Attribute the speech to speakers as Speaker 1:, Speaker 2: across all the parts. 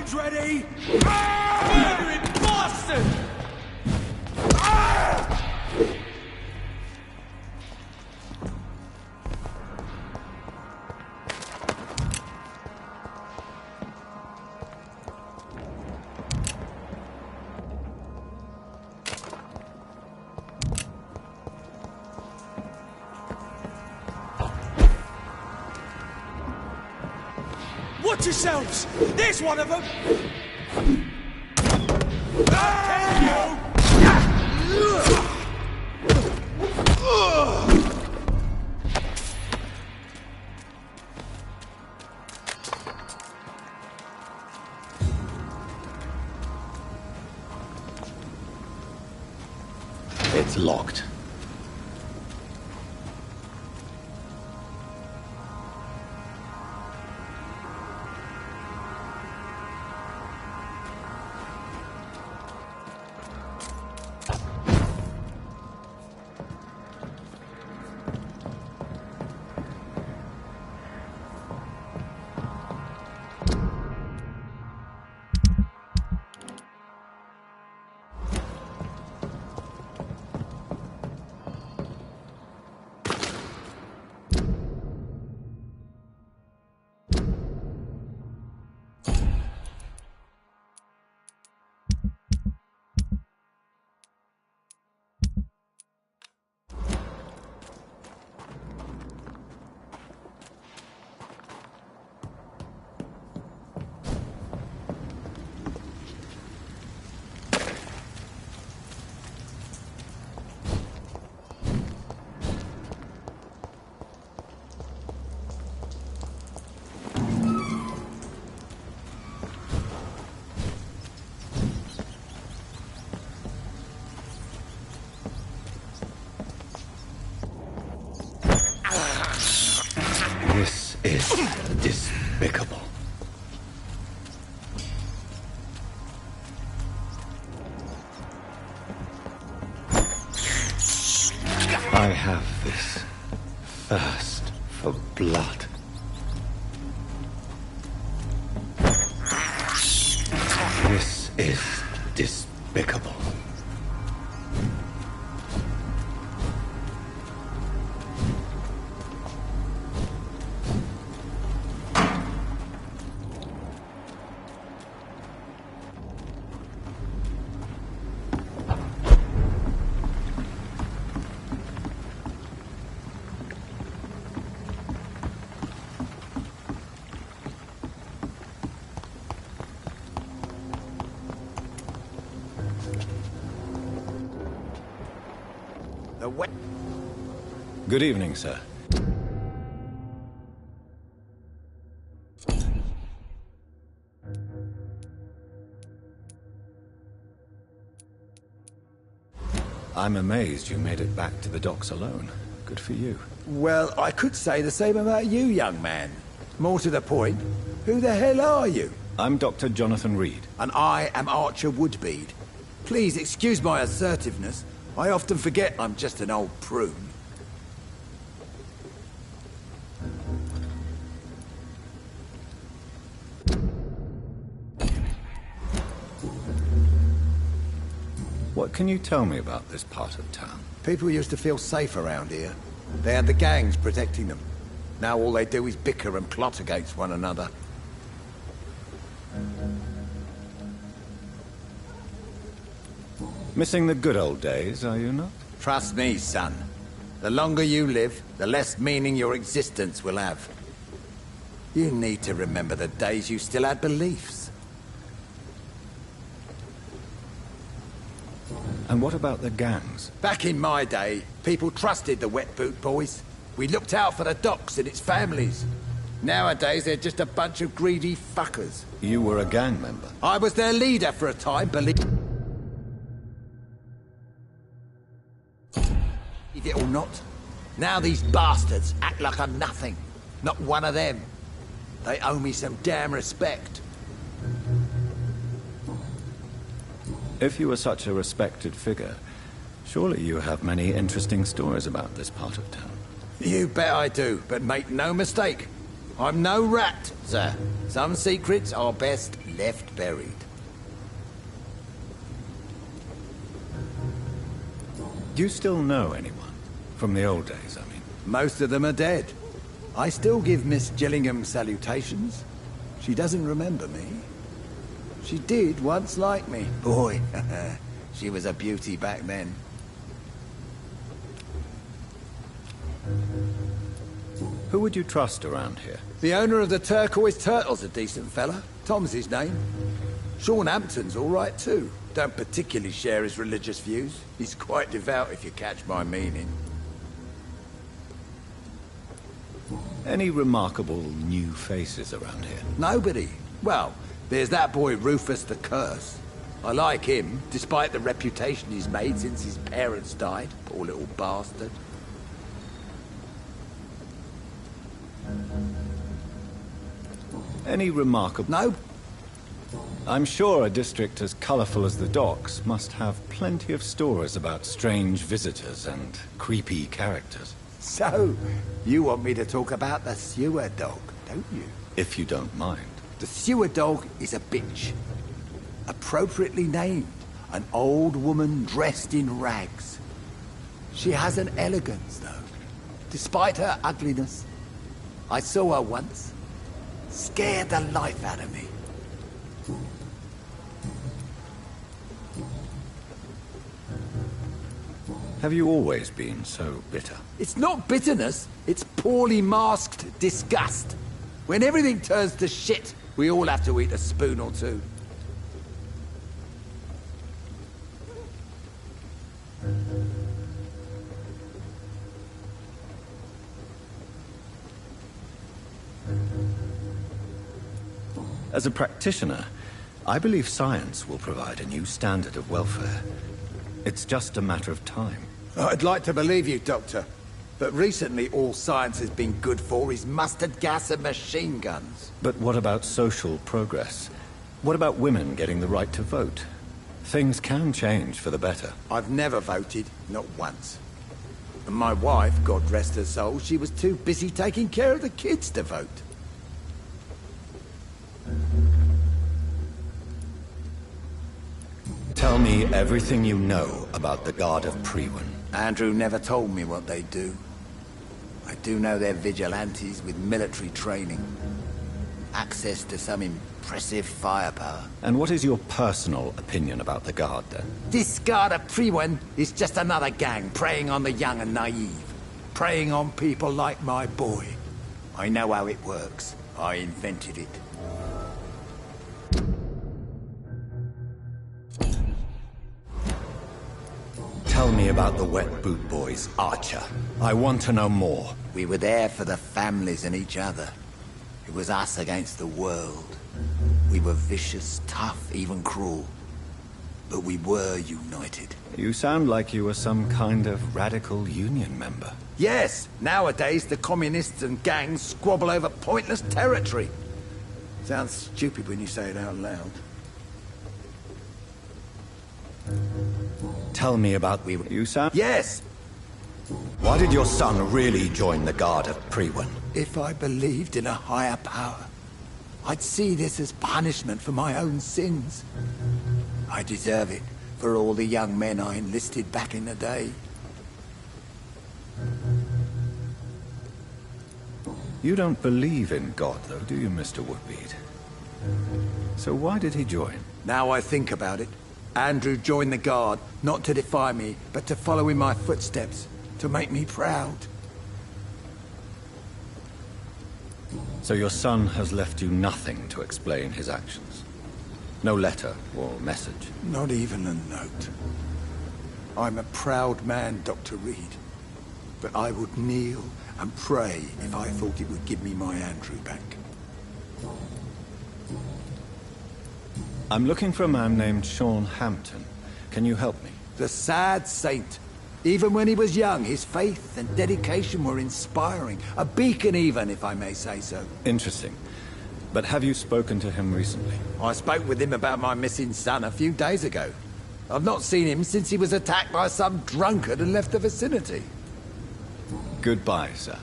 Speaker 1: Weapons ready! Murdering bastard! Watch yourselves! There's one of them!
Speaker 2: It's locked. This is despicable. I have this thirst for blood. This is despicable. Good evening, sir. I'm amazed you made it back to the docks alone. Good for you.
Speaker 3: Well, I could say the same about you, young man. More to the point, who the hell are you?
Speaker 2: I'm Dr. Jonathan Reed.
Speaker 3: And I am Archer Woodbead. Please excuse my assertiveness. I often forget I'm just an old prune.
Speaker 2: What can you tell me about this part of town?
Speaker 3: People used to feel safe around here. They had the gangs protecting them. Now all they do is bicker and plot against one another.
Speaker 2: Missing the good old days, are you not?
Speaker 3: Trust me, son. The longer you live, the less meaning your existence will have. You need to remember the days you still had beliefs.
Speaker 2: And what about the gangs?
Speaker 3: Back in my day, people trusted the Wet Boot Boys. We looked out for the docks and its families. Nowadays, they're just a bunch of greedy fuckers.
Speaker 2: You were a gang member?
Speaker 3: I was their leader for a time, believe it or not. Now these bastards act like I'm nothing. Not one of them. They owe me some damn respect.
Speaker 2: If you were such a respected figure, surely you have many interesting stories about this part of town.
Speaker 3: You bet I do, but make no mistake. I'm no rat, sir. Some secrets are best left buried.
Speaker 2: Do you still know anyone? From the old days, I mean.
Speaker 3: Most of them are dead. I still give Miss Gillingham salutations. She doesn't remember me. She did once like me. Boy, she was a beauty back then.
Speaker 2: Who would you trust around here?
Speaker 3: The owner of the Turquoise Turtle's a decent fella. Tom's his name. Sean Hampton's all right too. Don't particularly share his religious views. He's quite devout, if you catch my meaning.
Speaker 2: Any remarkable new faces around here?
Speaker 3: Nobody. Well, there's that boy Rufus the Curse. I like him, despite the reputation he's made since his parents died. Poor little bastard.
Speaker 2: Any remarkable...
Speaker 3: No.
Speaker 2: I'm sure a district as colorful as the docks must have plenty of stories about strange visitors and creepy characters.
Speaker 3: So, you want me to talk about the sewer dog, don't you?
Speaker 2: If you don't mind.
Speaker 3: The sewer dog is a bitch. Appropriately named. An old woman dressed in rags. She has an elegance, though. Despite her ugliness. I saw her once. Scared the life out of me.
Speaker 2: Have you always been so bitter?
Speaker 3: It's not bitterness, it's poorly masked disgust. When everything turns to shit, we all have to eat a spoon or two.
Speaker 2: As a practitioner, I believe science will provide a new standard of welfare. It's just a matter of time.
Speaker 3: I'd like to believe you, Doctor. But recently all science has been good for is mustard gas and machine guns.
Speaker 2: But what about social progress? What about women getting the right to vote? Things can change for the better.
Speaker 3: I've never voted, not once. And my wife, God rest her soul, she was too busy taking care of the kids to vote.
Speaker 2: Tell me everything you know about the Guard of Priwen.
Speaker 3: Andrew never told me what they do. I do know they're vigilantes with military training. Access to some impressive firepower.
Speaker 2: And what is your personal opinion about the Guard, then?
Speaker 3: This Guard of Priwen is just another gang preying on the young and naive. Preying on people like my boy. I know how it works. I invented it.
Speaker 2: Tell me about the Wet Boot Boys, Archer. I want to know more.
Speaker 3: We were there for the families and each other. It was us against the world. We were vicious, tough, even cruel. But we were united.
Speaker 2: You sound like you were some kind of radical union member.
Speaker 3: Yes, nowadays the communists and gangs squabble over pointless territory. Sounds stupid when you say it out loud.
Speaker 2: Tell me about you, Sam.
Speaker 3: Yes!
Speaker 2: Why did your son really join the Guard of Priwen?
Speaker 3: If I believed in a higher power, I'd see this as punishment for my own sins. I deserve it for all the young men I enlisted back in the day.
Speaker 2: You don't believe in God, though, do you, Mr. Woodbead? So why did he join?
Speaker 3: Now I think about it, Andrew joined the Guard, not to defy me, but to follow in my footsteps, to make me proud.
Speaker 2: So your son has left you nothing to explain his actions? No letter or message?
Speaker 3: Not even a note. I'm a proud man, Dr. Reed. But I would kneel and pray if I thought it would give me my Andrew back.
Speaker 2: I'm looking for a man named Sean Hampton. Can you help me?
Speaker 3: The sad saint. Even when he was young, his faith and dedication were inspiring. A beacon even, if I may say so.
Speaker 2: Interesting. But have you spoken to him recently?
Speaker 3: I spoke with him about my missing son a few days ago. I've not seen him since he was attacked by some drunkard and left the vicinity.
Speaker 2: Goodbye, sir.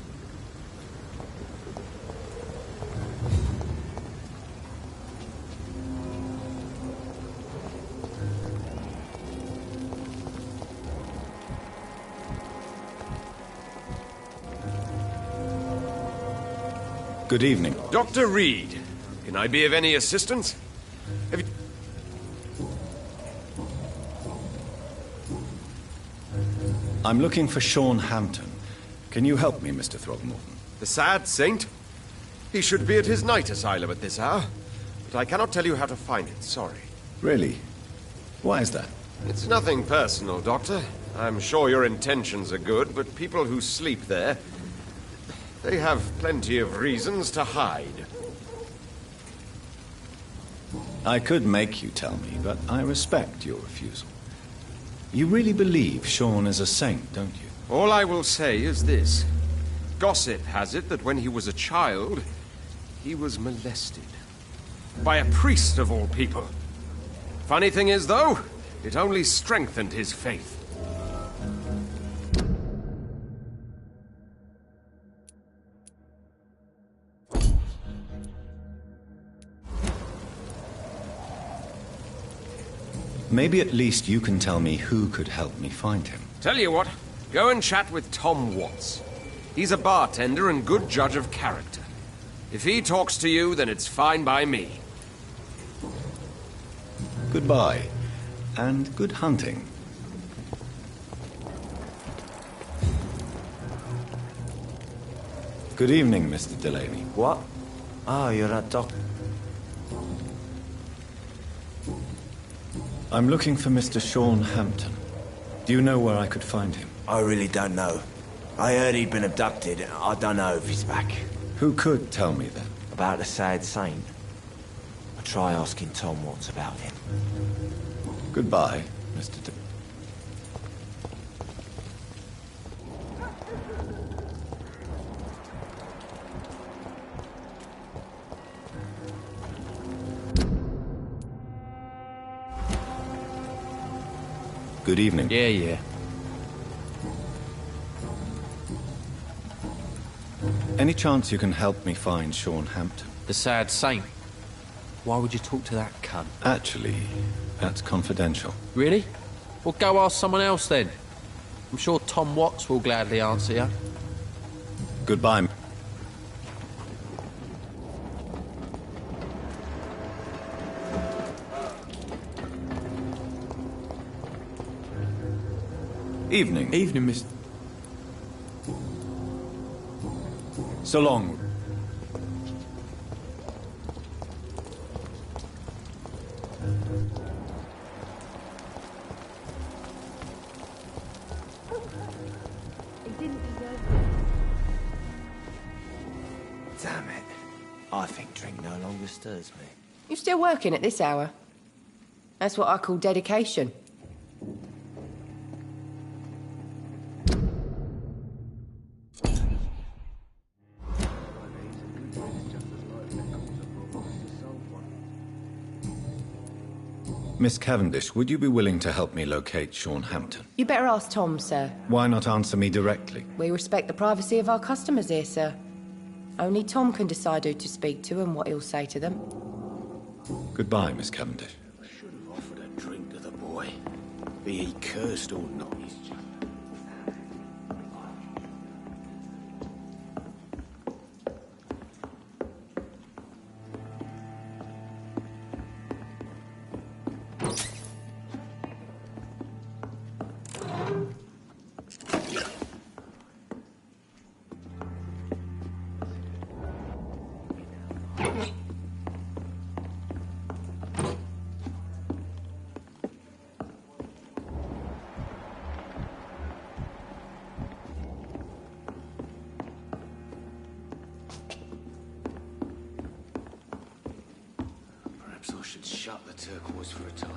Speaker 2: Good evening.
Speaker 4: Dr. Reed, can I be of any assistance? Have you...
Speaker 2: I'm looking for Sean Hampton. Can you help me, Mr. Throgmorton?
Speaker 4: The sad saint? He should be at his night asylum at this hour. But I cannot tell you how to find it, sorry.
Speaker 2: Really? Why is that?
Speaker 4: It's nothing personal, Doctor. I'm sure your intentions are good, but people who sleep there... they have plenty of reasons to hide.
Speaker 2: I could make you tell me, but I respect your refusal. You really believe Sean is a saint, don't you?
Speaker 4: All I will say is this. Gossip has it that when he was a child, he was molested. By a priest of all people. Funny thing is, though, it only strengthened his faith.
Speaker 2: Maybe at least you can tell me who could help me find him.
Speaker 4: Tell you what, go and chat with Tom Watts. He's a bartender and good judge of character. If he talks to you, then it's fine by me.
Speaker 2: Goodbye, and good hunting. Good evening, Mr. Delaney.
Speaker 5: What? Oh, you're that doc...
Speaker 2: I'm looking for Mr. Sean Hampton. Do you know where I could find him?
Speaker 5: I really don't know. I heard he'd been abducted. I don't know if he's back.
Speaker 2: Who could tell me then?
Speaker 5: About the sad saint? I'll try asking Tom Watts about him.
Speaker 2: Goodbye, Mr. Good evening.
Speaker 6: Yeah.
Speaker 2: Any chance you can help me find Sean Hampton?
Speaker 6: The sad saint. Why would you talk to that cunt?
Speaker 2: Actually, that's confidential.
Speaker 6: Really? Well, go ask someone else then. I'm sure Tom Watts will gladly answer you.
Speaker 2: Goodbye. Evening.
Speaker 7: Evening, Mr.
Speaker 2: So long.
Speaker 5: Damn it. I think drink no longer stirs me.
Speaker 8: You're still working at this hour? That's what I call dedication.
Speaker 2: Miss Cavendish, would you be willing to help me locate Sean Hampton?
Speaker 8: You better ask Tom, sir.
Speaker 2: Why not answer me directly?
Speaker 8: We respect the privacy of our customers here, sir. Only Tom can decide who to speak to and what he'll say to them.
Speaker 2: Goodbye, Miss Cavendish.
Speaker 3: I should have offered a drink to the boy. Be he cursed or not. Perhaps I should shut the turquoise for a time.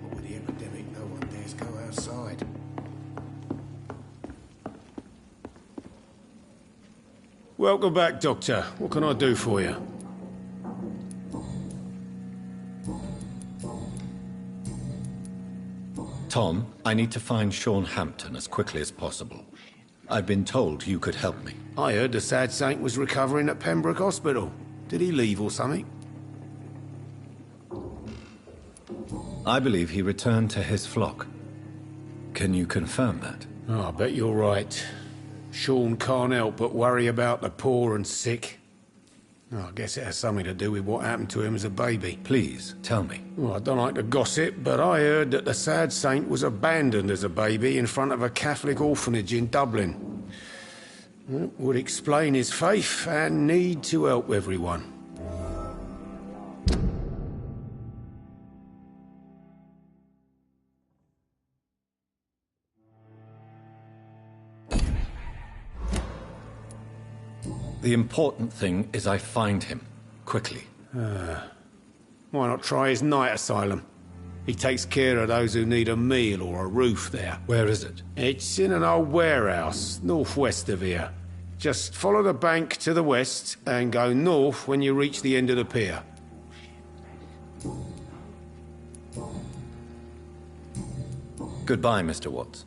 Speaker 3: But with the epidemic, no one dares go outside.
Speaker 7: Welcome back, Doctor. What can I do for you?
Speaker 2: Tom, I need to find Sean Hampton as quickly as possible. I've been told you could help me.
Speaker 7: I heard the sad saint was recovering at Pembroke Hospital. Did he leave or something?
Speaker 2: I believe he returned to his flock. Can you confirm that?
Speaker 7: Oh, I bet you're right. Sean can't help but worry about the poor and sick. Oh, I guess it has something to do with what happened to him as a baby.
Speaker 2: Please, tell me.
Speaker 7: Well, I don't like to gossip, but I heard that the sad saint was abandoned as a baby in front of a Catholic orphanage in Dublin. It would explain his faith and need to help everyone.
Speaker 2: The important thing is I find him, quickly.
Speaker 7: Why not try his night asylum? He takes care of those who need a meal or a roof there.
Speaker 2: Where is it?
Speaker 7: It's in an old warehouse, northwest of here. Just follow the bank to the west and go north when you reach the end of the pier.
Speaker 2: Goodbye, Mr. Watts.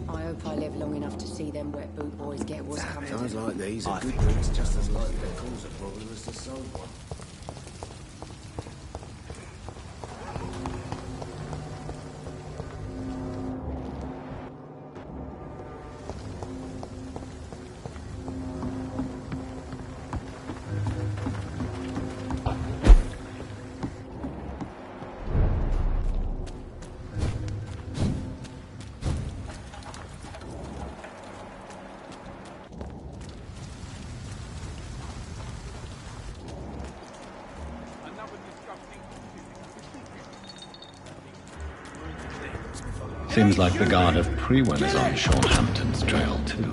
Speaker 8: I hope I live long enough to see them wet boot boys get what's coming to
Speaker 5: Times
Speaker 8: them.
Speaker 5: like these, a good drink's just as likely to cause a problem as the sold one.
Speaker 2: Seems like the guard of Prewen is on Sean Hampton's trail, too.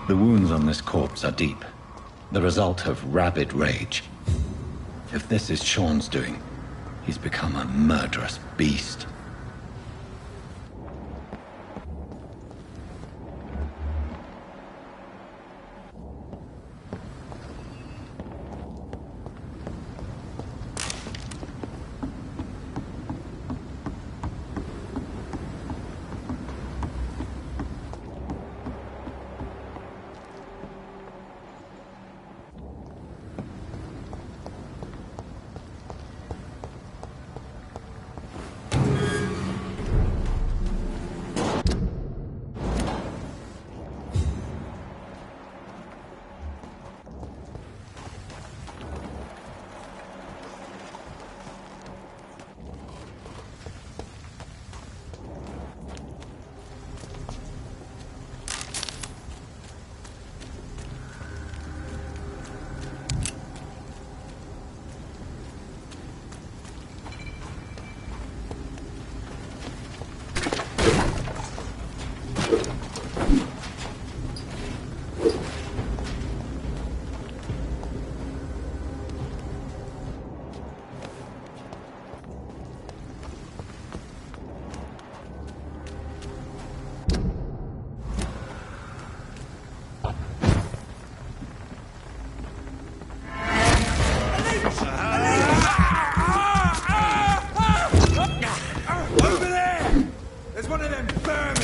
Speaker 2: The wounds on this corpse are deep, the result of rabid rage. If this is Sean's doing, he's become a murderous beast.
Speaker 1: Over there! There's one of them vermin!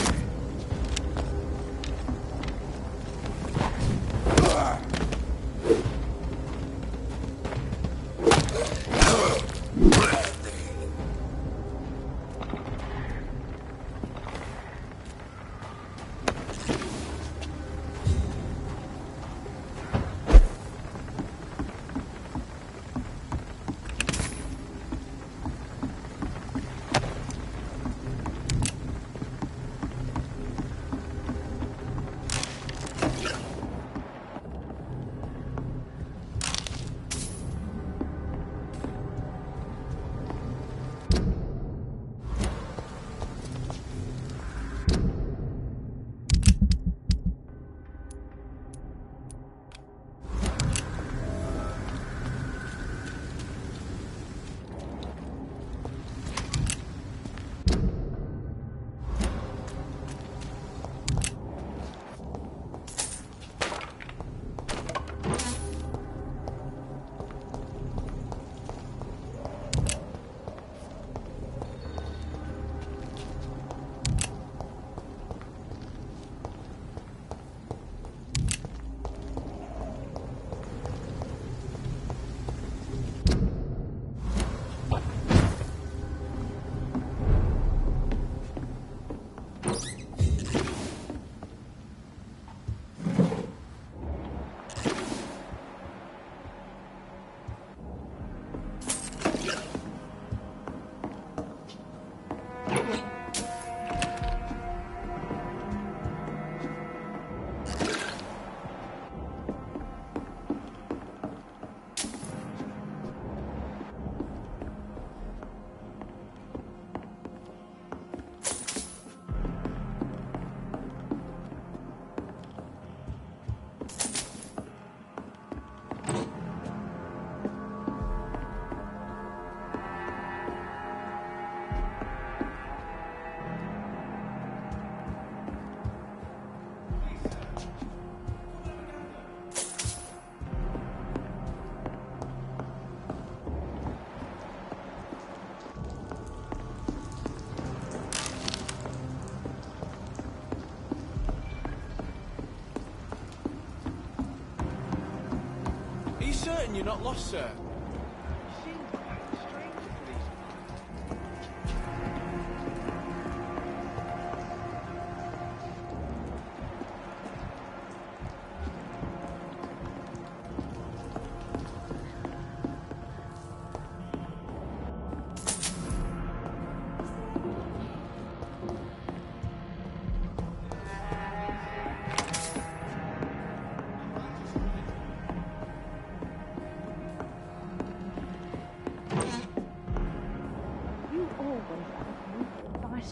Speaker 6: certain you're not lost, sir?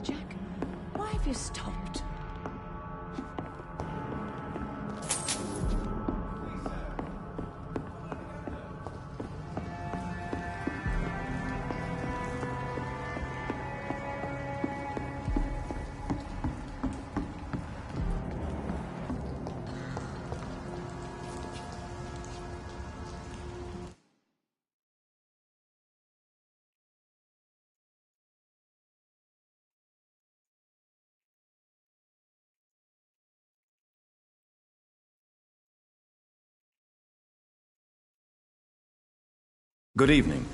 Speaker 9: Jack, why have you stopped?
Speaker 2: Good evening.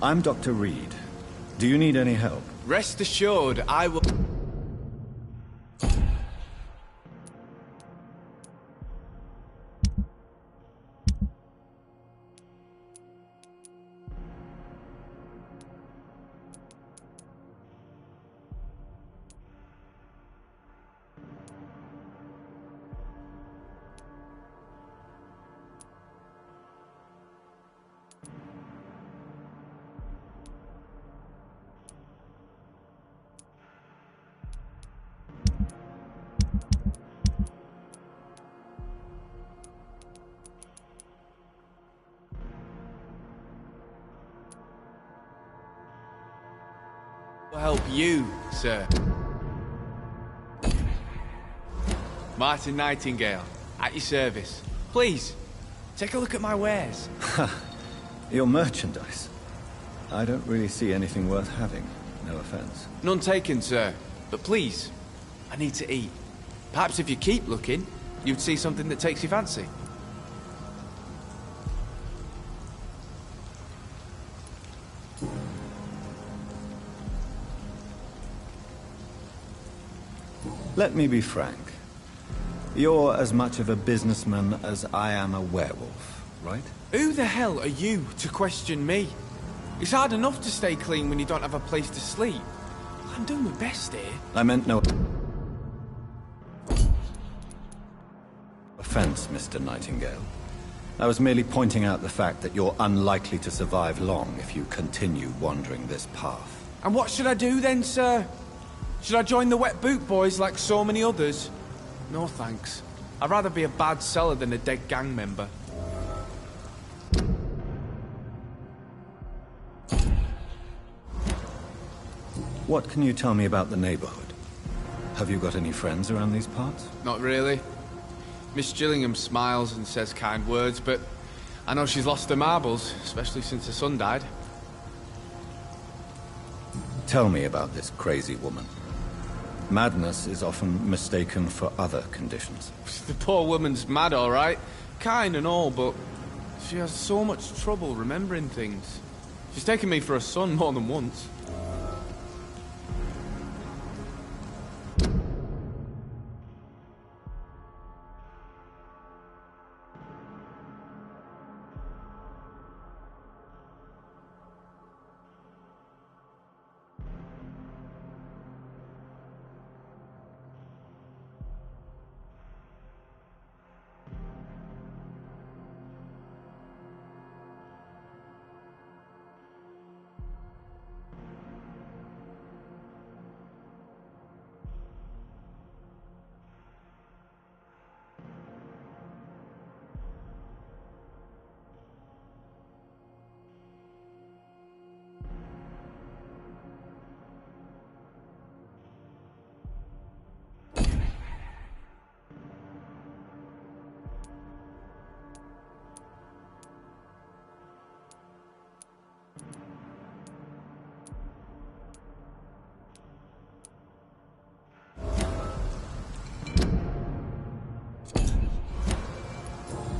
Speaker 2: I'm Dr. Reed. Do you need any help?
Speaker 6: Rest assured, I will... help you, sir. Martin Nightingale, at your service. Please, take a look at my wares.
Speaker 2: Your merchandise. I don't really see anything worth having. No offense.
Speaker 6: None taken, sir. But please, I need to eat. Perhaps if you keep looking, you'd see something that takes your fancy.
Speaker 2: Let me be frank. You're as much of a businessman as I am a werewolf, right?
Speaker 6: Who the hell are you to question me? It's hard enough to stay clean when you don't have a place to sleep. I'm doing my best here.
Speaker 2: I meant no offense, Mr. Nightingale. I was merely pointing out the fact that you're unlikely to survive long if you continue wandering this path.
Speaker 6: And what should I do then, sir? Should I join the Wet Boot Boys like so many others? No thanks. I'd rather be a bad seller than a dead gang member.
Speaker 2: What can you tell me about the neighborhood? Have you got any friends around these parts?
Speaker 6: Not really. Miss Gillingham smiles and says kind words, but I know she's lost her marbles, especially since her son died.
Speaker 2: Tell me about this crazy woman. Madness is often mistaken for other conditions.
Speaker 6: The poor woman's mad, all right. Kind and all, but she has so much trouble remembering things. She's taken me for a son more than once.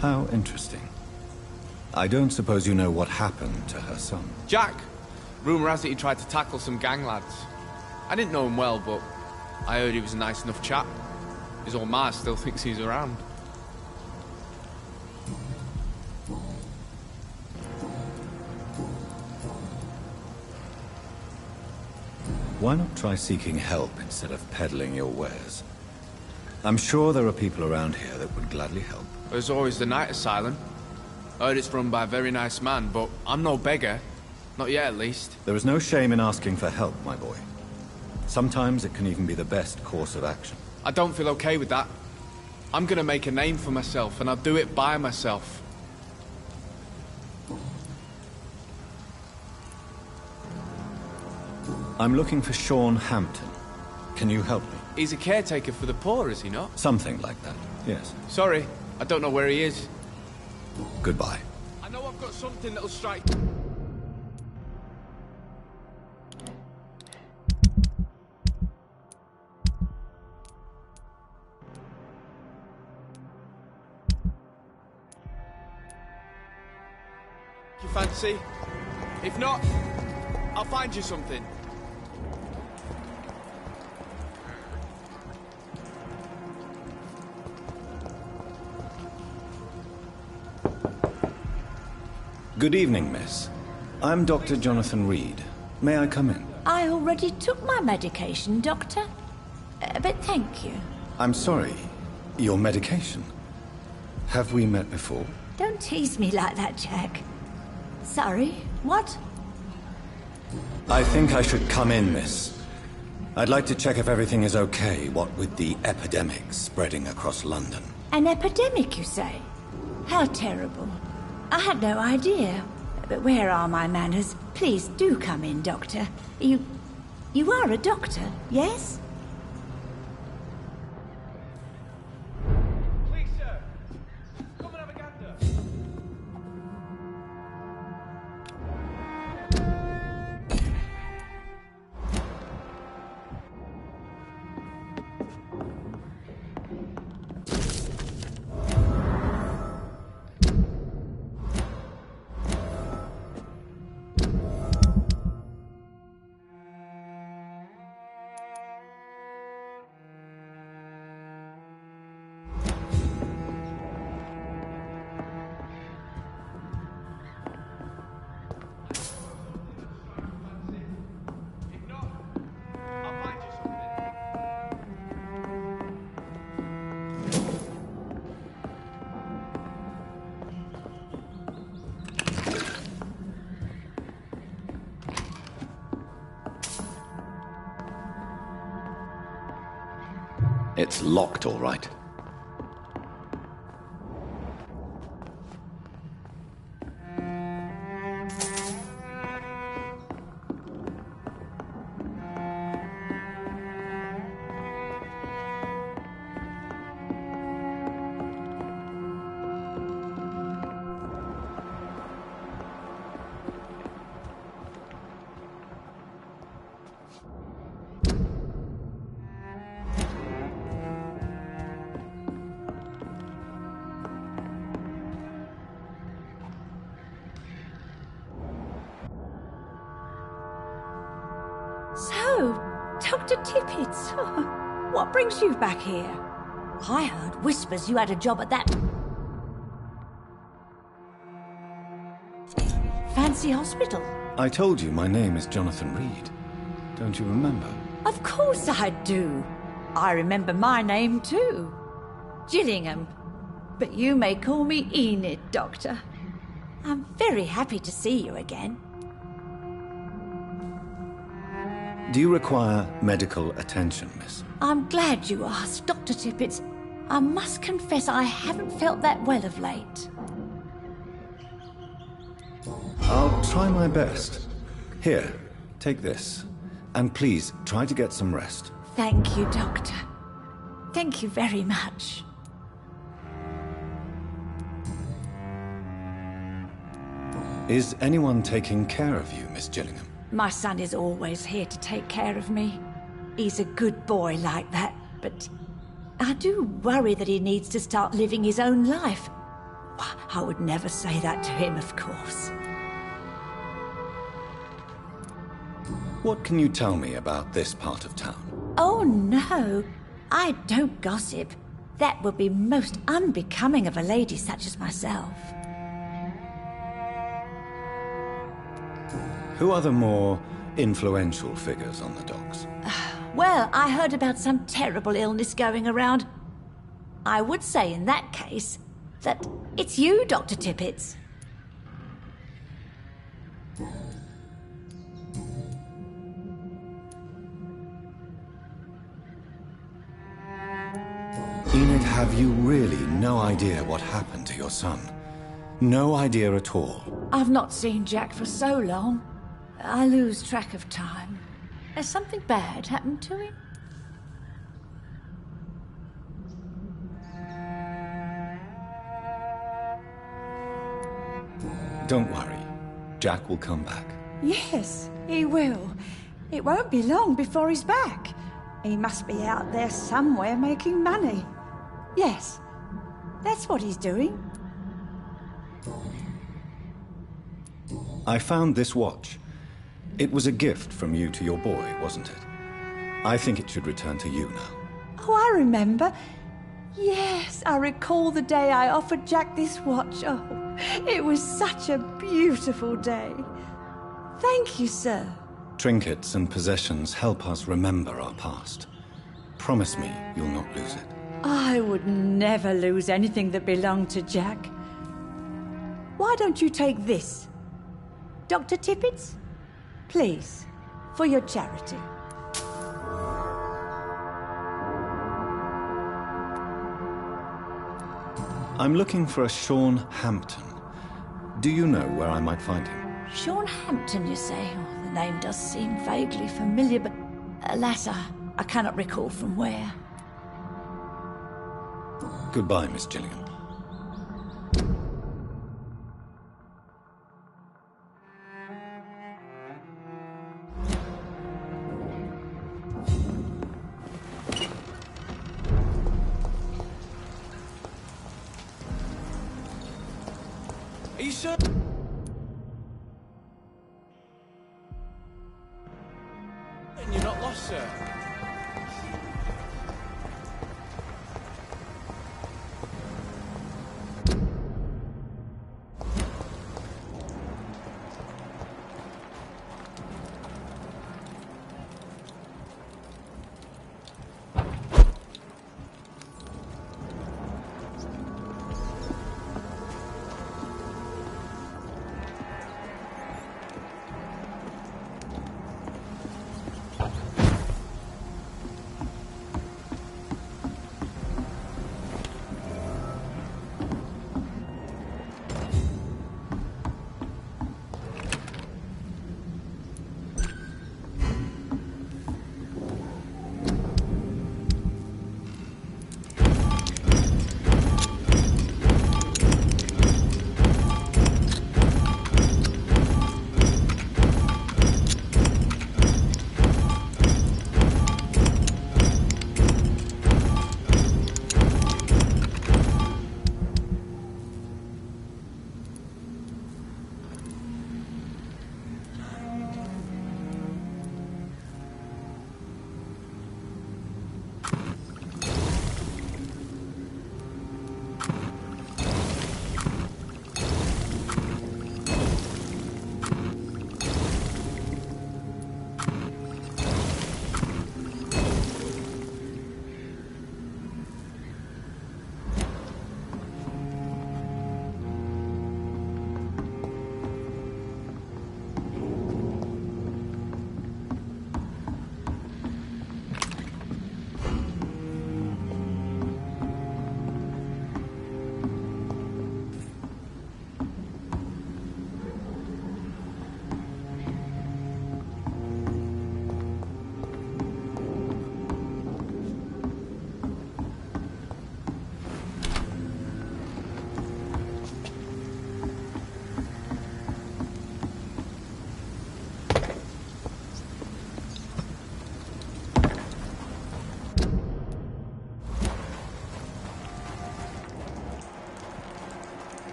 Speaker 2: How interesting. I don't suppose you know what happened to her son?
Speaker 6: Jack! Rumour has it he tried to tackle some gang lads. I didn't know him well, but I heard he was a nice enough chap. His old ma still thinks he's around.
Speaker 2: Why not try seeking help instead of peddling your wares? I'm sure there are people around here that would gladly help.
Speaker 6: There's always the night asylum. Heard it's run by a very nice man, but I'm no beggar. Not yet, at least.
Speaker 2: There is no shame in asking for help, my boy. Sometimes it can even be the best course of action.
Speaker 6: I don't feel okay with that. I'm gonna make a name for myself, and I'll do it by myself.
Speaker 2: I'm looking for Sean Hampton. Can you help me?
Speaker 6: He's a caretaker for the poor, is he not?
Speaker 2: Something like that, yes.
Speaker 6: Sorry, I don't know where he is.
Speaker 2: Goodbye.
Speaker 6: I know I've got something that'll strike... you fancy? If not, I'll find you something.
Speaker 2: Good evening, miss. I'm Dr. Jonathan Reed. May I come in?
Speaker 9: I already took my medication, Doctor. But thank you.
Speaker 2: I'm sorry. Your medication? Have we met before?
Speaker 9: Don't tease me like that, Jack. Sorry, what?
Speaker 2: I think I should come in, miss. I'd like to check if everything is okay, what with the epidemic spreading across London.
Speaker 9: An epidemic, you say? How terrible. I had no idea. But where are my manners? Please do come in, Doctor. You are a doctor, yes?
Speaker 6: Please, sir. Come and have a gander.
Speaker 2: It's locked, all right.
Speaker 9: So, Dr. Tippett, what brings you back here? I heard whispers you had a job at that... fancy hospital.
Speaker 2: I told you my name is Jonathan Reed. Don't you remember?
Speaker 9: Of course I do. I remember my name too. Gillingham. But you may call me Enid, Doctor. I'm very happy to see you again.
Speaker 2: Do you require medical attention, miss?
Speaker 9: I'm glad you asked, Dr. Tippett. I must confess I haven't felt that well of late.
Speaker 2: I'll try my best. Here, take this. And please, try to get some rest.
Speaker 9: Thank you, Doctor. Thank you very much.
Speaker 2: Is anyone taking care of you, Miss Gillingham?
Speaker 9: My son is always here to take care of me. He's a good boy like that, but I do worry that he needs to start living his own life. I would never say that to him, of course.
Speaker 2: What can you tell me about this part of town?
Speaker 9: Oh, no. I don't gossip. That would be most unbecoming of a lady such as myself.
Speaker 2: Who are the more influential figures on the docks?
Speaker 9: Well, I heard about some terrible illness going around. I would say in that case that it's you, Dr. Tippets.
Speaker 2: Enid, have you really no idea what happened to your son? No idea at all?
Speaker 9: I've not seen Jack for so long. I lose track of time. Has something bad happened to him?
Speaker 2: Don't worry. Jack will come back.
Speaker 10: Yes, he will. It won't be long before he's back. He must be out there somewhere making money. Yes, that's what he's doing.
Speaker 2: I found this watch. It was a gift from you to your boy, wasn't it? I think it should return to you now.
Speaker 10: Oh, I remember. Yes, I recall the day I offered Jack this watch. Oh, it was such a beautiful day. Thank you, sir.
Speaker 2: Trinkets and possessions help us remember our past. Promise me you'll not lose it.
Speaker 10: I would never lose anything that belonged to Jack. Why don't you take this? Dr. Tippets? Please, for your charity.
Speaker 2: I'm looking for a Sean Hampton. Do you know where I might find him?
Speaker 9: Sean Hampton, you say? Oh, the name does seem vaguely familiar, but alas, I cannot recall from where.
Speaker 2: Goodbye, Miss Gillingham.
Speaker 6: Are you sure? And you're not lost, sir?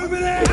Speaker 1: Over there!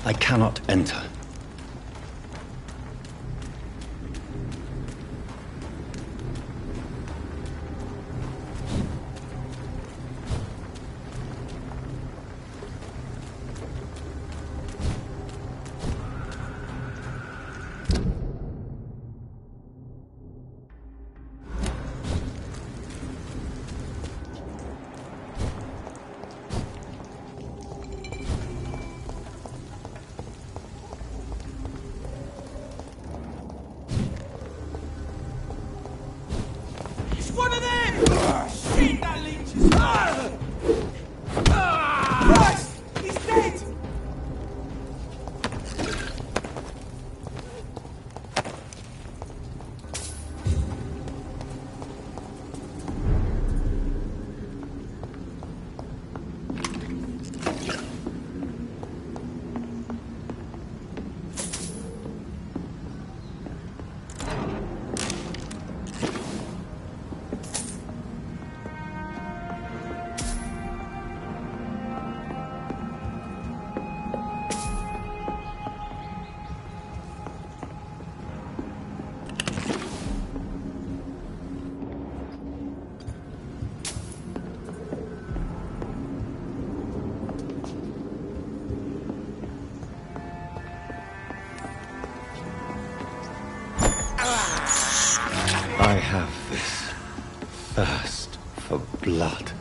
Speaker 2: I cannot enter.
Speaker 1: One of them! Shit, that leech is... Christ! He's dead!
Speaker 2: I have this thirst for blood.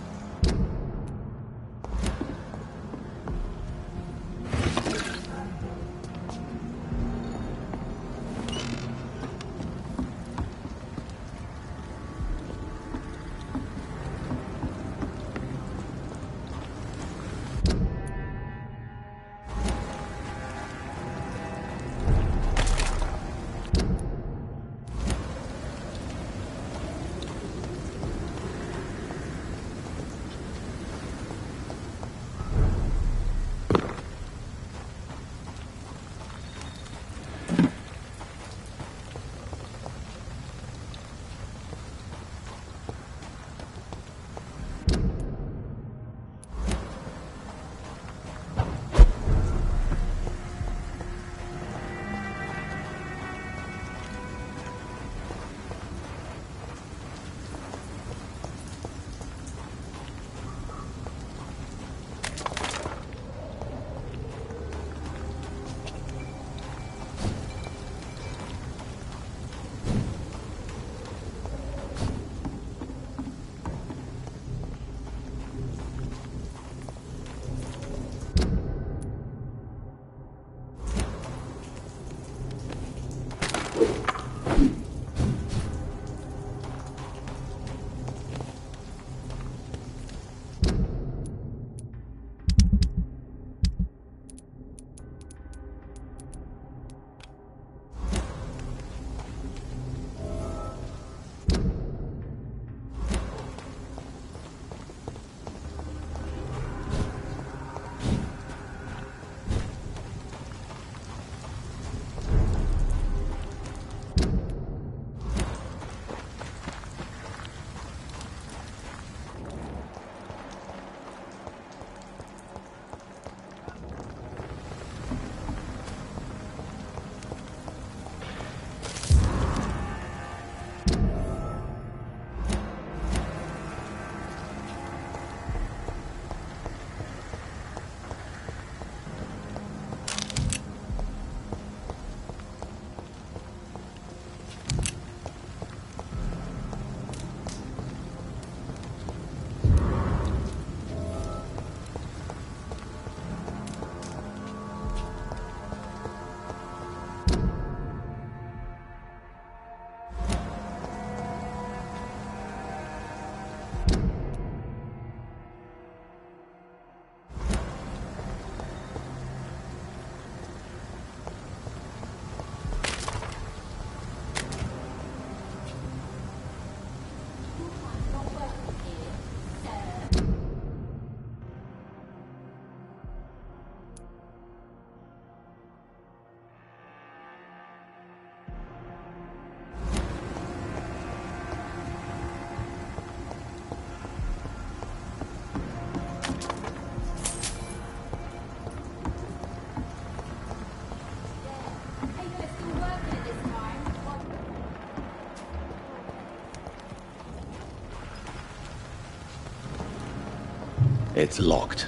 Speaker 2: It's locked.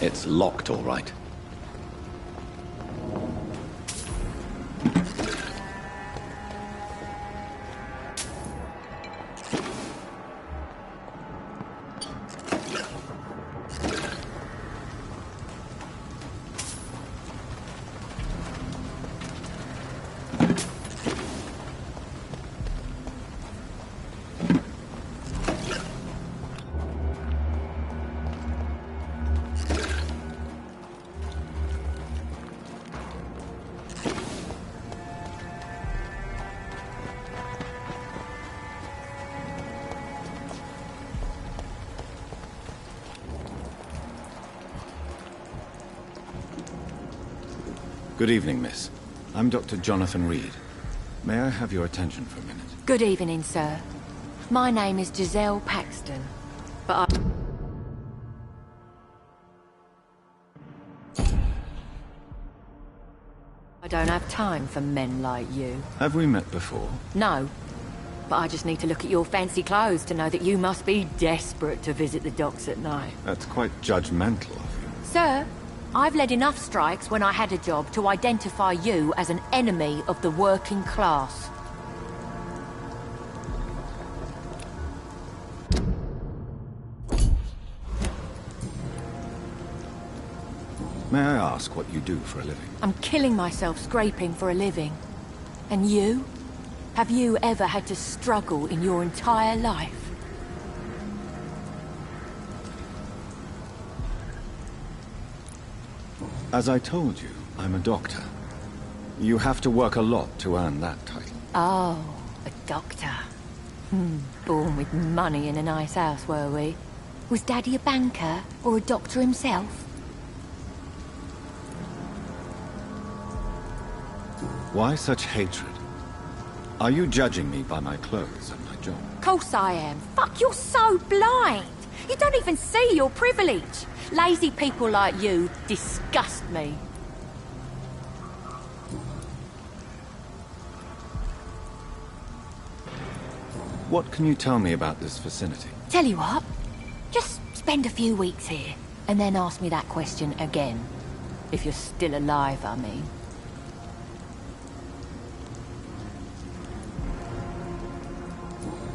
Speaker 2: It's locked, all right. Good evening, miss. I'm Dr. Jonathan Reed. May I have your attention for a minute?
Speaker 8: Good evening, sir. My name is Giselle Paxton, but I don't have time for men like you.
Speaker 2: Have we met before?
Speaker 8: No, but I just need to look at your fancy clothes to know that you must be desperate to visit the docks at night.
Speaker 2: That's quite judgmental of you.
Speaker 8: Sir, I've led enough strikes when I had a job to identify you as an enemy of the working class.
Speaker 2: May I ask what you do for a living?
Speaker 8: I'm killing myself scraping for a living. And you? Have you ever had to struggle in your entire life?
Speaker 2: As I told you, I'm a doctor. You have to work a lot to earn that title.
Speaker 8: Oh, a doctor. Born with money in a nice house, were we? Was Daddy a banker or a doctor himself?
Speaker 2: Why such hatred? Are you judging me by my clothes and my job?
Speaker 8: Course I am. Fuck, you're so blind. You don't even see your privilege. Lazy people like you disgust me.
Speaker 2: What can you tell me about this vicinity?
Speaker 8: Tell you what, just spend a few weeks here, and then ask me that question again. If you're still alive, I mean.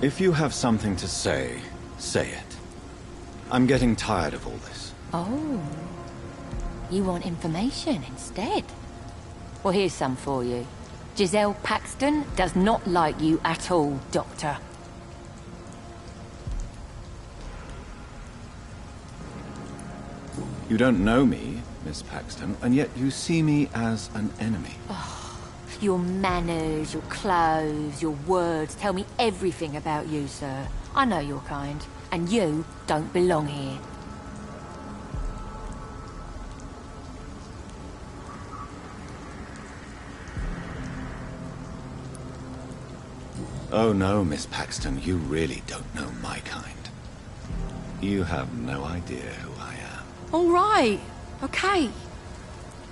Speaker 2: If you have something to say, say it. I'm getting tired of all this.
Speaker 8: Oh. You want information instead? Well, here's some for you. Giselle Paxton does not like you at all, Doctor.
Speaker 2: You don't know me, Miss Paxton, and yet you see me as an enemy.
Speaker 8: Your manners, your clothes, your words tell me everything about you, sir. I know your kind, and you don't belong here.
Speaker 2: Oh no, Miss Paxton, you really don't know my kind. You have no idea who I am.
Speaker 8: All right, okay.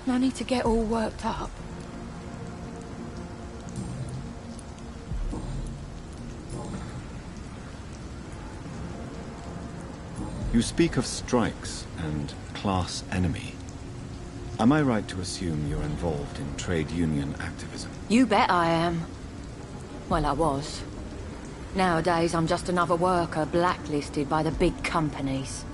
Speaker 8: No need to get all worked up.
Speaker 2: You speak of strikes and class enemy. Am I right to assume you're involved in trade union activism?
Speaker 8: You bet I am. Well, I was. Nowadays, I'm just another worker blacklisted by the big companies.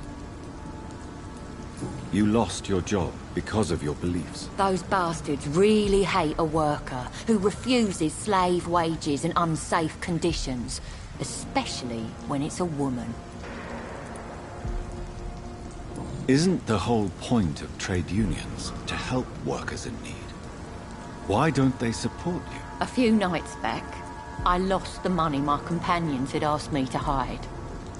Speaker 2: You lost your job because of your beliefs.
Speaker 8: Those bastards really hate a worker who refuses slave wages and unsafe conditions, especially when it's a woman.
Speaker 2: Isn't the whole point of trade unions to help workers in need? Why don't they support you?
Speaker 8: A few nights back, I lost the money my companions had asked me to hide.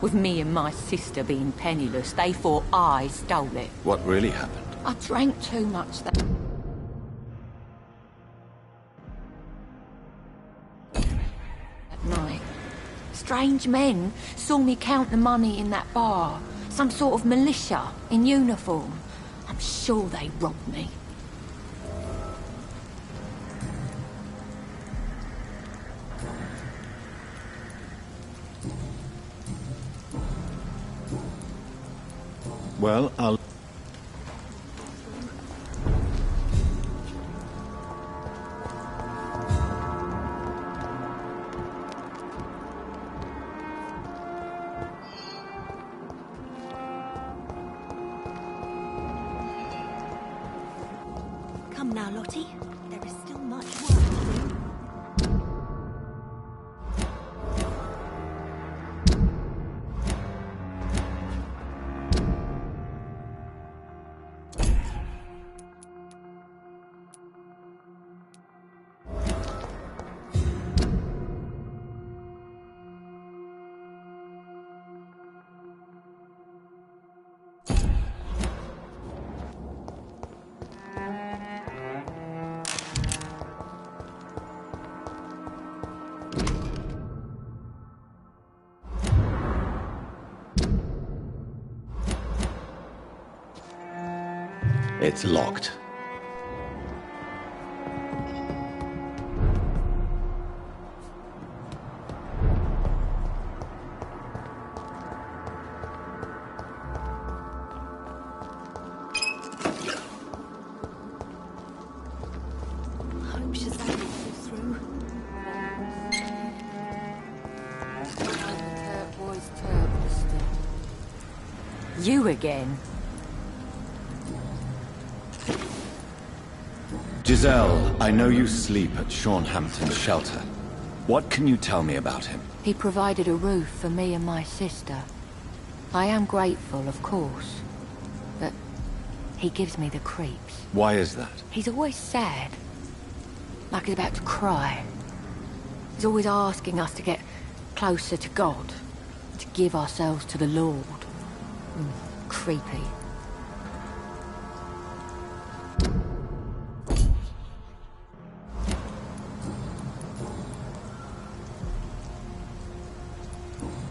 Speaker 8: With me and my sister being penniless, they thought I stole it.
Speaker 2: What really happened?
Speaker 8: I drank too much that night. Strange men saw me count the money in that bar. Some sort of militia in uniform. I'm sure they robbed me.
Speaker 2: Well, I'll...
Speaker 11: Come now, Lottie. There is still much work to do.
Speaker 2: It's locked.
Speaker 11: Hope Shazam will pull through.
Speaker 8: You again?
Speaker 2: Giselle, I know you sleep at Sean Hampton's shelter. What can you tell me about him?
Speaker 8: He provided a roof for me and my sister. I am grateful, of course, but he gives me the creeps.
Speaker 2: Why is that?
Speaker 8: He's always sad, like he's about to cry. He's always asking us to get closer to God, to give ourselves to the Lord. Creepy.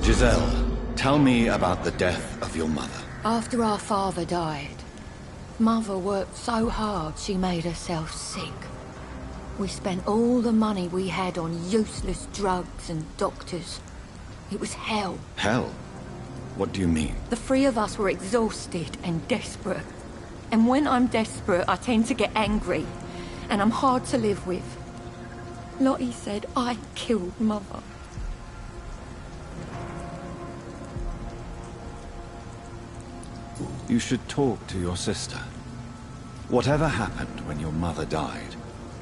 Speaker 2: Giselle, tell me about the death of your mother.
Speaker 8: After our father died, Mother worked so hard she made herself sick. We spent all the money we had on useless drugs and doctors. It was hell.
Speaker 2: Hell? What do you mean?
Speaker 8: The three of us were exhausted and desperate. And when I'm desperate, I tend to get angry. And I'm hard to live with. Lottie said I killed Mother.
Speaker 2: You should talk to your sister. Whatever happened when your mother died,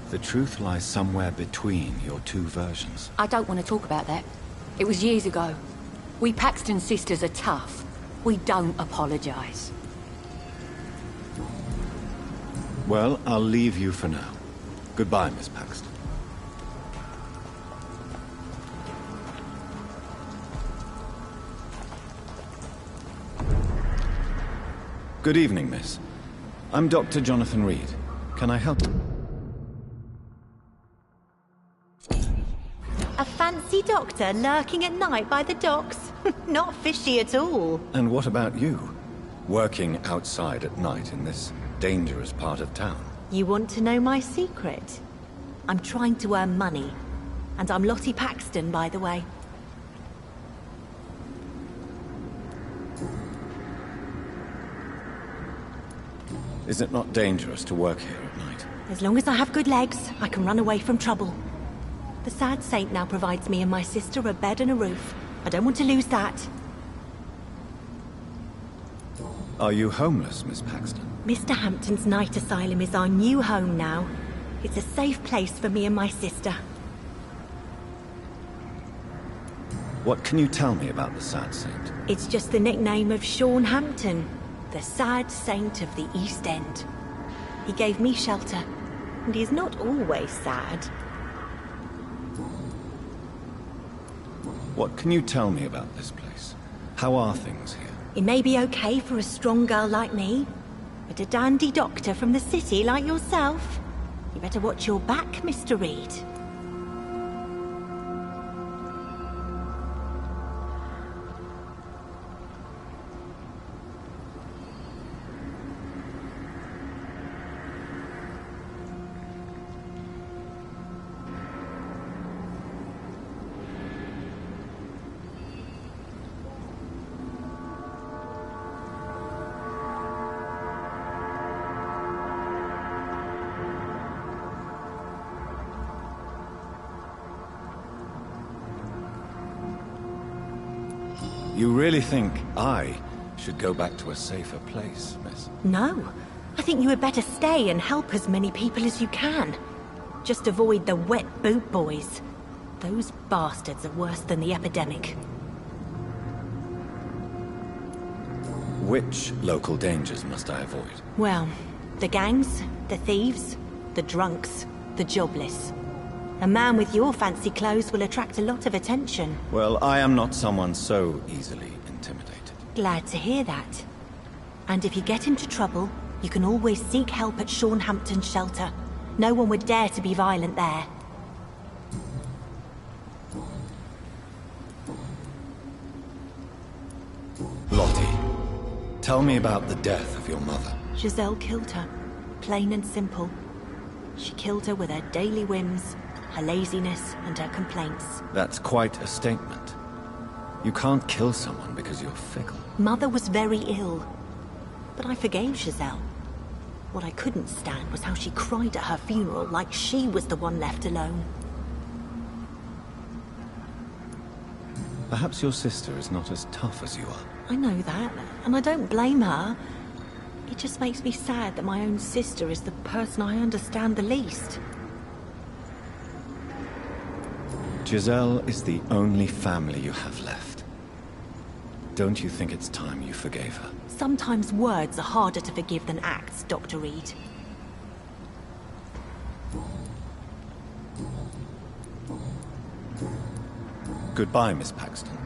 Speaker 2: the truth lies somewhere between your two versions.
Speaker 8: I don't want to talk about that. It was years ago. We Paxton sisters are tough. We don't apologize.
Speaker 2: Well, I'll leave you for now. Goodbye, Miss Paxton. Good evening, miss. I'm Dr. Jonathan Reed. Can I help you?
Speaker 11: A fancy doctor lurking at night by the docks? Not fishy at all.
Speaker 2: And what about you? Working outside at night in this dangerous part of town?
Speaker 11: You want to know my secret? I'm trying to earn money. And I'm Lottie Paxton, by the way.
Speaker 2: Is it not dangerous to work here at night?
Speaker 11: As long as I have good legs, I can run away from trouble. The sad saint now provides me and my sister a bed and a roof. I don't want to lose that.
Speaker 2: Are you homeless, Miss Paxton?
Speaker 11: Mr. Hampton's night asylum is our new home now. It's a safe place for me and my sister.
Speaker 2: What can you tell me about the Sad Saint?
Speaker 11: It's just the nickname of Sean Hampton, the sad saint of the East End. He gave me shelter, and he's not always sad.
Speaker 2: What can you tell me about this place? How are things here?
Speaker 11: It may be okay for a strong girl like me, but a dandy doctor from the city like yourself, you better watch your back, Mr. Reed.
Speaker 2: You really think I should go back to a safer place, miss?
Speaker 11: No. I think you had better stay and help as many people as you can. Just avoid the wet boot boys. Those bastards are worse than the epidemic.
Speaker 2: Which local dangers must I avoid?
Speaker 11: Well, the gangs, the thieves, the drunks, the jobless. A man with your fancy clothes will attract a lot of attention.
Speaker 2: Well, I am not someone so easily intimidated.
Speaker 11: Glad to hear that. And if you get into trouble, you can always seek help at Hampton's shelter. No one would dare to be violent there.
Speaker 2: Lottie, tell me about the death of your mother.
Speaker 11: Giselle killed her. Plain and simple. She killed her with her daily whims, her laziness, and her complaints.
Speaker 2: That's quite a statement. You can't kill someone because you're fickle.
Speaker 11: Mother was very ill, but I forgave Giselle. What I couldn't stand was how she cried at her funeral like she was the one left alone.
Speaker 2: Perhaps your sister is not as tough as you are.
Speaker 11: I know that, and I don't blame her. It just makes me sad that my own sister is the person I understand the least.
Speaker 2: Giselle is the only family you have left. Don't you think it's time you forgave her?
Speaker 11: Sometimes words are harder to forgive than acts, Dr. Reed.
Speaker 2: Goodbye, Miss Paxton.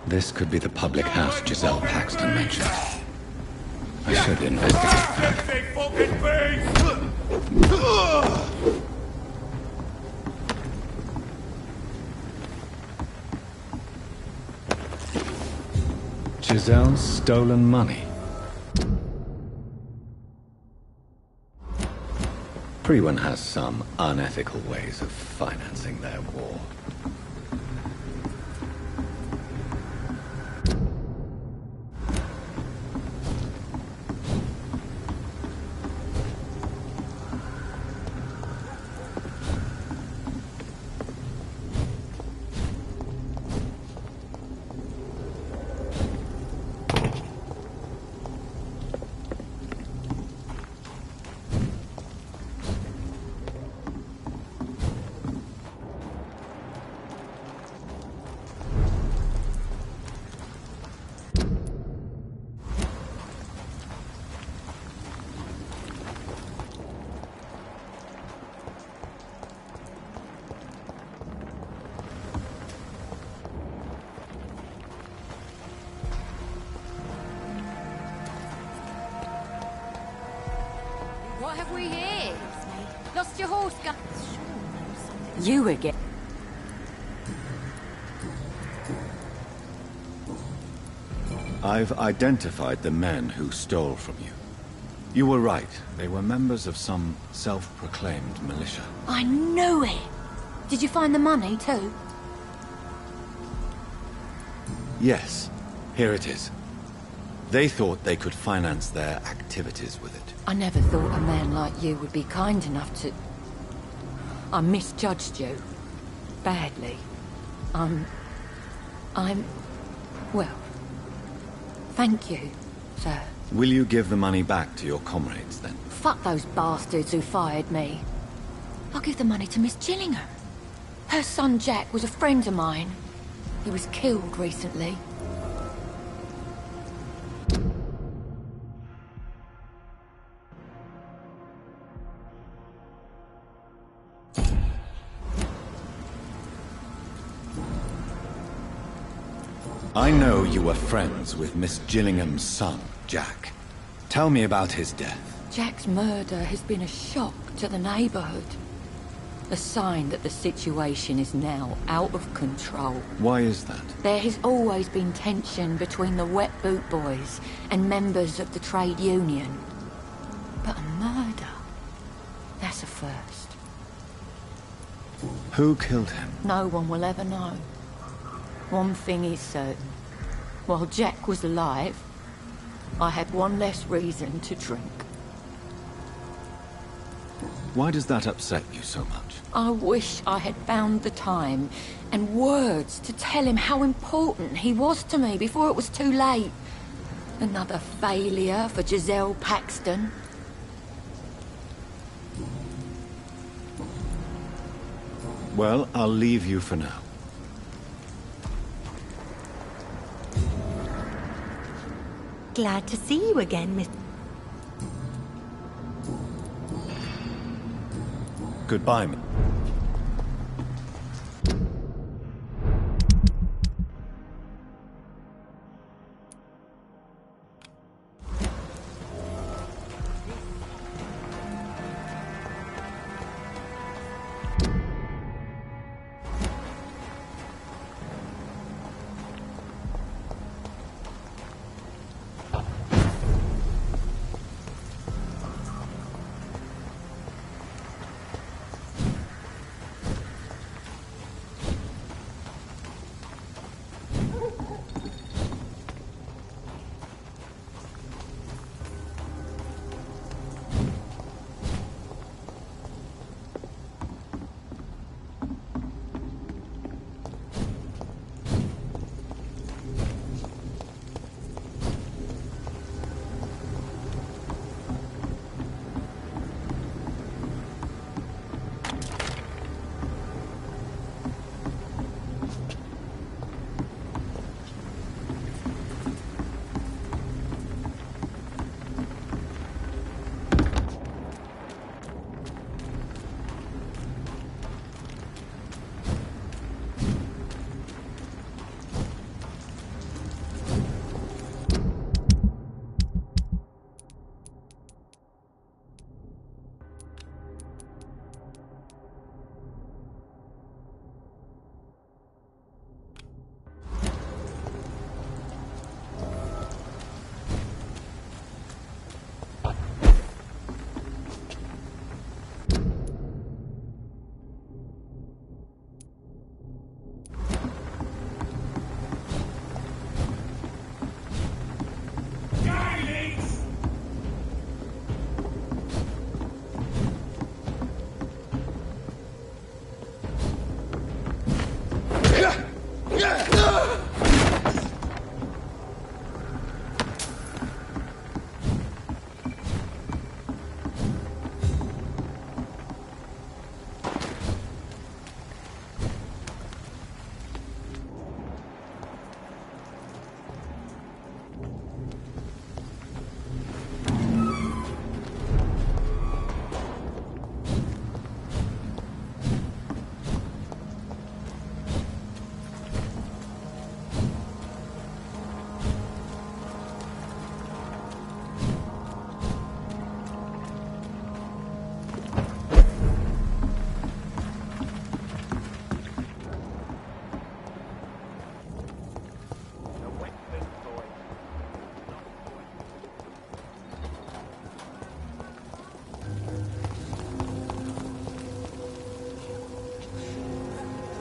Speaker 2: This could be the public house Giselle Paxton mentioned. I should investigate. Giselle's stolen money. Priwen has some unethical ways of financing their war.
Speaker 8: What have we here? Lost your horse, gun.
Speaker 10: You again.
Speaker 2: I've identified the men who stole from you. You were right. They were members of some self-proclaimed militia.
Speaker 8: I knew it! Did you find the money, too?
Speaker 2: Yes. Here it is. They thought they could finance their activities with it.
Speaker 8: I never thought a man like you would be kind enough to... I misjudged you. Badly. Well... Thank you, sir.
Speaker 2: Will you give the money back to your comrades, then?
Speaker 8: Fuck those bastards who fired me. I'll give the money to Miss Gillingham. Her son Jack was a friend of mine. He was killed recently.
Speaker 2: I know you were friends with Miss Gillingham's son, Jack. Tell me about his death.
Speaker 8: Jack's murder has been a shock to the neighborhood. A sign that the situation is now out of control.
Speaker 2: Why is that?
Speaker 8: There has always been tension between the Wet Boot Boys and members of the trade union. But a murder? That's a first.
Speaker 2: Who killed him?
Speaker 8: No one will ever know. One thing is certain. While Jack was alive, I had one less reason to drink.
Speaker 2: Why does that upset you so much?
Speaker 8: I wish I had found the time and words to tell him how important he was to me before it was too late. Another failure for Giselle Paxton.
Speaker 2: Well, I'll leave you for now.
Speaker 11: Glad to see you again, Miss...
Speaker 2: Goodbye,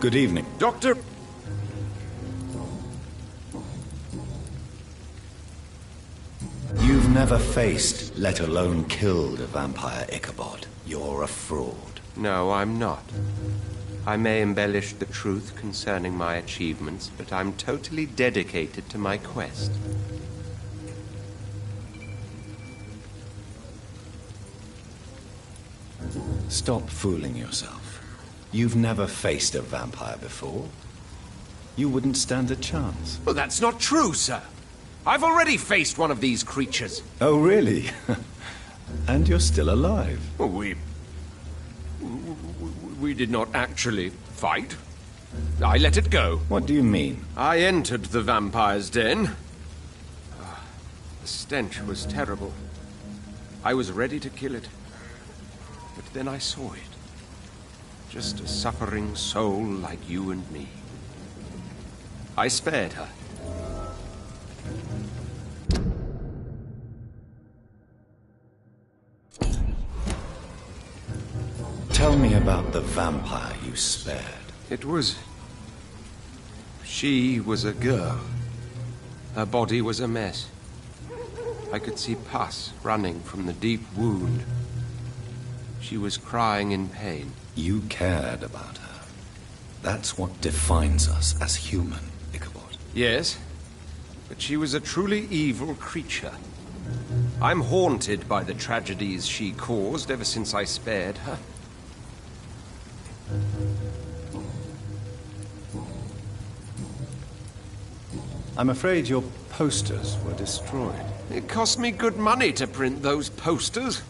Speaker 2: Good evening.
Speaker 4: Doctor...
Speaker 2: You've never faced, let alone killed, a vampire, Ichabod. You're a fraud.
Speaker 4: No, I'm not. I may embellish the truth concerning my achievements, but I'm totally dedicated to my quest.
Speaker 2: Stop fooling yourself. You've never faced a vampire before. You wouldn't stand a chance.
Speaker 4: Well, that's not true, sir. I've already faced one of these creatures.
Speaker 2: Oh, really? And you're still alive.
Speaker 4: Well, we did not actually fight. I let it go.
Speaker 2: What do you mean?
Speaker 4: I entered the vampire's den. The stench was terrible. I was ready to kill it. But then I saw it. Just a suffering soul like you and me. I spared her.
Speaker 2: Tell me about the vampire you spared.
Speaker 4: She was a girl. Her body was a mess. I could see pus running from the deep wound. She was crying in pain.
Speaker 2: You cared about her. That's what defines us as human, Ichabod.
Speaker 4: Yes, but she was a truly evil creature. I'm haunted by the tragedies she caused ever since I spared her.
Speaker 2: I'm afraid your posters were destroyed.
Speaker 4: It cost me good money to print those posters.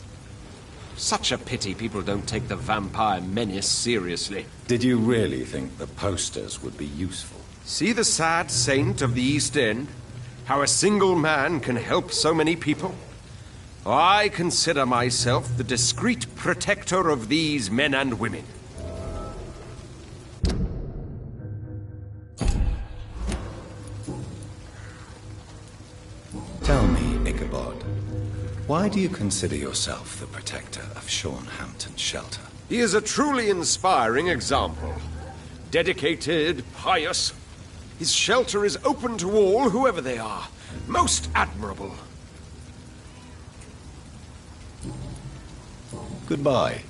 Speaker 4: Such a pity people don't take the vampire menace seriously.
Speaker 2: Did you really think the posters would be useful?
Speaker 4: See the sad saint of the East End? How a single man can help so many people? I consider myself the discreet protector of these men and women.
Speaker 2: Tell me, Ichabod, why do you consider yourself the protector of Sean Hampton's shelter?
Speaker 4: He is a truly inspiring example. Dedicated, pious. His shelter is open to all, whoever they are. Most admirable.
Speaker 2: Goodbye.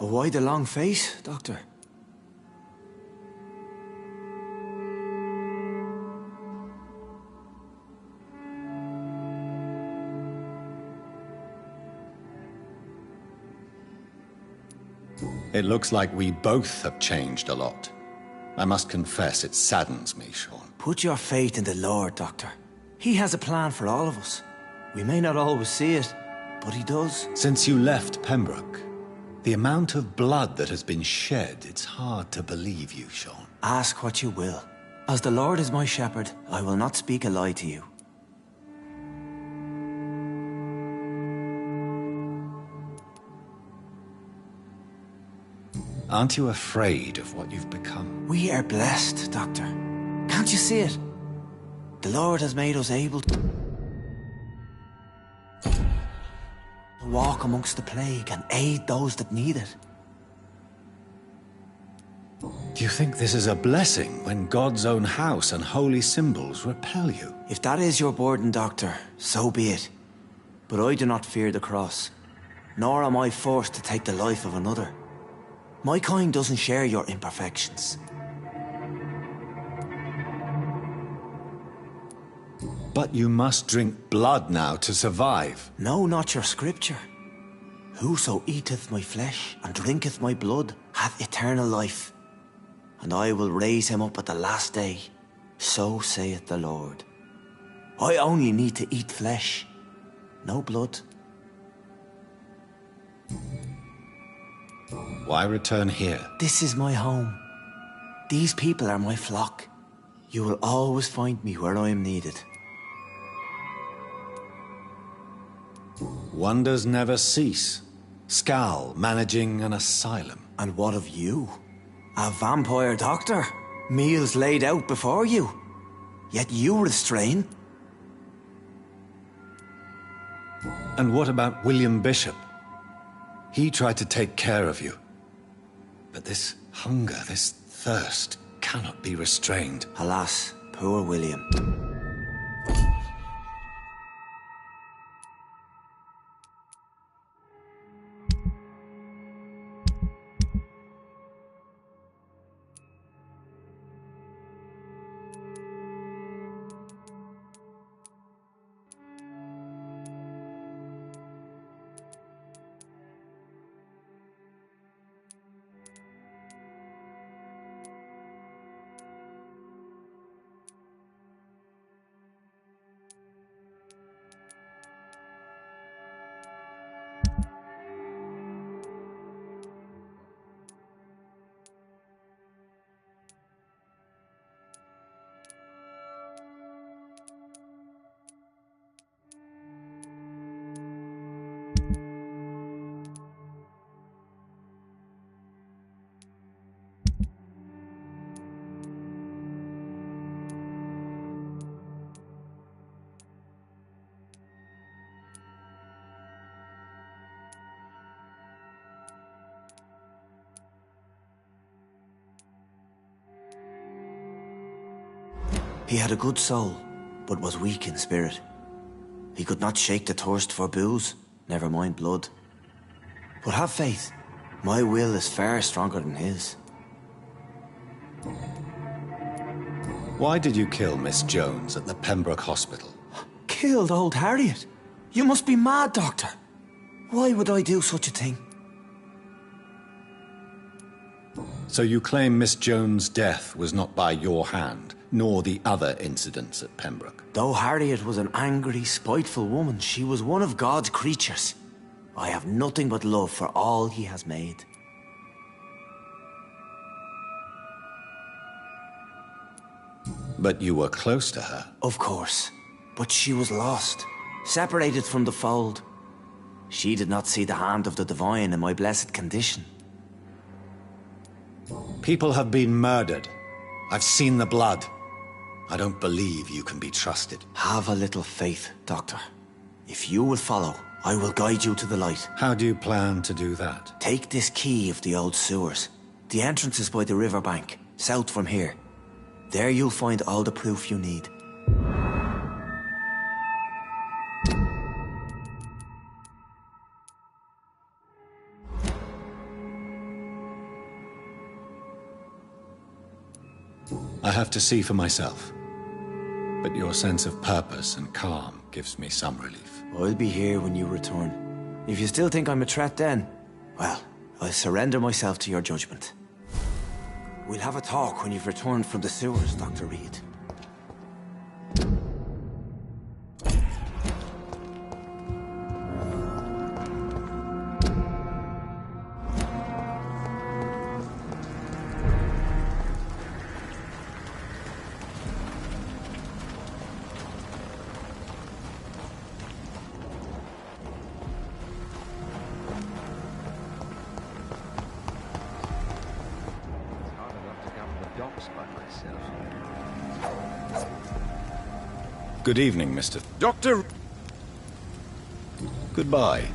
Speaker 5: Why the long face, Doctor?
Speaker 2: It looks like we both have changed a lot. I must confess, it saddens me, Sean.
Speaker 5: Put your faith in the Lord, Doctor. He has a plan for all of us. We may not always see it, but he does.
Speaker 2: Since you left Pembroke, the amount of blood that has been shed, it's hard to believe you, Sean.
Speaker 5: Ask what you will. As the Lord is my shepherd, I will not speak a lie to you.
Speaker 2: Aren't you afraid of what you've become?
Speaker 5: We are blessed, Doctor. Can't you see it? The Lord has made us able to walk amongst the plague and aid those that need it.
Speaker 2: Do you think this is a blessing when God's own house and holy symbols repel you?
Speaker 5: If that is your burden, Doctor, so be it. But I do not fear the cross, nor am I forced to take the life of another. My kind doesn't share your imperfections.
Speaker 2: But you must drink blood now to survive.
Speaker 5: No, not your scripture. Whoso eateth my flesh and drinketh my blood hath eternal life, and I will raise him up at the last day. So saith the Lord. I only need to eat flesh, no blood.
Speaker 2: Why return here?
Speaker 5: This is my home. These people are my flock. You will always find me where I am needed.
Speaker 2: Wonders never cease. Scal managing an asylum.
Speaker 5: And what of you? A vampire doctor? Meals laid out before you. Yet you restrain.
Speaker 2: And what about William Bishop? He tried to take care of you. But this hunger, this thirst, cannot be restrained.
Speaker 5: Alas, poor William. He had a good soul, but was weak in spirit. He could not shake the thirst for booze, never mind blood. But have faith, my will is far stronger than his.
Speaker 2: Why did you kill Miss Jones at the Pembroke Hospital?
Speaker 5: Killed old Harriet? You must be mad, Doctor. Why would I do such a thing?
Speaker 2: So you claim Miss Jones' death was not by your hand, nor the other incidents at Pembroke?
Speaker 5: Though Harriet was an angry, spiteful woman, she was one of God's creatures. I have nothing but love for all he has made.
Speaker 2: But you were close to her.
Speaker 5: Of course. But she was lost, separated from the fold. She did not see the hand of the divine in my blessed condition.
Speaker 2: People have been murdered. I've seen the blood. I don't believe you can be trusted.
Speaker 5: Have a little faith, Doctor. If you will follow, I will guide you to the light.
Speaker 2: How do you plan to do that?
Speaker 5: Take this key of the old sewers. The entrance is by the riverbank, south from here. There you'll find all the proof you need.
Speaker 2: have to see for myself. But your sense of purpose and calm gives me some relief.
Speaker 5: I'll be here when you return. If you still think I'm a threat then, well, I'll surrender myself to your judgment. We'll have a talk when you've returned from the sewers, Dr. Reed.
Speaker 2: Good evening, Mr.
Speaker 4: Doctor...
Speaker 2: Goodbye.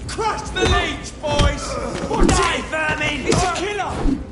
Speaker 1: Crush the leech, boys! Watch it, vermin! It's a killer!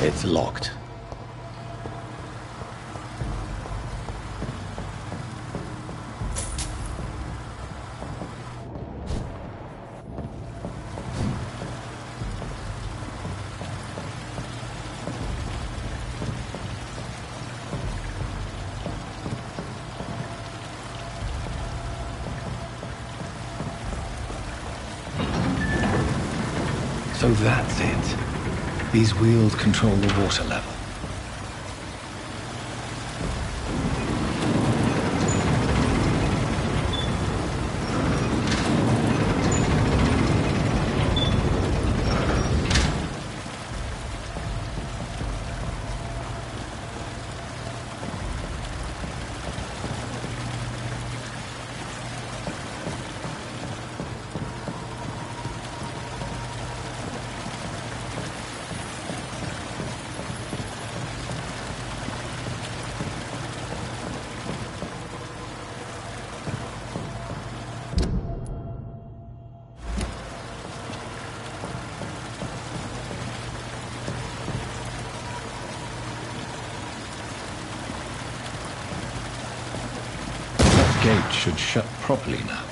Speaker 2: It's locked. So that's it. These wheels control the water level. Gate should shut properly now.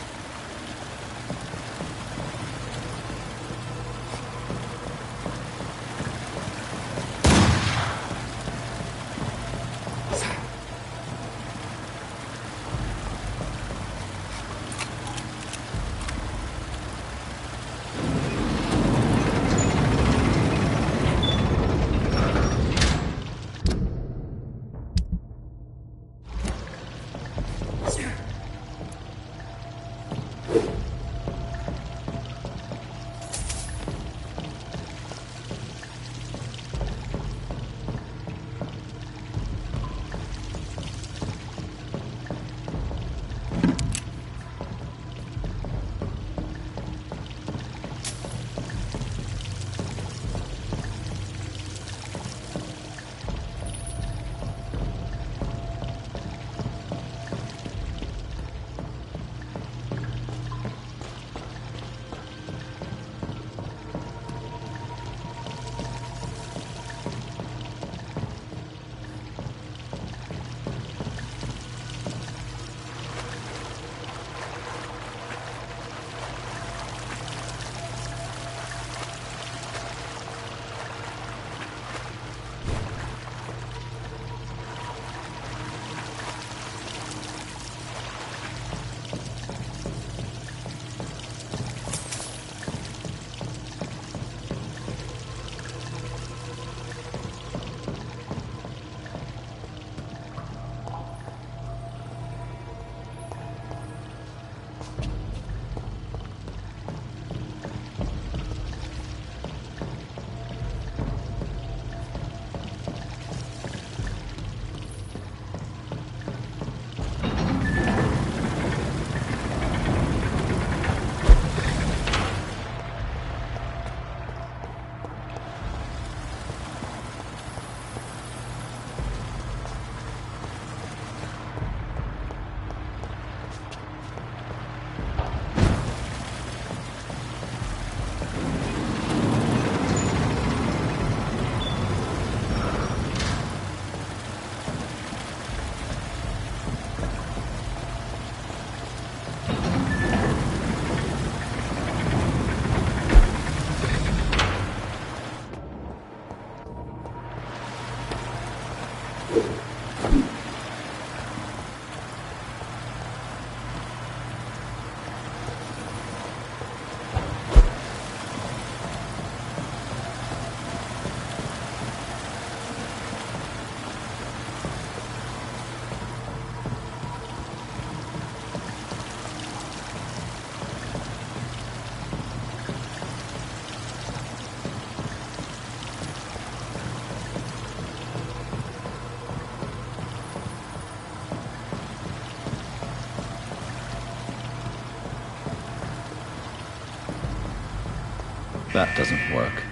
Speaker 2: That doesn't work.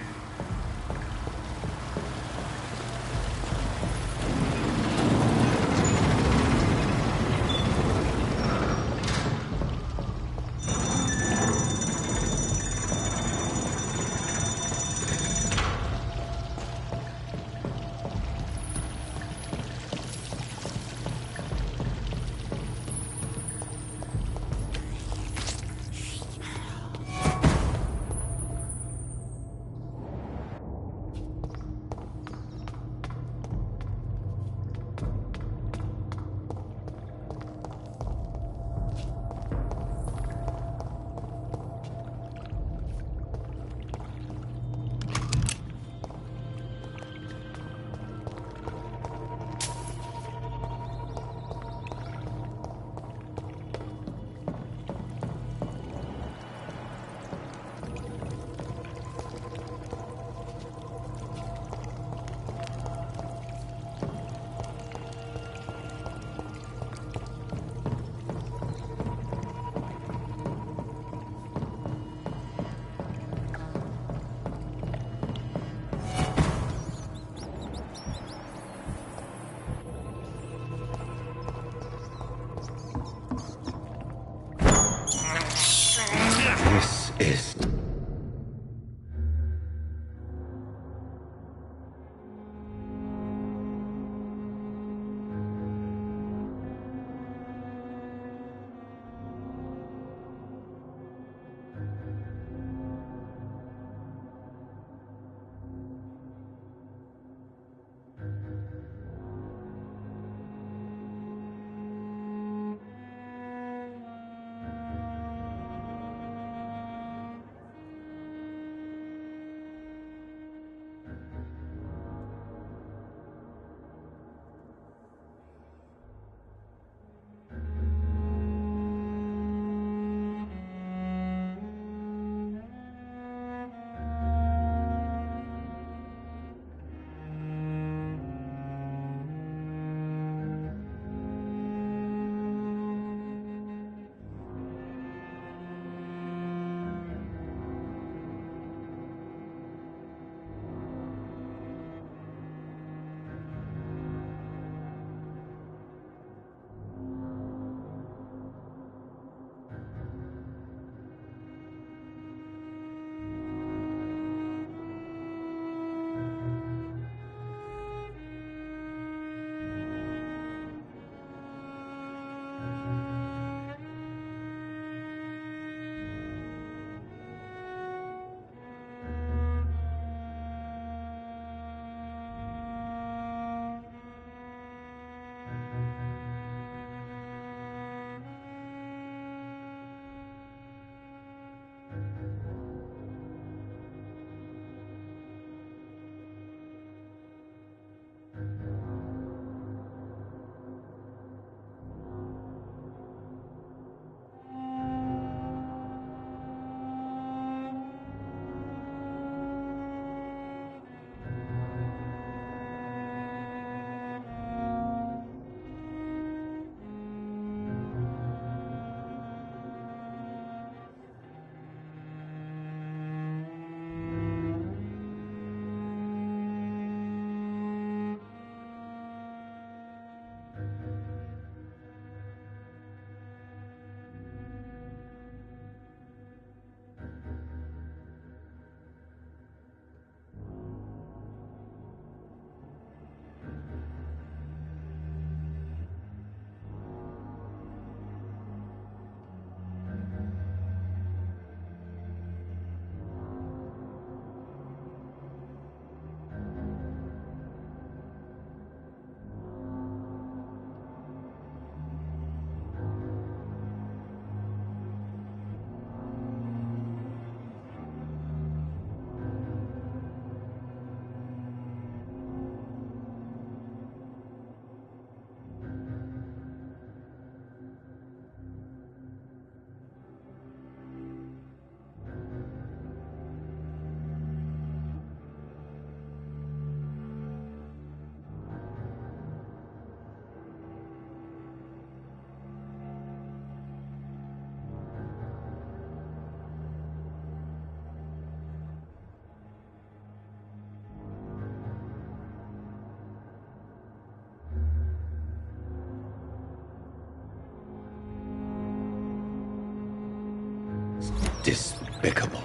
Speaker 2: despicable.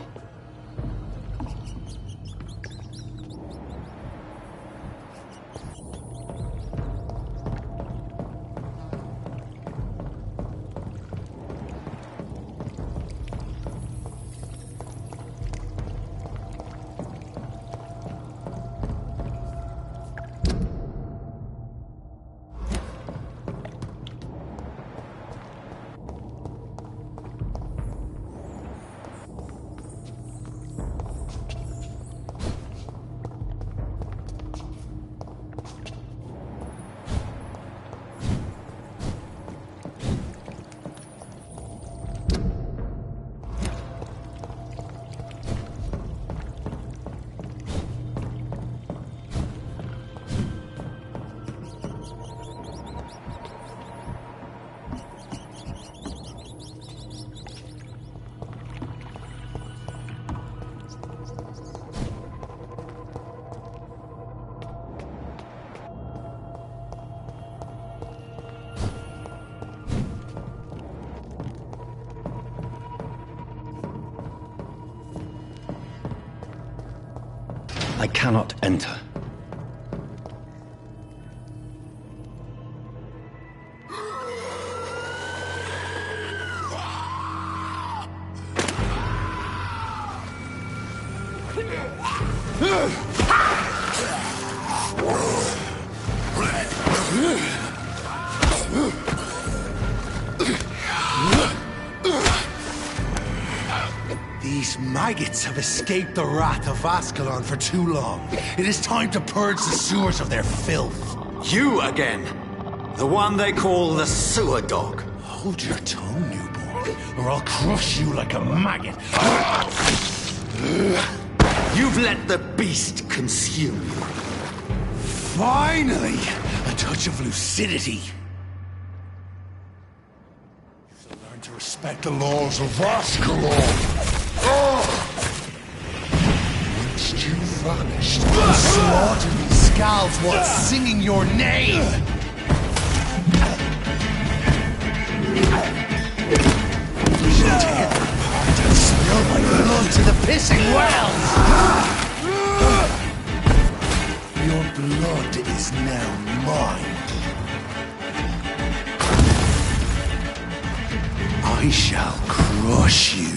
Speaker 2: I cannot enter.
Speaker 12: These maggots have escaped the wrath of Ascalon for too long. It is time to purge the sewers of their filth.
Speaker 13: You again! The one they call the sewer dog.
Speaker 12: Hold your tongue, newborn, or I'll crush you like a maggot.
Speaker 13: You've let the beast consume you.
Speaker 12: Finally! A touch of lucidity. So learn to respect the laws of Ascalon. Once you vanished, slaughter these scalds while singing your name! Tear them apart and spill my blood to the pissing wells! Your blood is now mine. I shall crush you.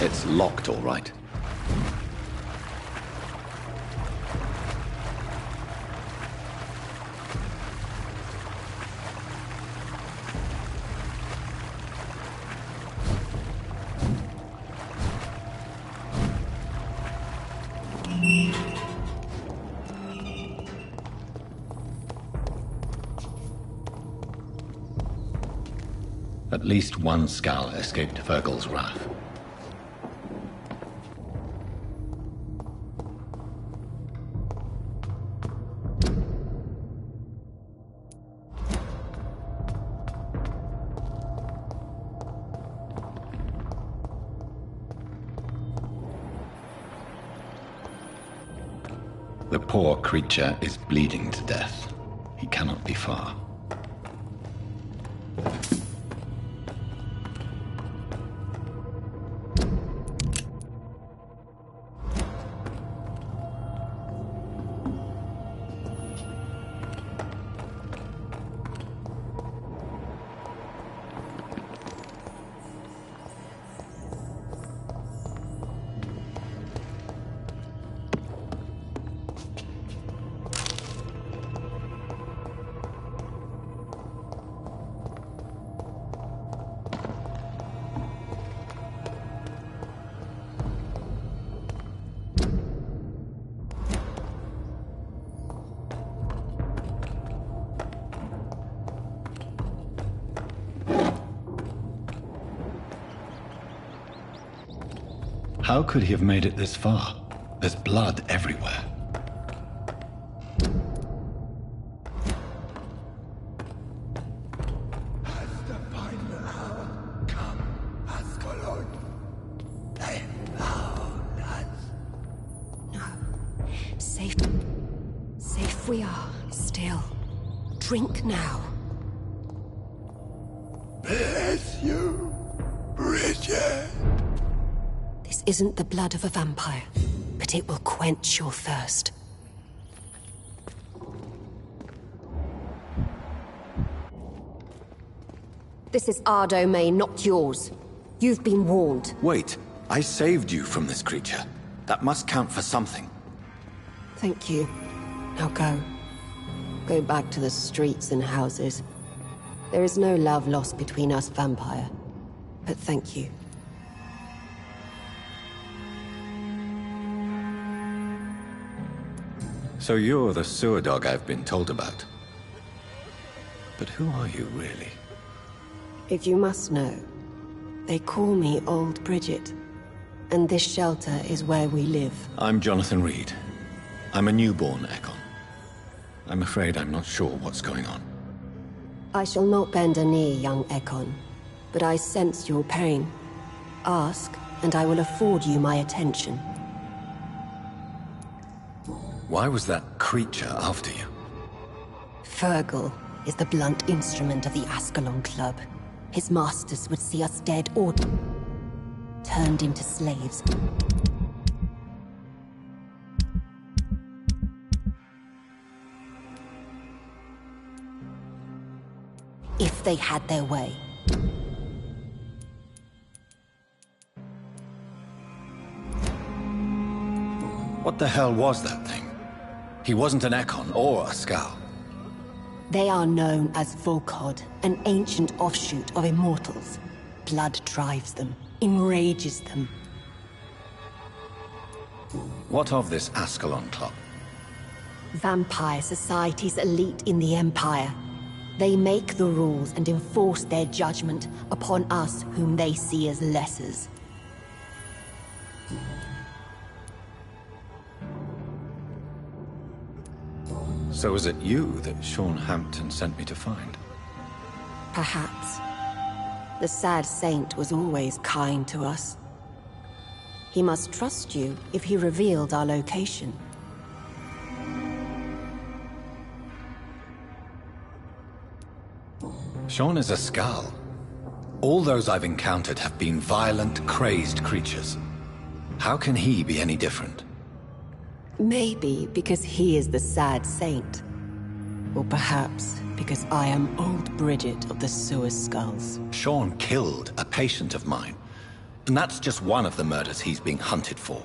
Speaker 2: It's locked, all right. At least one Skal escaped Fergal's wrath. The poor creature is bleeding to death. He cannot be far. How could he have made it this far? There's blood everywhere.
Speaker 14: Safe we are, still. Drink now.
Speaker 3: Bless you, Bridget.
Speaker 14: This isn't the blood of a vampire, but it will quench your thirst. This is our domain, not yours. You've been warned.
Speaker 2: Wait, I saved you from this creature. That must count for something.
Speaker 14: Thank you. Now go. Go back to the streets and houses. There is no love lost between us, Vampire. But thank you.
Speaker 2: So you're the sewer dog I've been told about. But who are you, really?
Speaker 14: If you must know, they call me Old Bridget. And this shelter is where we live.
Speaker 2: I'm Jonathan Reed. I'm a newborn Ekon. I'm afraid I'm not sure what's going on.
Speaker 14: I shall not bend a knee, young Ekon. But I sense your pain. Ask, and I will afford you my attention.
Speaker 2: Why was that creature after you?
Speaker 14: Fergal is the blunt instrument of the Ascalon Club. His masters would see us dead or turned into slaves. If they had their way.
Speaker 2: What the hell was that thing? He wasn't an Ekon or a Skal.
Speaker 14: They are known as Volkod, an ancient offshoot of immortals. Blood drives them, enrages them.
Speaker 2: What of this Ascalon Club?
Speaker 14: Vampire society's elite in the Empire. They make the rules and enforce their judgment upon us whom they see as lessers.
Speaker 2: So is it you that Sean Hampton sent me to find?
Speaker 14: Perhaps. The sad saint was always kind to us. He must trust you if he revealed our location.
Speaker 2: Sean is a Skal. All those I've encountered have been violent, crazed creatures. How can he be any different?
Speaker 14: Maybe because he is the sad saint. Or perhaps because I am Old Bridget of the Sewer Skulls.
Speaker 2: Sean killed a patient of mine. And that's just one of the murders he's being hunted for.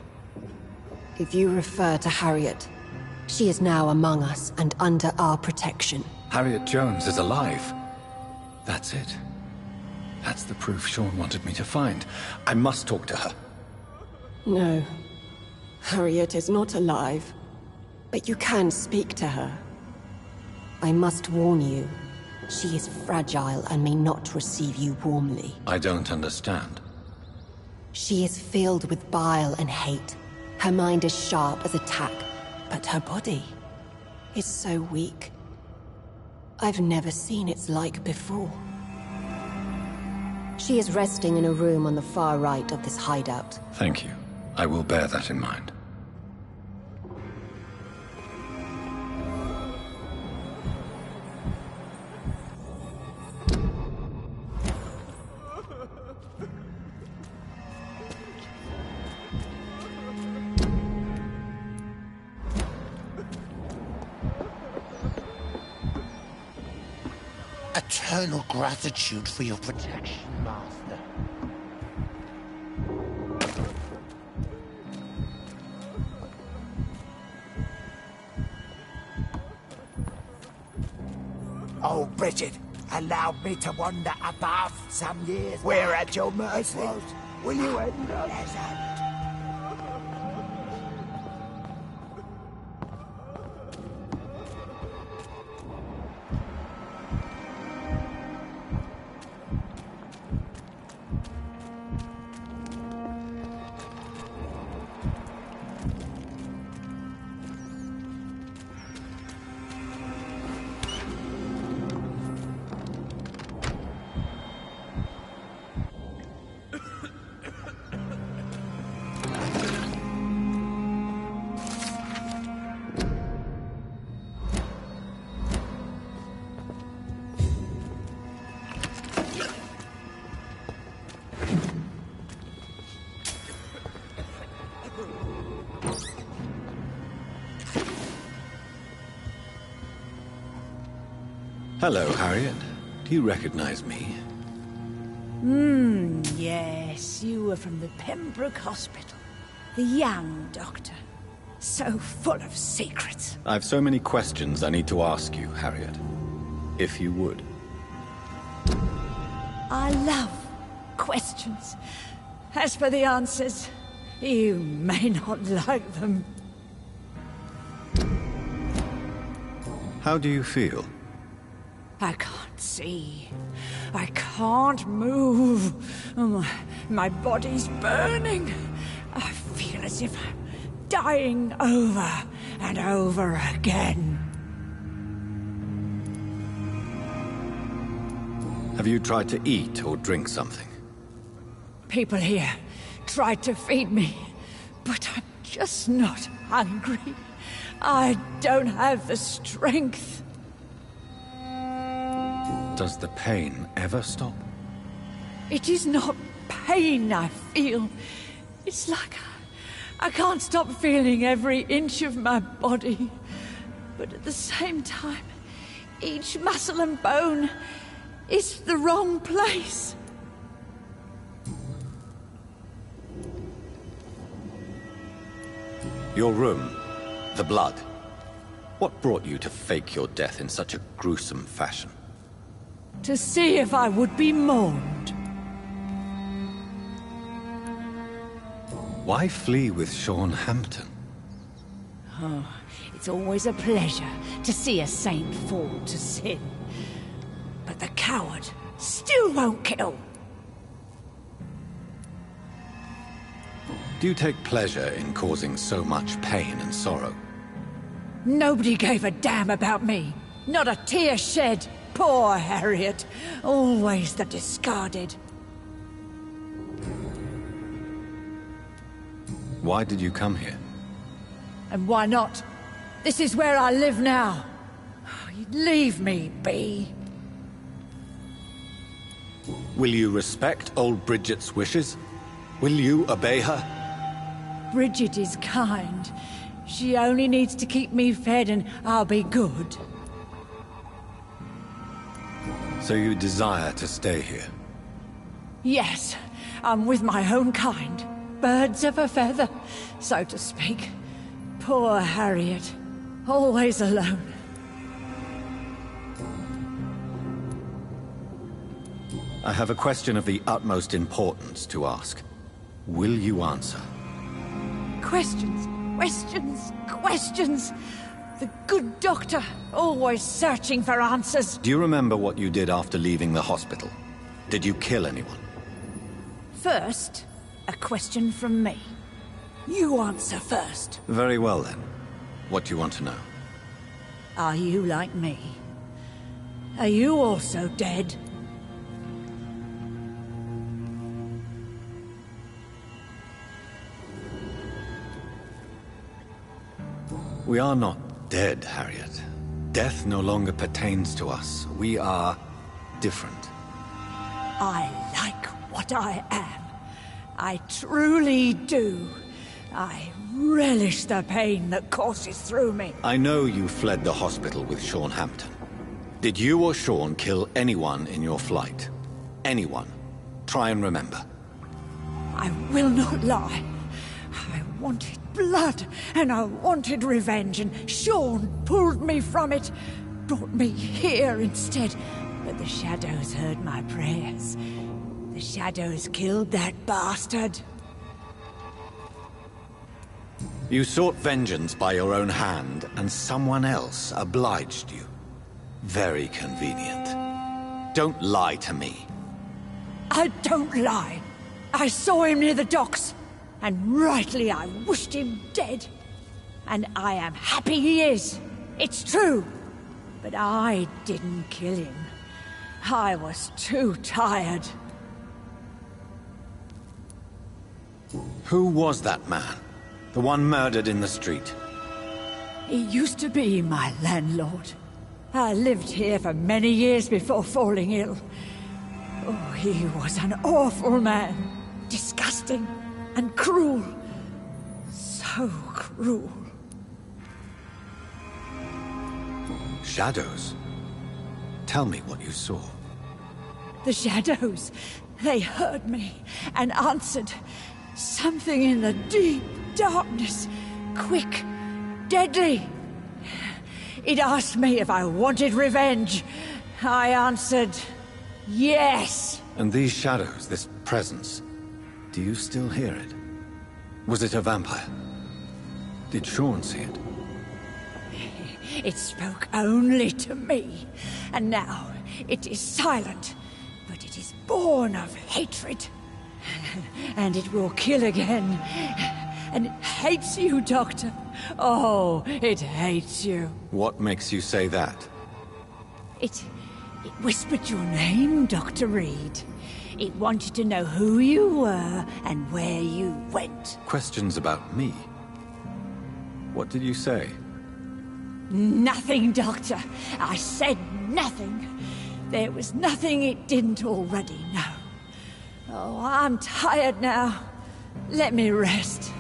Speaker 14: If you refer to Harriet, she is now among us and under our protection.
Speaker 2: Harriet Jones is alive. That's it. That's the proof Sean wanted me to find. I must talk to her.
Speaker 14: No. Harriet is not alive. But you can speak to her. I must warn you. She is fragile and may not receive you warmly.
Speaker 2: I don't understand.
Speaker 14: She is filled with bile and hate. Her mind is sharp as a tack, but her body is so weak. I've never seen its like before. She is resting in a room on the far right of this hideout.
Speaker 2: Thank you. I will bear that in mind.
Speaker 12: Eternal gratitude for your protection, Master.
Speaker 3: Oh, Bridget, allow me to wander above some years. We're at your mercy. Will you end us?
Speaker 2: Hello, Harriet. Do you recognize me?
Speaker 9: Yes, you were from the Pembroke Hospital. The young doctor. So full of secrets.
Speaker 2: I've so many questions I need to ask you, Harriet. If you would.
Speaker 9: I love questions. As for the answers, you may not like them.
Speaker 2: How do you feel?
Speaker 9: I can't see. I can't move. My body's burning. I feel as if I'm dying over and over again.
Speaker 2: Have you tried to eat or drink something?
Speaker 9: People here tried to feed me, but I'm just not hungry. I don't have the strength.
Speaker 2: Does the pain ever stop?
Speaker 9: It is not pain I feel. It's like I can't stop feeling every inch of my body. But at the same time, each muscle and bone is the wrong place.
Speaker 2: Your room, the blood. What brought you to fake your death in such a gruesome fashion?
Speaker 9: To see if I would be mourned.
Speaker 2: Why flee with Sean Hampton?
Speaker 9: Oh, it's always a pleasure to see a saint fall to sin. But the coward still won't kill.
Speaker 2: Do you take pleasure in causing so much pain and sorrow?
Speaker 9: Nobody gave a damn about me. Not a tear shed. Poor Harriet. Always the discarded.
Speaker 2: Why did you come here?
Speaker 9: And why not? This is where I live now. Leave me be.
Speaker 2: Will you respect old Bridget's wishes? Will you obey her?
Speaker 9: Bridget is kind. She only needs to keep me fed and I'll be good.
Speaker 2: So you desire to stay here?
Speaker 9: Yes, I'm with my own kind. Birds of a feather, so to speak. Poor Harriet. Always alone.
Speaker 2: I have a question of the utmost importance to ask. Will you answer?
Speaker 9: Questions, questions, questions. The good doctor, always searching for answers.
Speaker 2: Do you remember what you did after leaving the hospital? Did you kill anyone?
Speaker 9: First, a question from me. You answer first.
Speaker 2: Very well then. What do you want to know?
Speaker 9: Are you like me? Are you also dead?
Speaker 2: We are not dead, Harriet. Death no longer pertains to us. We are different.
Speaker 9: I like what I am. I truly do. I relish the pain that courses through me.
Speaker 2: I know you fled the hospital with Sean Hampton. Did you or Sean kill anyone in your flight? Anyone? Try and remember.
Speaker 9: I will not lie. I wanted blood, and I wanted revenge, and Sean pulled me from it, brought me here instead. But the shadows heard my prayers. The shadows killed that bastard.
Speaker 2: You sought vengeance by your own hand, and someone else obliged you. Very convenient. Don't lie to me.
Speaker 9: I don't lie. I saw him near the docks, and rightly I wished him dead. And I am happy he is. It's true. But I didn't kill him. I was too tired.
Speaker 2: Who was that man? The one murdered in the street?
Speaker 9: He used to be my landlord. I lived here for many years before falling ill. Oh, he was an awful man. Disgusting and cruel. So cruel.
Speaker 2: Shadows? Tell me what you saw.
Speaker 10: The shadows, they heard me and answered. Something in the deep darkness, quick, deadly. It asked me if I wanted revenge. I answered, yes.
Speaker 2: And these shadows, this presence, do you still hear it? Was it a vampire? Did Sean see it?
Speaker 10: It spoke only to me, and now it is silent, but it is born of hatred. And it will kill again. And it hates you, Doctor. Oh, it hates you.
Speaker 2: What makes you say that?
Speaker 10: It whispered your name, Dr. Reed. It wanted to know who you were and where you went.
Speaker 2: Questions about me? What did you say?
Speaker 10: Nothing, Doctor. I said nothing. There was nothing it didn't already know. Oh, I'm tired now. Let me rest.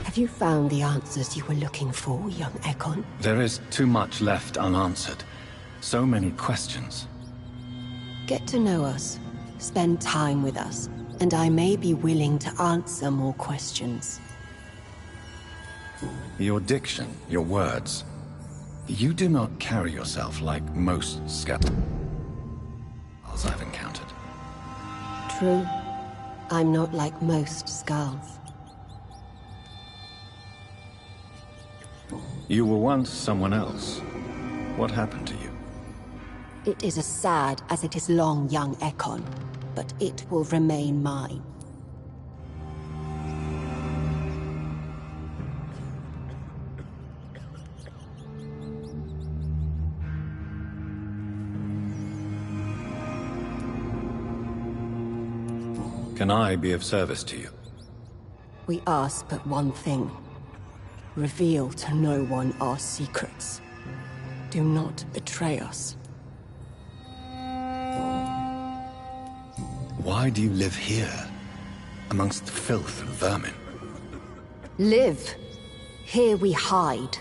Speaker 14: Have you found the answers you were looking for, young Ekon?
Speaker 2: There is too much left unanswered. So many questions.
Speaker 14: Get to know us. Spend time with us. And I may be willing to answer more questions.
Speaker 2: Your diction, your words. You do not carry yourself like most scoundrels I've encountered.
Speaker 14: True. I'm not like most skulls.
Speaker 2: You were once someone else. What happened to you?
Speaker 14: It is as sad as it is long, young Ekon, but it will remain mine.
Speaker 2: Can I be of service to you?
Speaker 14: We ask but one thing. Reveal to no one our secrets. Do not betray us.
Speaker 2: Why do you live here, amongst filth and vermin?
Speaker 14: Live. Here we hide.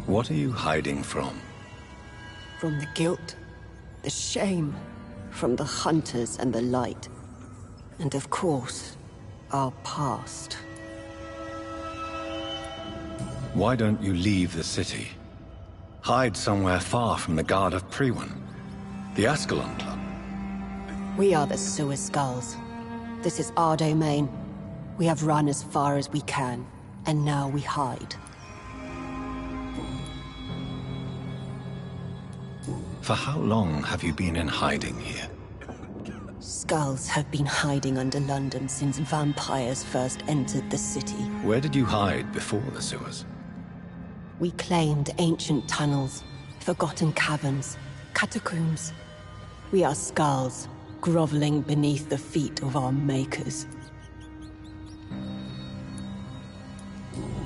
Speaker 2: What are you hiding from?
Speaker 14: From the guilt, the shame, from the hunters and the light. And of course, our past.
Speaker 2: Why don't you leave the city? Hide somewhere far from the guard of Priwen, the Ascalon Club.
Speaker 14: We are the Sewer Skulls. This is our domain. We have run as far as we can, and now we hide.
Speaker 2: For how long have you been in hiding here?
Speaker 14: Skulls have been hiding under London since vampires first entered the city.
Speaker 2: Where did you hide before the sewers?
Speaker 14: We claimed ancient tunnels, forgotten caverns, catacombs. We are skulls, groveling beneath the feet of our makers.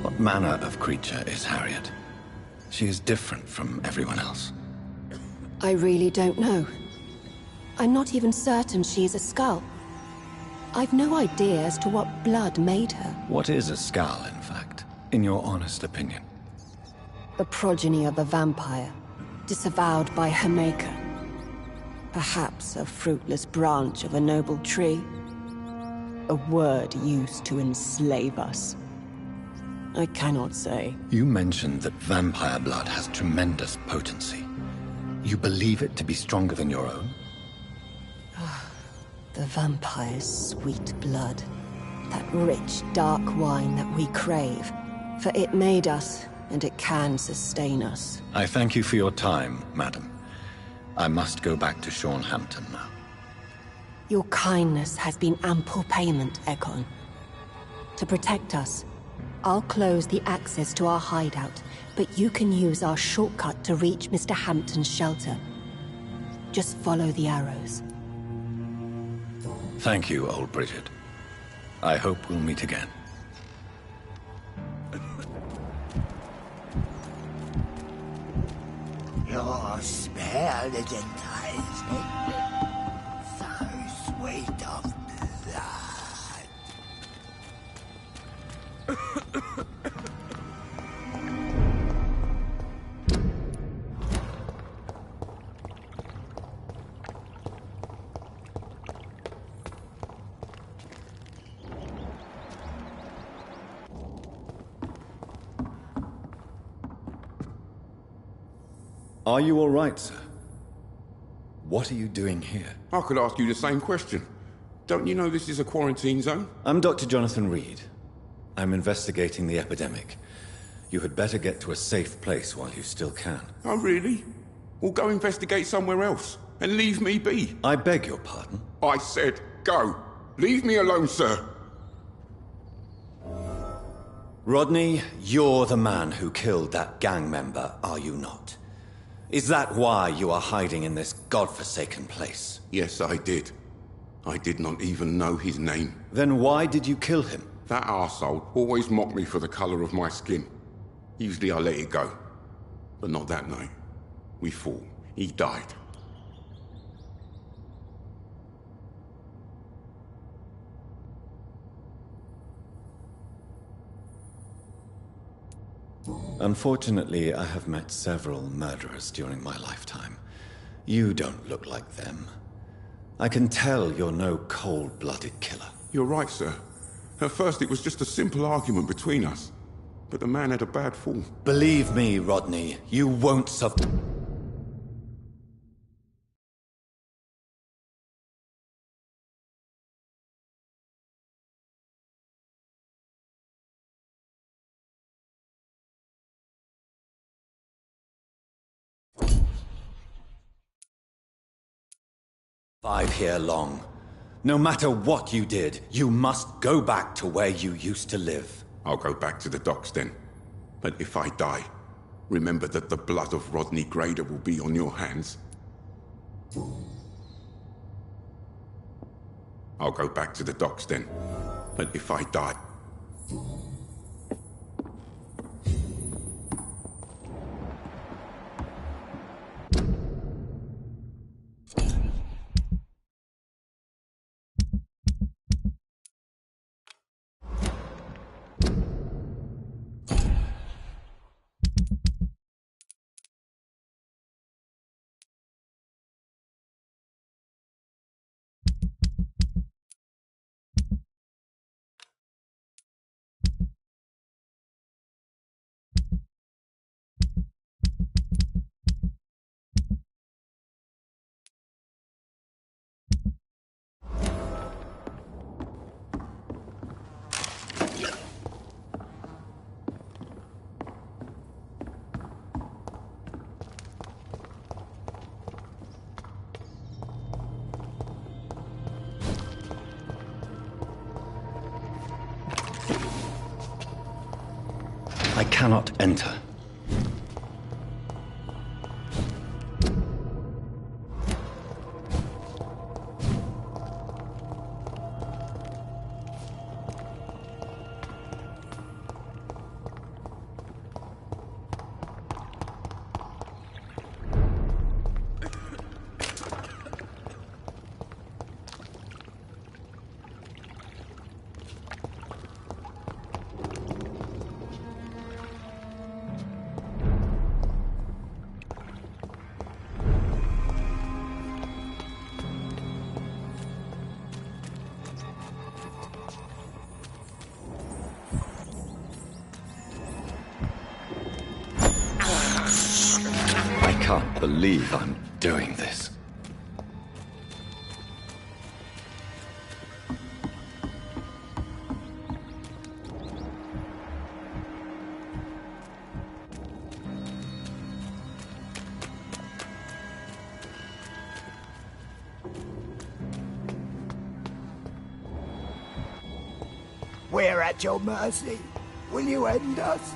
Speaker 2: What manner of creature is Harriet? She is different from everyone else.
Speaker 14: I really don't know. I'm not even certain she is a skull. I've no idea as to what blood made her.
Speaker 2: What is a skull, in fact, in your honest opinion?
Speaker 14: The progeny of a vampire, disavowed by her maker. Perhaps a fruitless branch of a noble tree. A word used to enslave us. I cannot say.
Speaker 2: You mentioned that vampire blood has tremendous potency. You believe it to be stronger than your own?
Speaker 14: The vampire's sweet blood. That rich, dark wine that we crave. For it made us, and it can sustain us.
Speaker 2: I thank you for your time, madam. I must go back to Hampton now.
Speaker 14: Your kindness has been ample payment, Ekon. To protect us, I'll close the access to our hideout, but you can use our shortcut to reach Mr. Hampton's shelter. Just follow the arrows.
Speaker 2: Thank you, old Bridget. I hope we'll meet again.
Speaker 3: Your spell is enticing. So sweet of blood.
Speaker 2: Are you all right, sir? What are you doing here?
Speaker 15: I could ask you the same question. Don't you know this is a quarantine zone?
Speaker 2: I'm Dr. Jonathan Reed. I'm investigating the epidemic. You had better get to a safe place while you still can.
Speaker 15: Oh, really? Well, go investigate somewhere else, and leave me be.
Speaker 2: I beg your pardon?
Speaker 15: I said go. Leave me alone, sir.
Speaker 2: Rodney, you're the man who killed that gang member, are you not? Is that why you are hiding in this godforsaken place?
Speaker 15: Yes, I did. I did not even know his name.
Speaker 2: Then why did you kill him?
Speaker 15: That arsehole always mocked me for the colour of my skin. Usually I let it go. But not that night. We fought. He died.
Speaker 2: Unfortunately, I have met several murderers during my lifetime. You don't look like them. I can tell you're no cold-blooded killer.
Speaker 15: You're right, sir. At first it was just a simple argument between us. But the man had a bad fall.
Speaker 2: Believe me, Rodney, you won't suffer. Survive here long. No matter what you did, you must go back to where you used to live.
Speaker 15: I'll go back to the docks then. But if I die, remember that the blood of Rodney Grader will be on your hands. I'll go back to the docks then. But if I die...
Speaker 2: I cannot enter. I can't believe I'm doing this.
Speaker 3: We're at your mercy. Will you end us?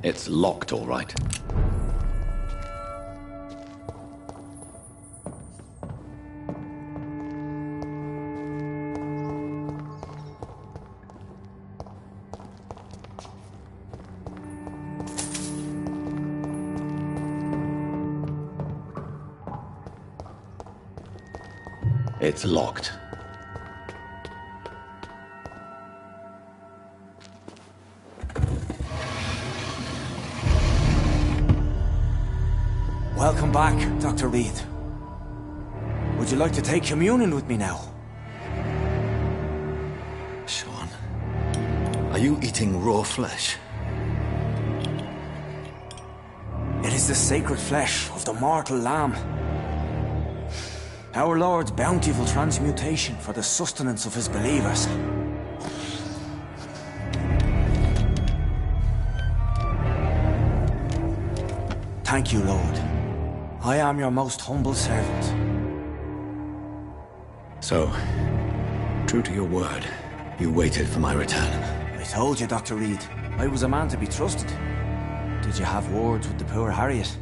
Speaker 2: It's locked, all right. It's locked.
Speaker 5: Welcome back, Dr. Reed. Would you like to take communion with me now?
Speaker 2: Sean, are you eating raw flesh?
Speaker 5: It is the sacred flesh of the mortal lamb. Our Lord's bountiful transmutation for the sustenance of his believers. Thank you, Lord. I am your most humble servant.
Speaker 2: So, true to your word, you waited for my return.
Speaker 5: I told you, Dr. Reed, I was a man to be trusted. Did you have words with the poor Harriet?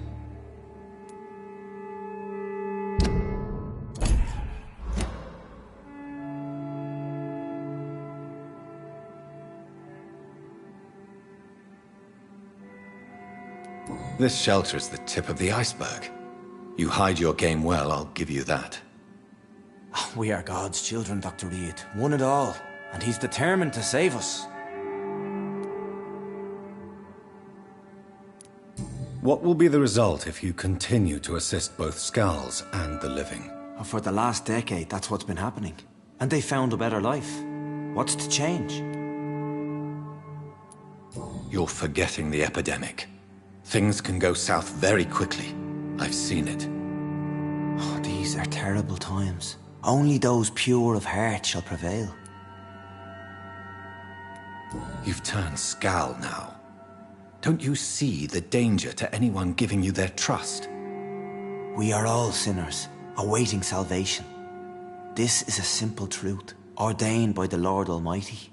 Speaker 2: This shelter is the tip of the iceberg. You hide your game well, I'll give you that.
Speaker 5: We are God's children, Dr. Reed. One and all. And he's determined to save us.
Speaker 2: What will be the result if you continue to assist both Skulls and the living?
Speaker 5: For the last decade, that's what's been happening. And they found a better life. What's to change?
Speaker 2: You're forgetting the epidemic. Things can go south very quickly. I've seen it.
Speaker 5: Oh, these are terrible times. Only those pure of heart shall prevail.
Speaker 2: You've turned Skull now. Don't you see the danger to anyone giving you their trust?
Speaker 5: We are all sinners, awaiting salvation. This is a simple truth, ordained by the Lord Almighty.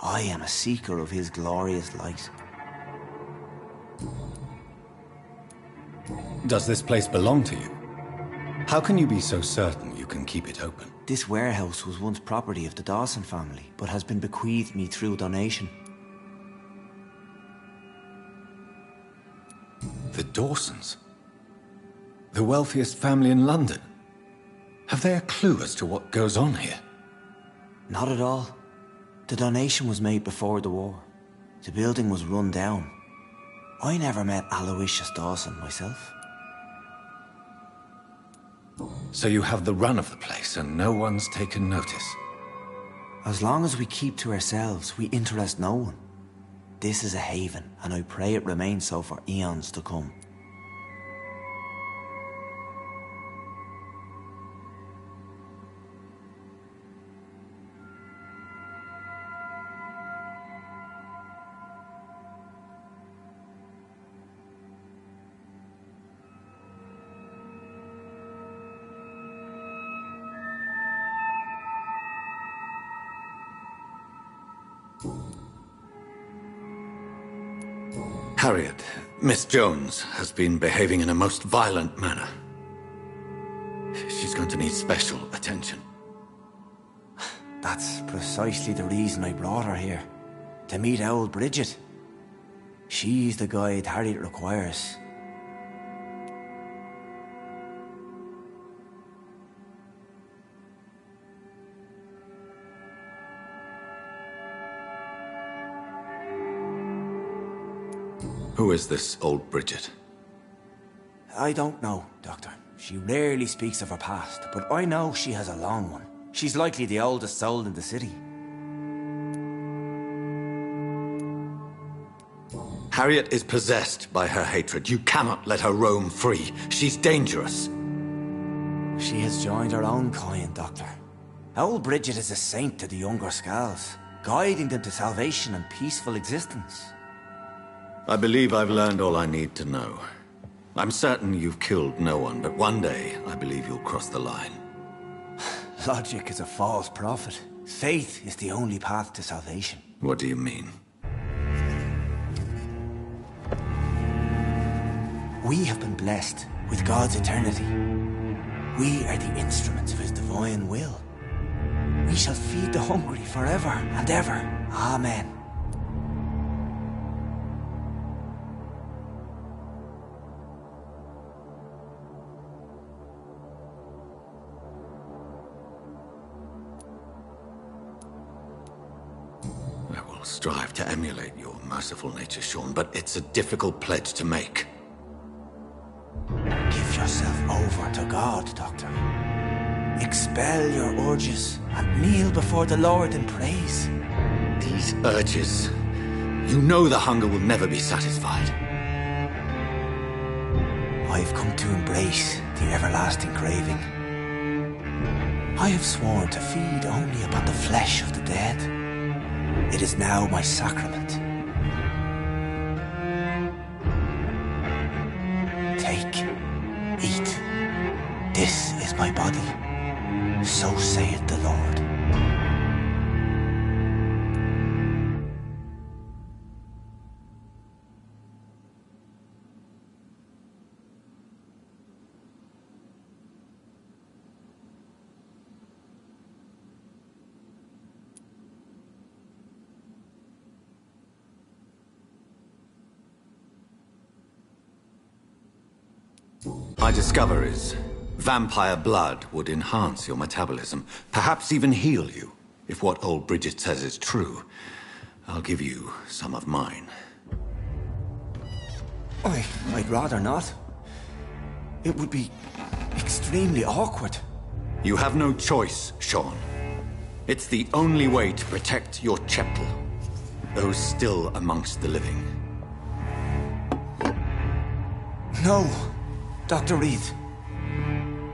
Speaker 5: I am a seeker of his glorious light.
Speaker 2: Does this place belong to you? How can you be so certain you can keep it open?
Speaker 5: This warehouse was once property of the Dawson family, but has been bequeathed me through donation.
Speaker 2: The Dawsons? The wealthiest family in London? Have they a clue as to what goes on here?
Speaker 5: Not at all. The donation was made before the war. The building was run down. I never met Aloysius Dawson myself.
Speaker 2: So you have the run of the place and no one's taken notice?
Speaker 5: As long as we keep to ourselves, we interest no one. This is a haven, and I pray it remains so for eons to come.
Speaker 2: Harriet, Miss Jones, has been behaving in a most violent manner. She's going to need special attention.
Speaker 5: That's precisely the reason I brought her here. To meet old Bridget. She's the guide Harriet requires.
Speaker 2: Who is this old Bridget?
Speaker 5: I don't know, Doctor. She rarely speaks of her past, but I know she has a long one. She's likely the oldest soul in the city.
Speaker 2: Harriet is possessed by her hatred. You cannot let her roam free. She's dangerous.
Speaker 5: She has joined her own kind, Doctor. Old Bridget is a saint to the younger Skulls, guiding them to salvation and peaceful existence.
Speaker 2: I believe I've learned all I need to know. I'm certain you've killed no one, but one day I believe you'll cross the line.
Speaker 5: Logic is a false prophet. Faith is the only path to salvation.
Speaker 2: What do you mean?
Speaker 5: We have been blessed with God's eternity. We are the instruments of his divine will. We shall feed the hungry forever and ever. Amen.
Speaker 2: I will strive to emulate your merciful nature, Sean, but it's a difficult pledge to make.
Speaker 5: Give yourself over to God, Doctor. Expel your urges and kneel before the Lord in praise.
Speaker 2: These urges... You know the hunger will never be satisfied.
Speaker 5: I've come to embrace the everlasting craving. I have sworn to feed only upon the flesh of the dead. It is now my sacrament. Take, eat. This is my body. So saith the Lord.
Speaker 2: My discovery is vampire blood would enhance your metabolism, perhaps even heal you. If what old Bridget says is true, I'll give you some of mine.
Speaker 5: I'd rather not. It would be extremely awkward.
Speaker 2: You have no choice, Sean. It's the only way to protect your chettle, those still amongst the living.
Speaker 5: No, Dr. Reed.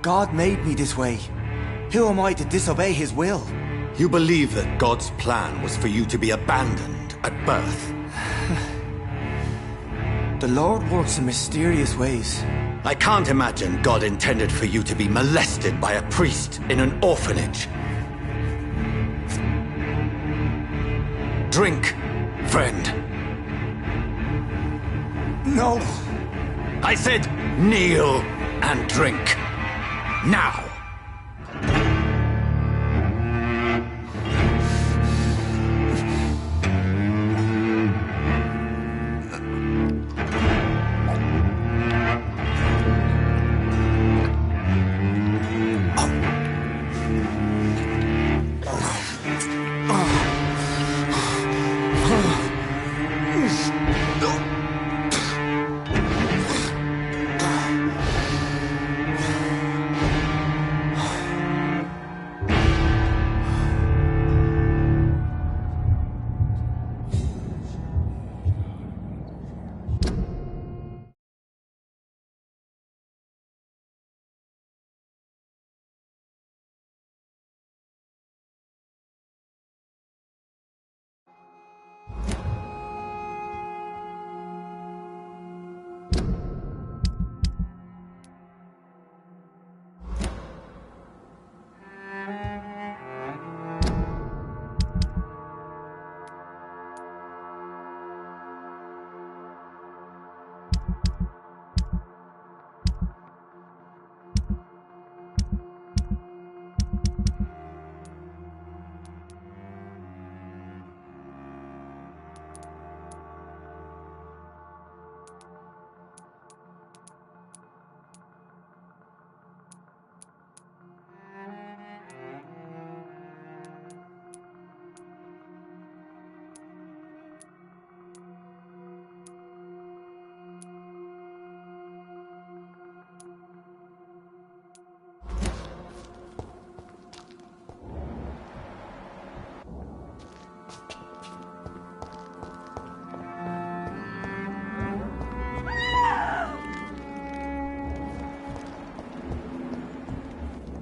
Speaker 5: God made me this way. Who am I to disobey his will?
Speaker 2: You believe that God's plan was for you to be abandoned at birth?
Speaker 5: The Lord works in mysterious ways.
Speaker 2: I can't imagine God intended for you to be molested by a priest in an orphanage. Drink, friend.
Speaker 5: No.
Speaker 2: I said kneel and drink. Now.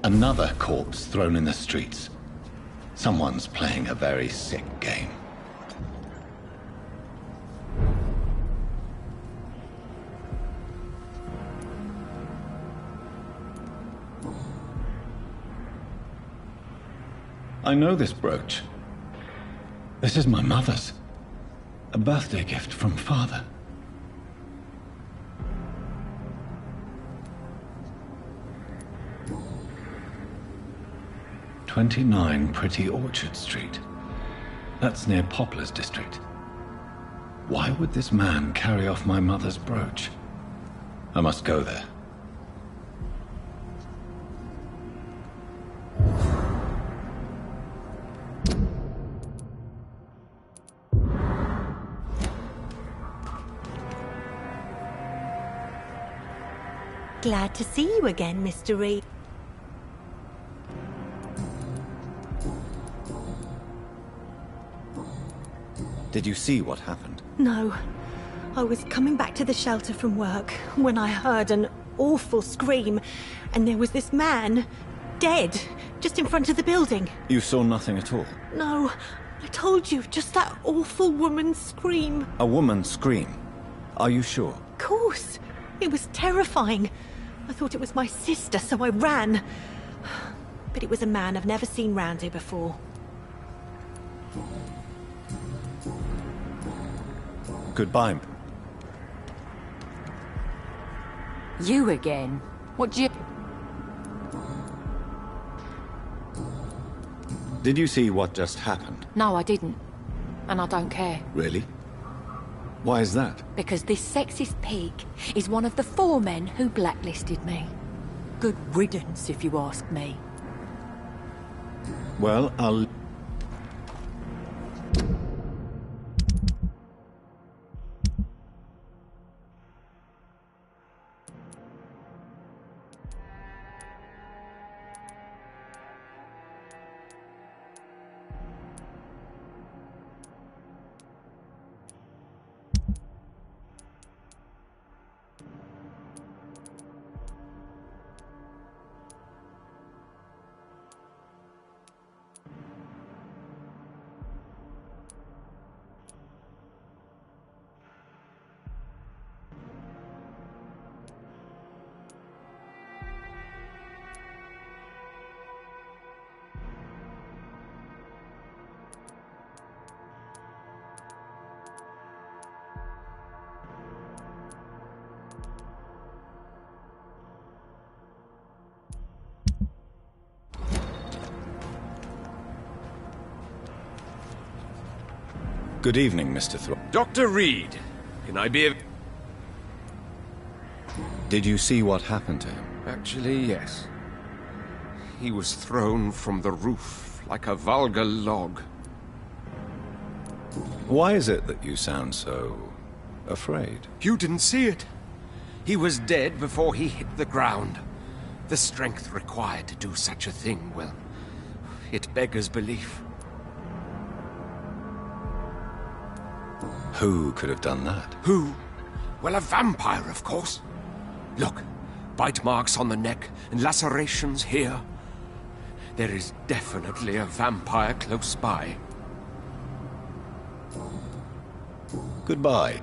Speaker 2: Another corpse thrown in the streets. Someone's playing a very sick game. I know this brooch. This is my mother's. A birthday gift from father. 29 Pretty Orchard Street. That's near Poplar's district. Why would this man carry off my mother's brooch? I must go there.
Speaker 11: Glad to see you again, Mr. Reed.
Speaker 2: Did you see what happened?
Speaker 11: No. I was coming back to the shelter from work when I heard an awful scream, and there was this man, dead, just in front of the building.
Speaker 2: You saw nothing at all?
Speaker 11: No, I told you, just that awful woman's scream.
Speaker 2: A woman scream? Are you sure?
Speaker 11: Of course. It was terrifying. I thought it was my sister, so I ran. But it was a man I've never seen round here before.
Speaker 2: Goodbye.
Speaker 8: You again? What do you...
Speaker 2: Did you see what just happened?
Speaker 8: No, I didn't. And I don't care.
Speaker 2: Really? Why is that?
Speaker 8: Because this sexist pig is one of the 4 men who blacklisted me. Good riddance, if you ask me.
Speaker 2: Well, I'll... Good evening, Mr.
Speaker 4: Dr. Reed, can I be of...
Speaker 2: Did you see what happened to him?
Speaker 4: Actually, yes. He was thrown from the roof like a vulgar log.
Speaker 2: Why is it that you sound so... afraid?
Speaker 4: You didn't see it. He was dead before he hit the ground. The strength required to do such a thing, well, it beggars belief.
Speaker 2: Who could have done that?
Speaker 4: Who? Well, a vampire, of course. Look, bite marks on the neck and lacerations here. There is definitely a vampire close by.
Speaker 2: Goodbye.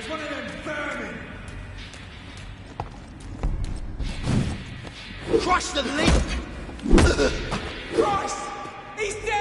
Speaker 1: There's one of them vermin!
Speaker 12: Crush the link!
Speaker 1: Christ! He's dead!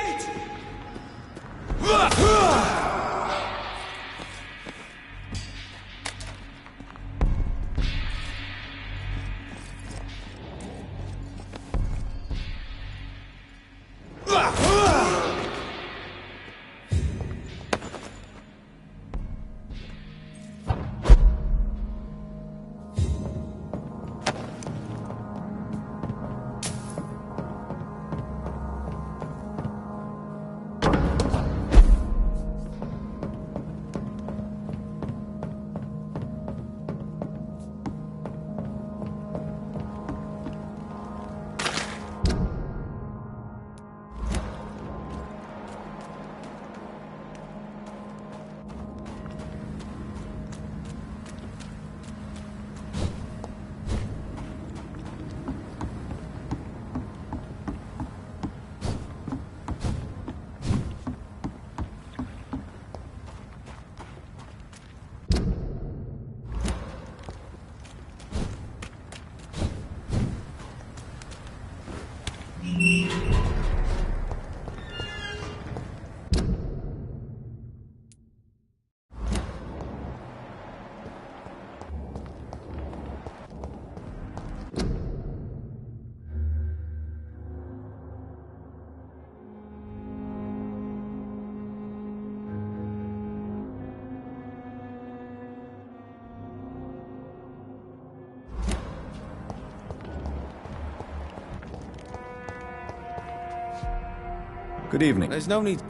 Speaker 2: Good evening.
Speaker 6: There's no need...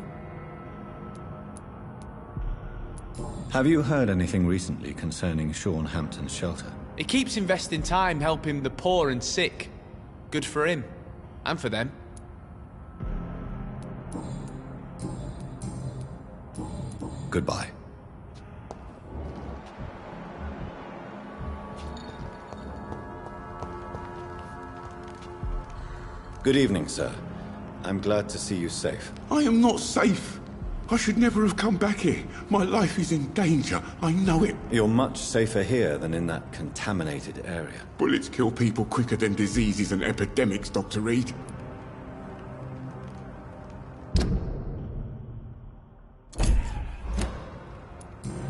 Speaker 2: Have you heard anything recently concerning Sean Hampton's shelter?
Speaker 6: He keeps investing time helping the poor and sick. Good for him. And for them.
Speaker 2: Goodbye. Good evening, sir. I'm glad to see you safe.
Speaker 15: I am not safe. I should never have come back here. My life is in danger. I know it.
Speaker 2: You're much safer here than in that contaminated area.
Speaker 15: Bullets kill people quicker than diseases and epidemics, Dr. Reed.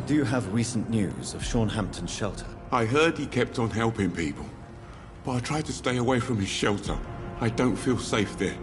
Speaker 2: Do you have recent news of Sean Hampton's shelter?
Speaker 15: I heard he kept on helping people, but I tried to stay away from his shelter. I don't feel safe there.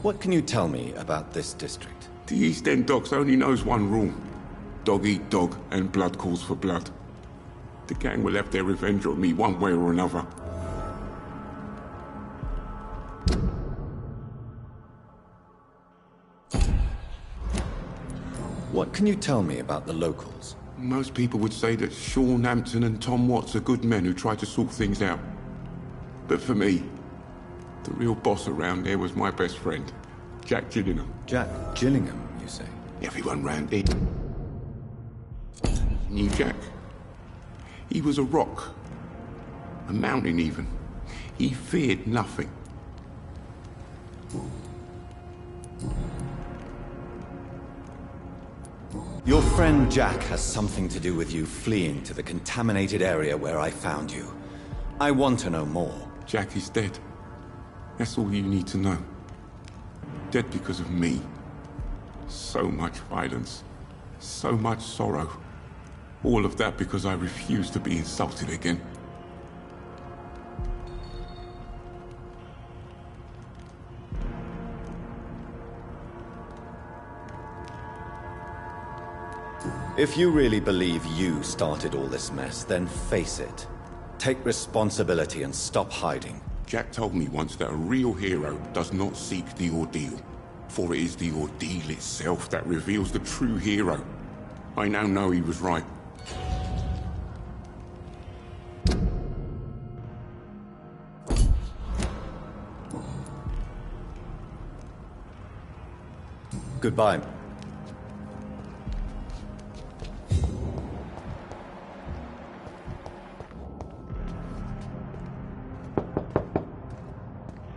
Speaker 2: What can you tell me about this district?
Speaker 15: The East End Docks only knows one rule. Dog eat dog, and blood calls for blood. The gang will have their revenge on me one way or another.
Speaker 2: What can you tell me about the locals?
Speaker 15: Most people would say that Sean Hampton and Tom Watts are good men who try to sort things out. But for me, the real boss around there was my best friend, Jack Gillingham.
Speaker 2: Jack Gillingham, you say?
Speaker 15: Everyone round here knew Jack. He was a rock. A mountain, even. He feared nothing.
Speaker 2: Your friend Jack has something to do with you fleeing to the contaminated area where I found you. I want to know more.
Speaker 15: Jack is dead. That's all you need to know. Dead because of me. So much violence. So much sorrow. All of that because I refused to be insulted again.
Speaker 2: If you really believe you started all this mess, then face it. Take responsibility and stop hiding.
Speaker 15: Jack told me once that a real hero does not seek the ordeal, for it is the ordeal itself that reveals the true hero. I now know he was right.
Speaker 2: Goodbye.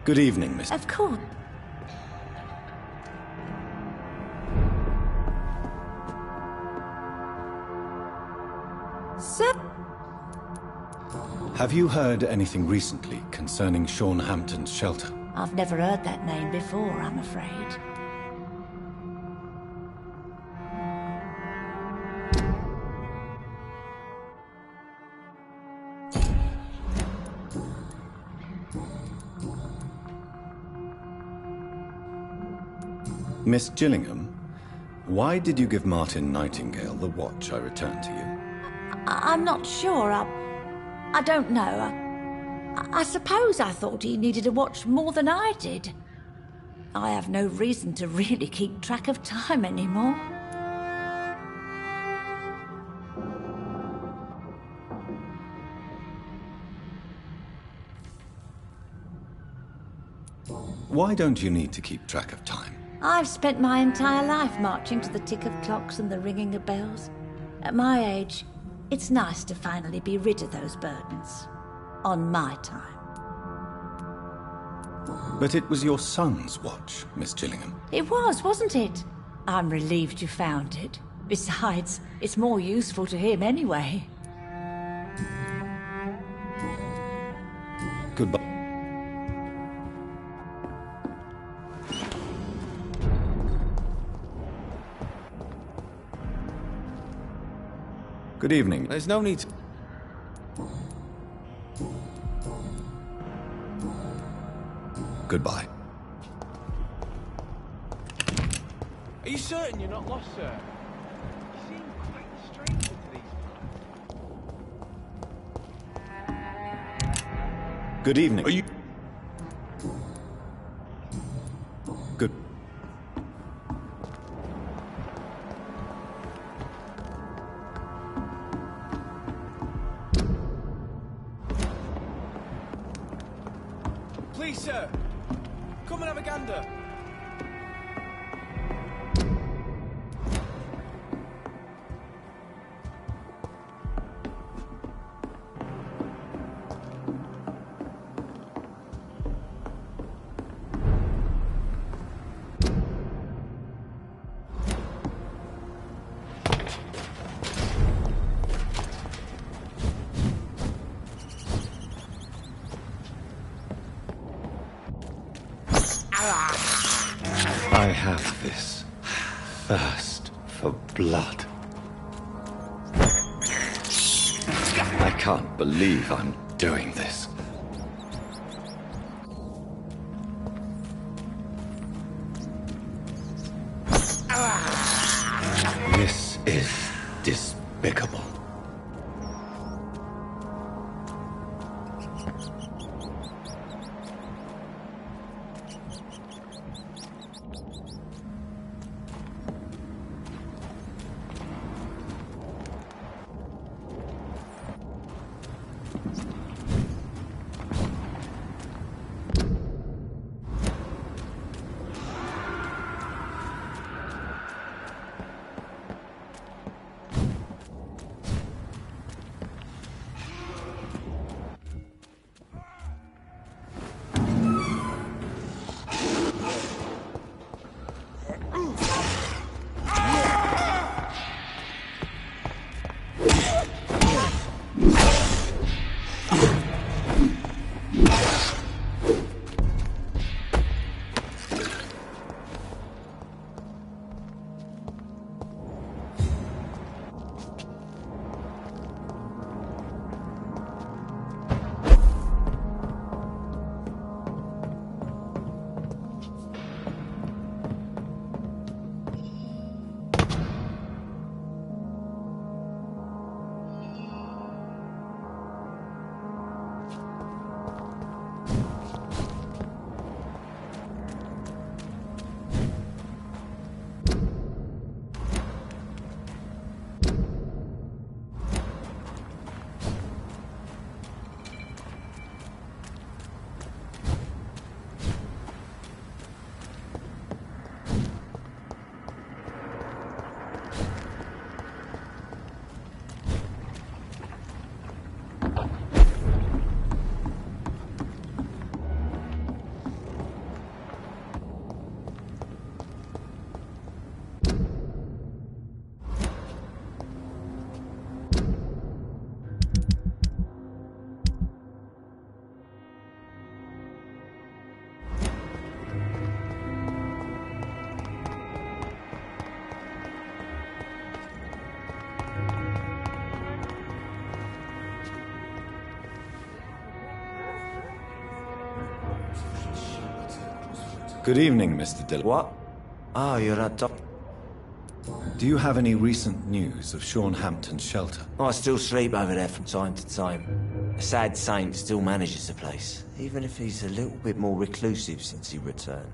Speaker 2: Good evening, Miss.
Speaker 9: Of course. Sir?
Speaker 2: Have you heard anything recently concerning Sean Hampton's shelter?
Speaker 9: I've never heard that name before, I'm afraid.
Speaker 2: Miss Gillingham, why did you give Martin Nightingale the watch I returned to you?
Speaker 9: I'm not sure. I don't know. I suppose I thought he needed a watch more than I did. I have no reason to really keep track of time anymore.
Speaker 2: Why don't you need to keep track of time?
Speaker 9: I've spent my entire life marching to the tick of clocks and the ringing of bells. At my age, it's nice to finally be rid of those burdens. On my time.
Speaker 2: But it was your son's watch, Miss Gillingham.
Speaker 9: It was, wasn't it? I'm relieved you found it. Besides, it's more useful to him anyway.
Speaker 2: Goodbye. Good evening.
Speaker 6: There's no need to...
Speaker 2: Goodbye.
Speaker 6: Are you certain you're not lost, sir? You seem quite a stranger to these parts.
Speaker 2: Good evening.
Speaker 15: Are you...
Speaker 2: Good...
Speaker 6: Please, sir. Come and have a gander.
Speaker 2: I have this thirst for blood. I can't believe I'm doing this. is despicable. Good evening, Mr. Dillon.
Speaker 5: What? Oh, you're not doc...
Speaker 2: Do you have any recent news of Sean Hampton's shelter?
Speaker 5: I still sleep over there from time to time. The sad saint still manages the place, even if he's a little bit more reclusive since he returned.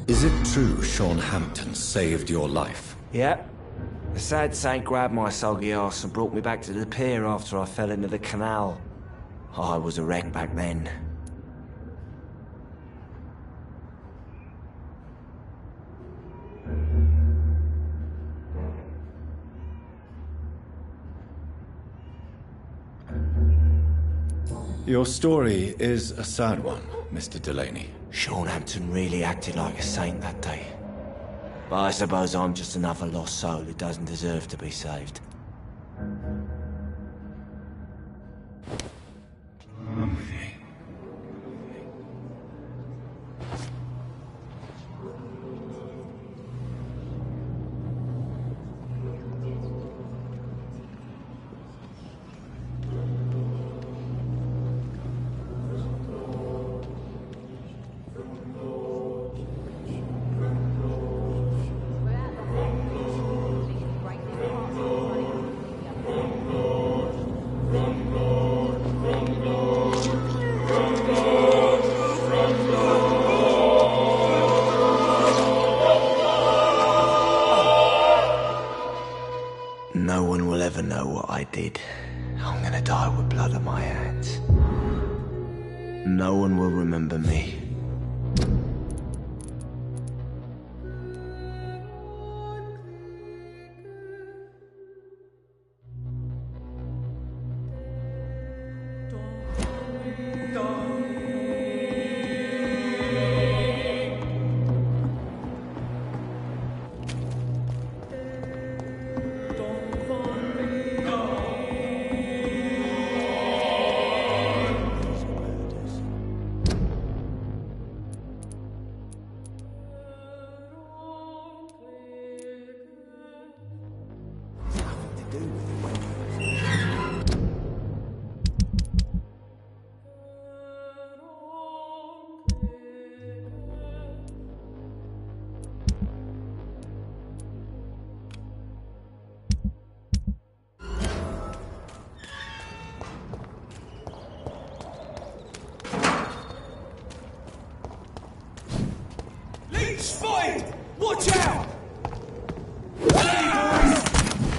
Speaker 2: Is it true Sean Hampton saved your life?
Speaker 5: Yep. The sad saint grabbed my soggy ass and brought me back to the pier after I fell into the canal. I was a wreck back then.
Speaker 2: Your story is a sad one, Mr. Delaney.
Speaker 5: Sean Hampton really acted like a saint that day. But I suppose I'm just another lost soul who doesn't deserve to be saved. No one will ever know what I did. I'm gonna die with blood on my hands. No one will remember me.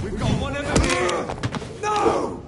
Speaker 1: We've got one of them here! No!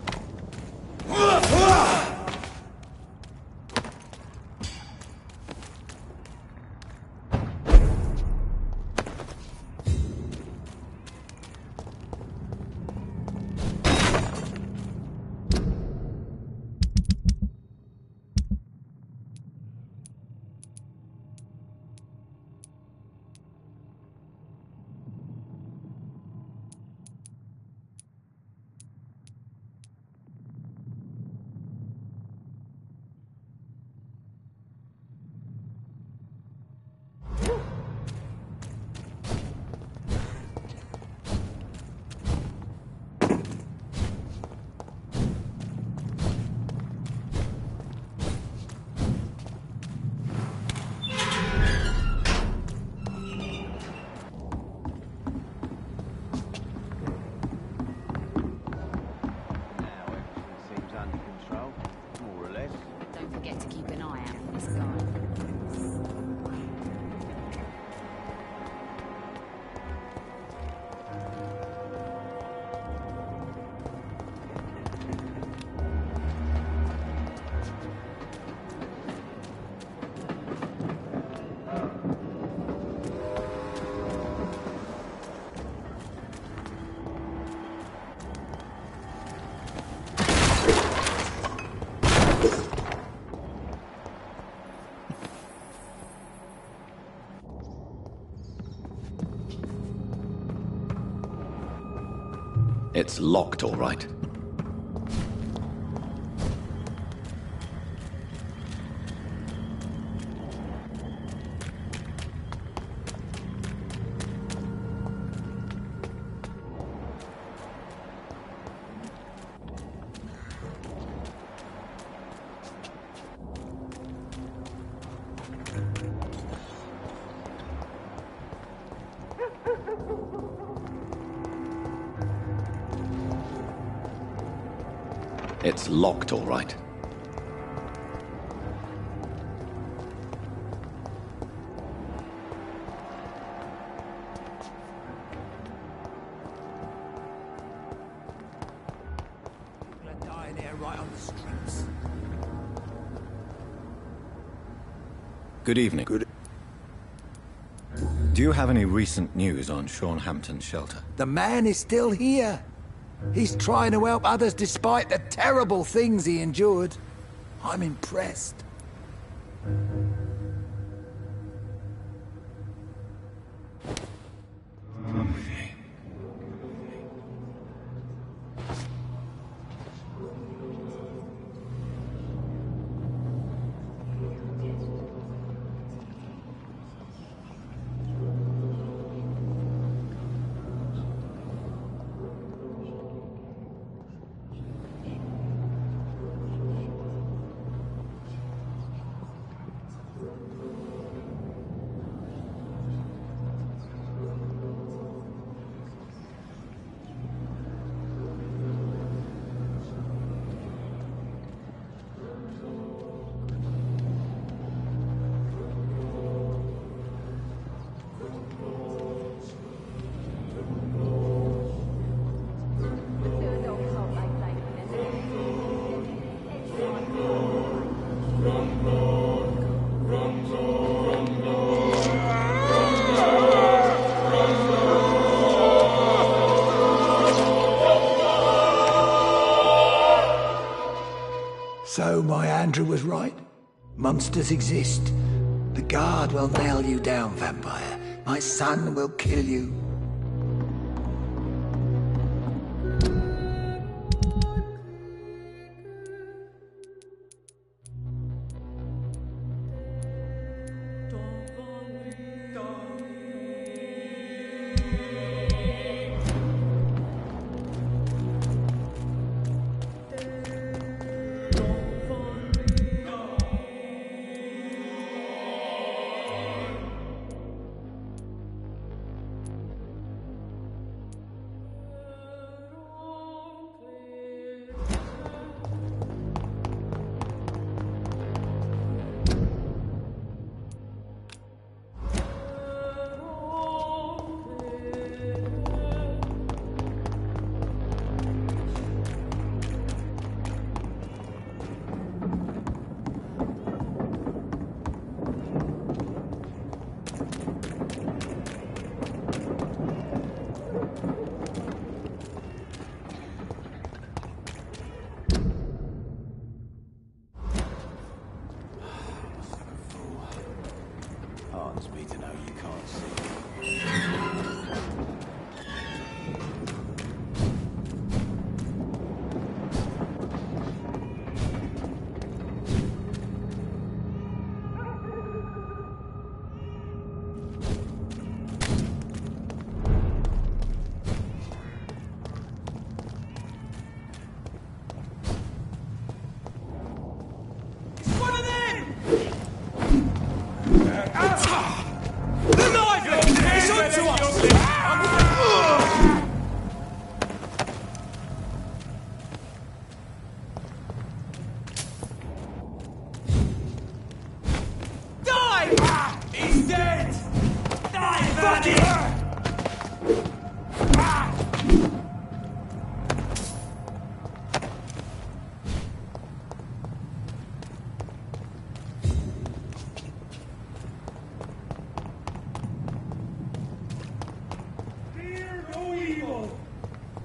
Speaker 2: It's locked, all right. It's locked, all right.
Speaker 3: People are dying here right on the streets.
Speaker 2: Good evening. Do you have any recent news on Sean Hampton's shelter?
Speaker 3: The man is still here. He's trying to help others despite the terrible things he endured. I'm impressed. So my Andrew was right. Monsters exist. The guard will nail you down, Vampire. My son will kill you.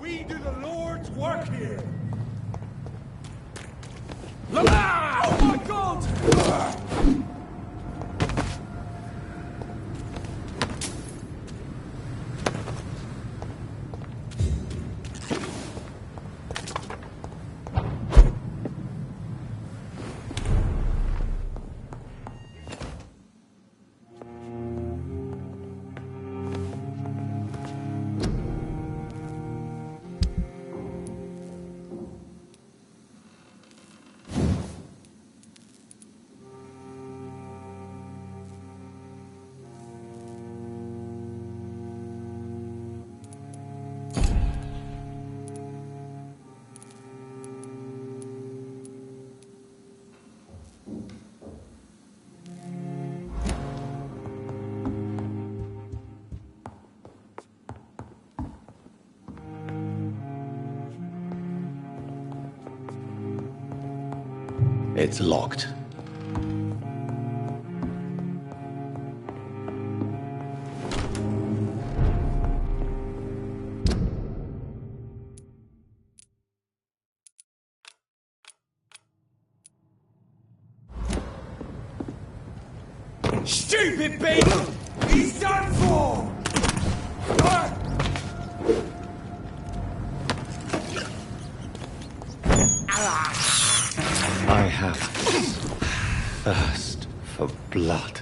Speaker 1: We do the Lord's work here.
Speaker 6: Oh my god!
Speaker 2: It's locked.
Speaker 1: Stupid beast! He's done for!
Speaker 2: I have thirst for blood.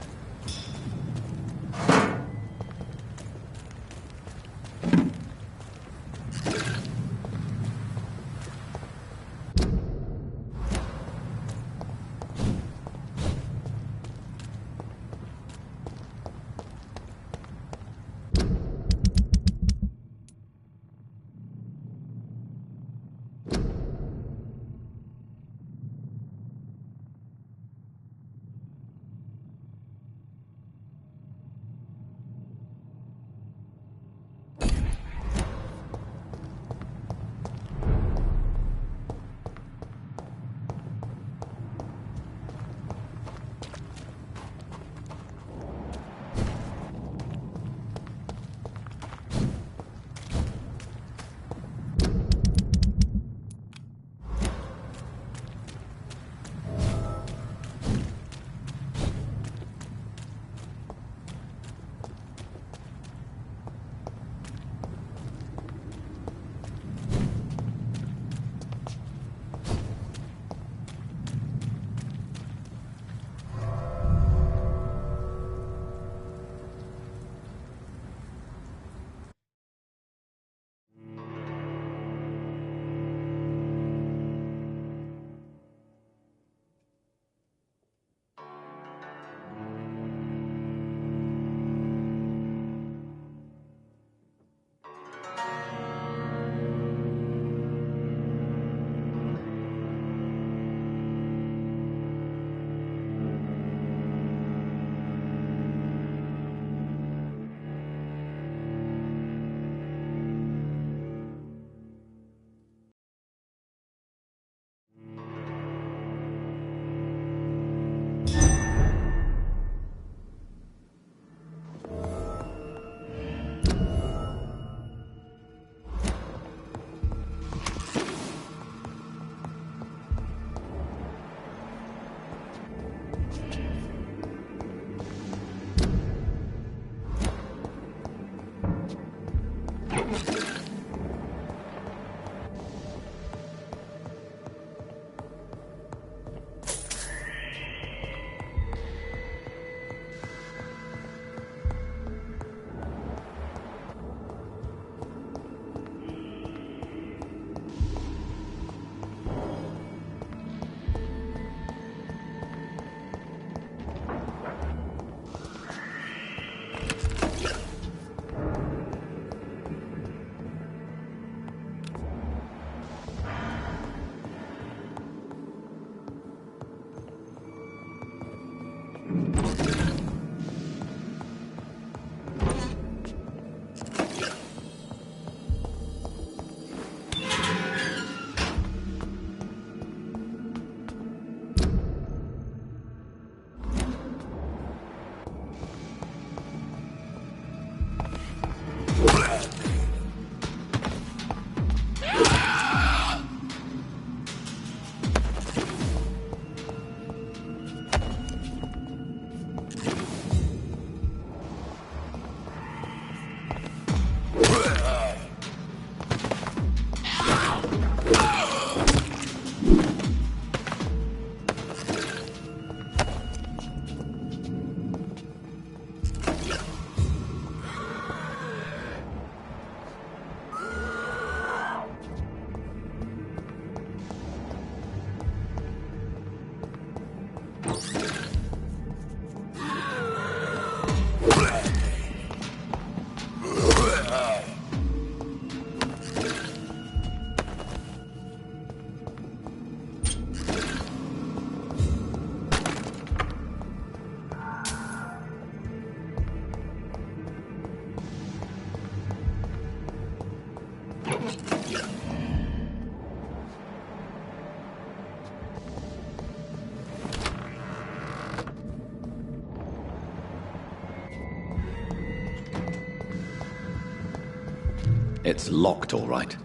Speaker 2: It's locked, all right.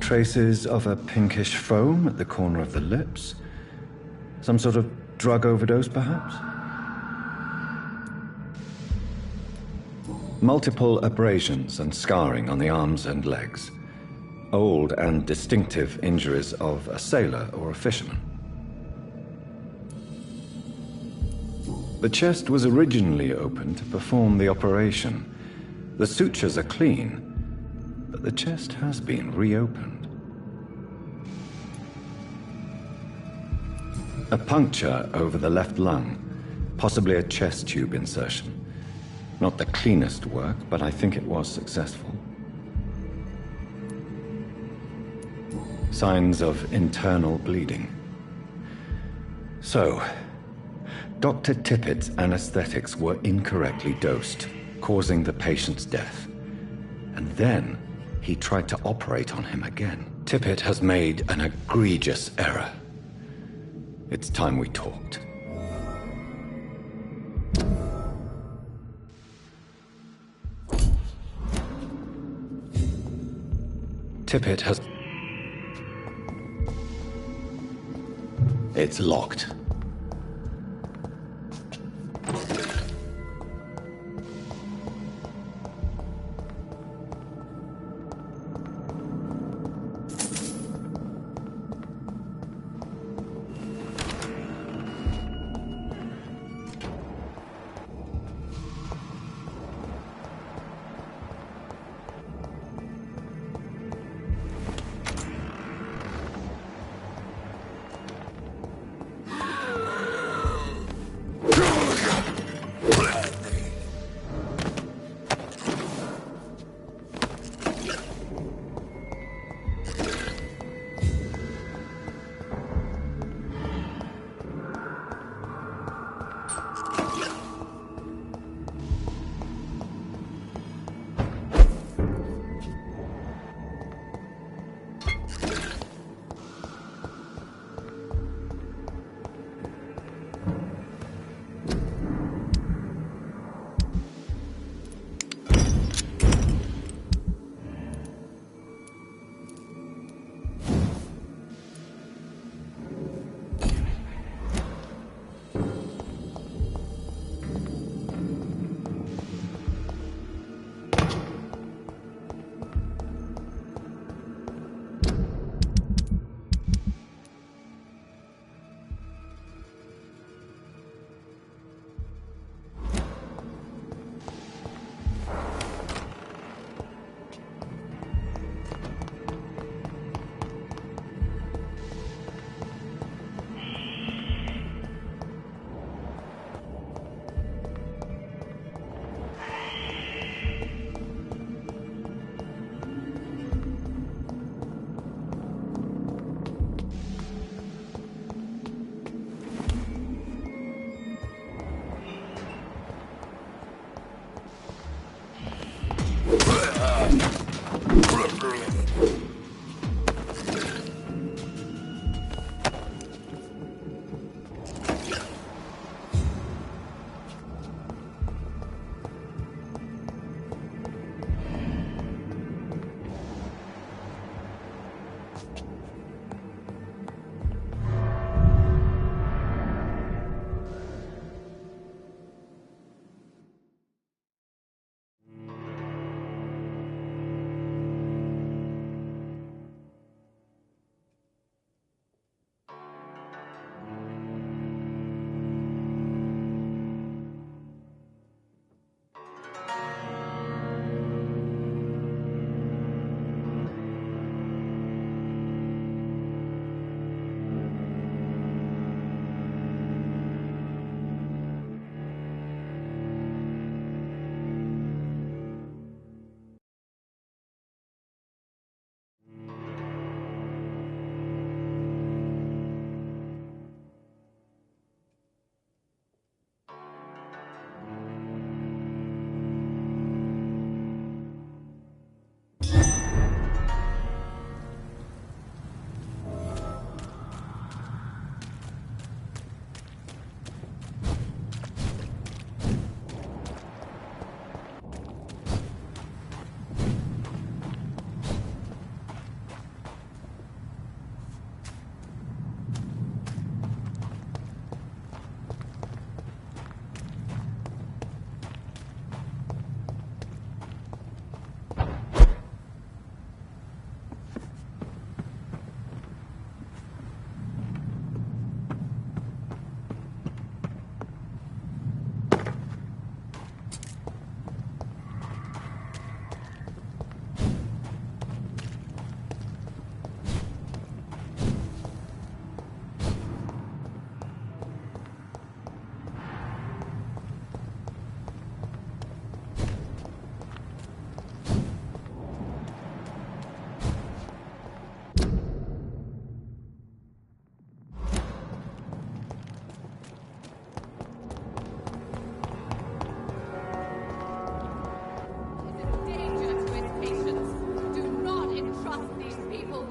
Speaker 2: Traces of a pinkish foam at the corner of the lips. Some sort of drug overdose, perhaps? Multiple abrasions and scarring on the arms and legs. Old and distinctive injuries of a sailor or a fisherman. The chest was originally open to perform the operation. The sutures are clean, but the chest has been reopened. A puncture over the left lung, possibly a chest tube insertion. Not the cleanest work, but I think it was successful. Signs of internal bleeding. So, Dr. Tippett's anesthetics were incorrectly dosed, causing the patient's death. And then he tried to operate on him again. Tippett has made an egregious error. It's time we talked. Tippett has... It's locked.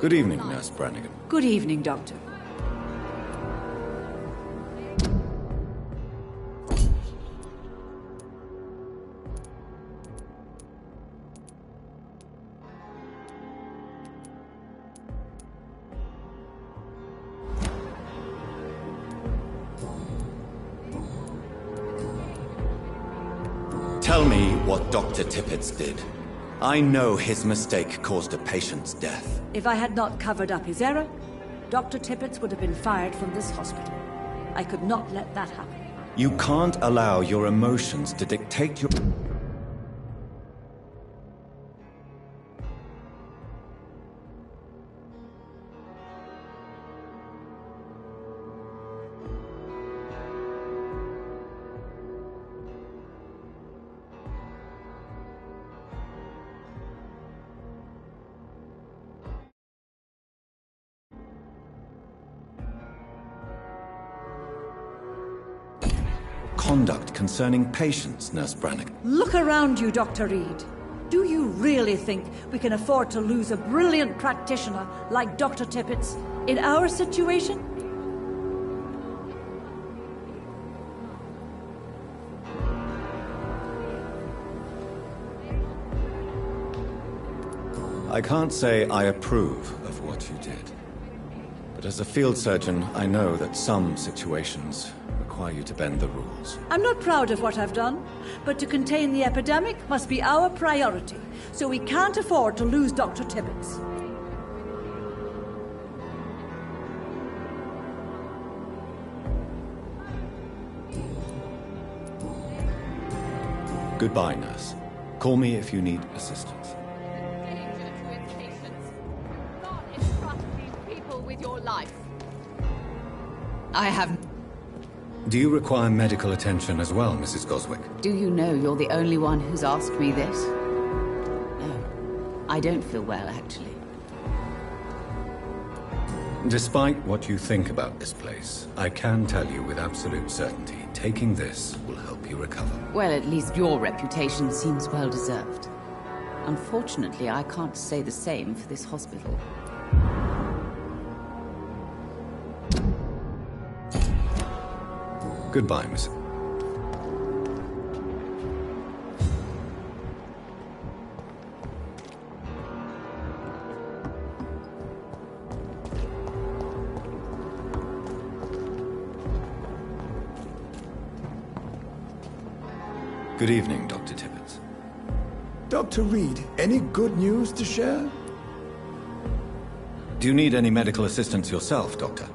Speaker 2: Good evening, Nurse Brannigan.
Speaker 10: Good evening, Doctor.
Speaker 2: Tell me what Dr. Tippett did. I know his mistake caused a patient's death.
Speaker 10: If I had not covered up his error, Dr. Tippett would have been fired from this hospital. I could not let that happen.
Speaker 2: You can't allow your emotions to dictate your... conduct concerning patients, Nurse Brannigan.
Speaker 10: Look around you, Dr. Reed. Do you really think we can afford to lose a brilliant practitioner like Dr. Tippett's in our situation?
Speaker 2: I can't say I approve of what you did. But as a field surgeon, I know that some situations require you to bend the rules.
Speaker 10: I'm not proud of what I've done, but to contain the epidemic must be our priority, so we can't afford to lose Dr. Tippett.
Speaker 2: Goodbye, nurse. Call me if you need assistance.
Speaker 16: I have...
Speaker 2: Do you require medical attention as well, Mrs. Goswick?
Speaker 16: Do you know you're the only one who's asked me this? No. I don't feel well, actually.
Speaker 2: Despite what you think about this place, I can tell you with absolute certainty, taking this will help you recover.
Speaker 16: Well, at least your reputation seems well deserved. Unfortunately, I can't say the same for this hospital.
Speaker 2: Goodbye, Miss. Good evening, Dr. Tippett.
Speaker 3: Dr. Reed, any good news to share?
Speaker 2: Do you need any medical assistance yourself, Doctor?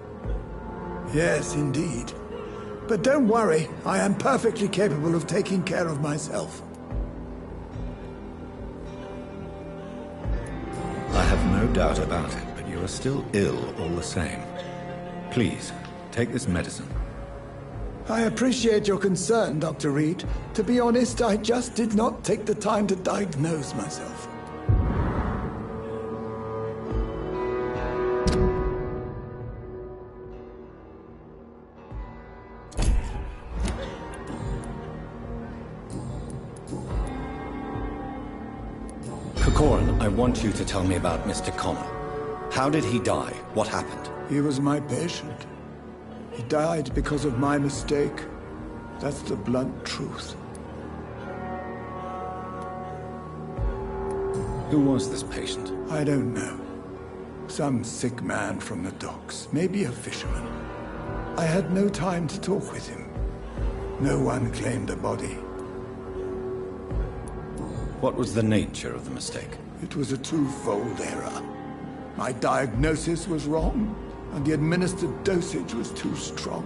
Speaker 3: Yes, indeed. But don't worry, I am perfectly capable of taking care of myself.
Speaker 2: I have no doubt about it, but you are still ill all the same. Please, take this medicine.
Speaker 3: I appreciate your concern, Dr. Reed. To be honest, I just did not take the time to diagnose myself.
Speaker 2: Corin, I want you to tell me about Mr. Connor. How did he die? What happened?
Speaker 3: He was my patient. He died because of my mistake. That's the blunt truth.
Speaker 2: Who was this patient?
Speaker 3: I don't know. Some sick man from the docks. Maybe a fisherman. I had no time to talk with him. No one claimed a body.
Speaker 2: What was the nature of the mistake?
Speaker 3: It was a twofold error. My diagnosis was wrong, and the administered dosage was too strong.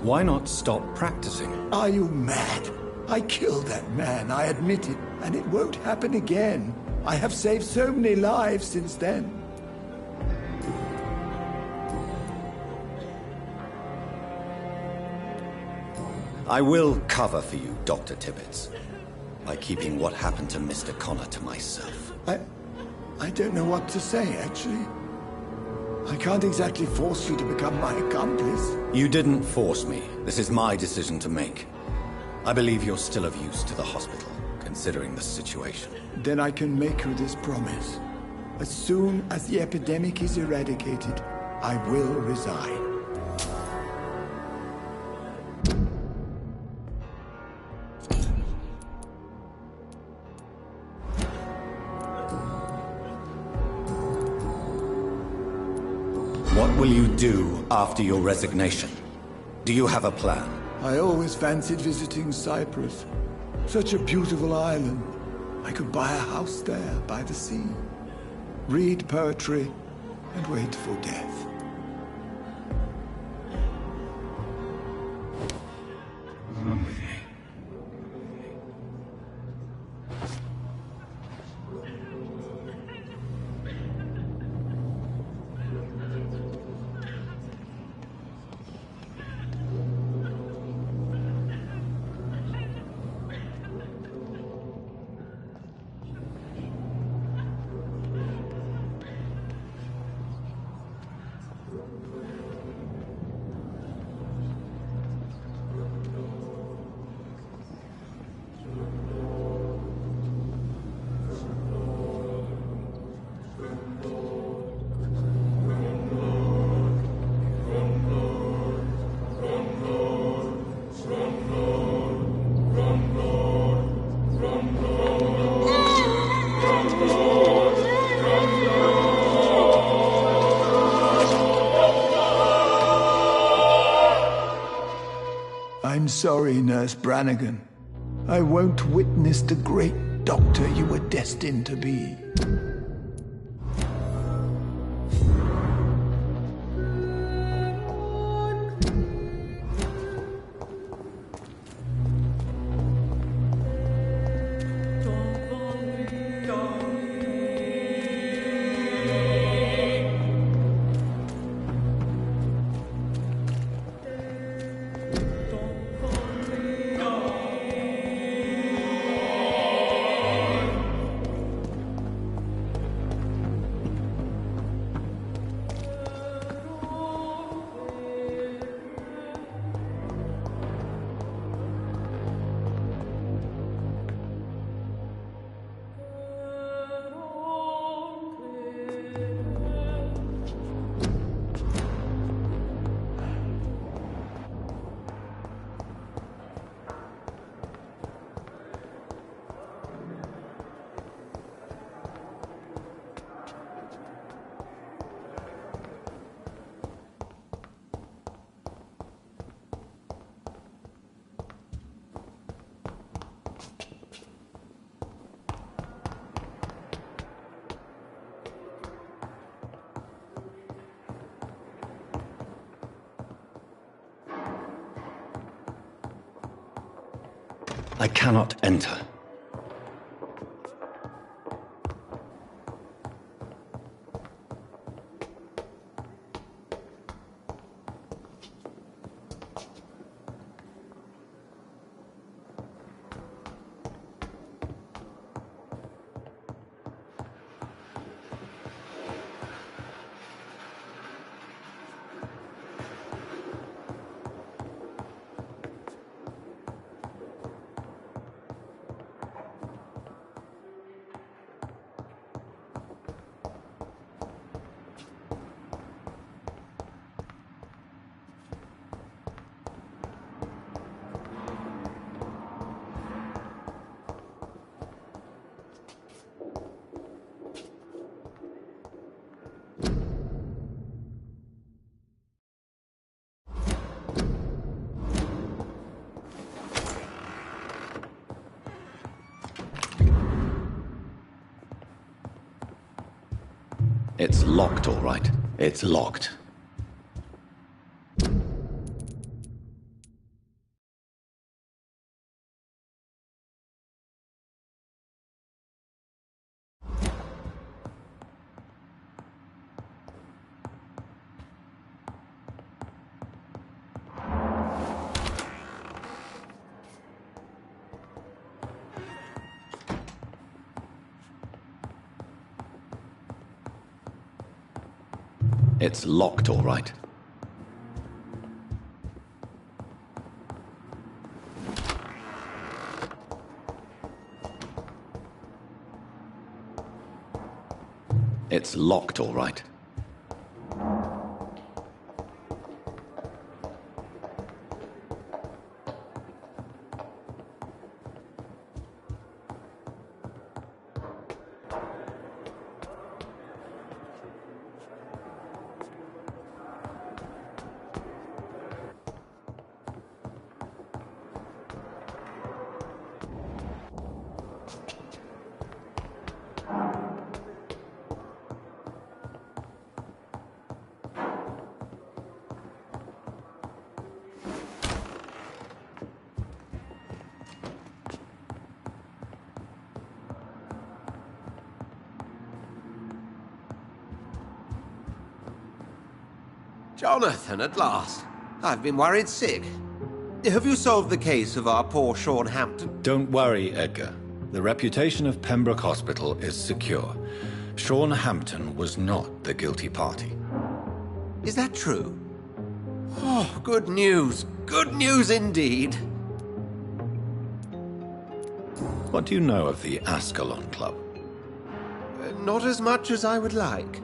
Speaker 2: Why not stop practicing?
Speaker 3: Are you mad? I killed that man, I admit it, and it won't happen again. I have saved so many lives since then.
Speaker 2: I will cover for you, Dr. Tippett, by keeping what happened to Mr. Connor to myself.
Speaker 3: I don't know what to say, actually. I can't exactly force you to become my accomplice.
Speaker 2: You didn't force me. This is my decision to make. I believe you're still of use to the hospital. Can considering the situation.
Speaker 3: Then I can make you this promise. As soon as the epidemic is eradicated, I will resign.
Speaker 2: What will you do after your resignation? Do you have a plan?
Speaker 3: I always fancied visiting Cyprus. Such a beautiful island. I could buy a house there by the sea, read poetry, and wait for death. I'm sorry, Nurse Brannigan. I won't witness the great doctor you were destined to be.
Speaker 2: I cannot enter. It's locked, all right. It's locked. It's locked, all right. It's locked, all right.
Speaker 4: Jonathan, at last. I've been worried sick. Have you solved the case of our poor Sean Hampton?
Speaker 2: Don't worry, Edgar. The reputation of Pembroke Hospital is secure. Sean Hampton was not the guilty party.
Speaker 4: Is that true? Oh, good news. Good news indeed.
Speaker 2: What do you know of the Ascalon Club?
Speaker 4: Not as much as I would like.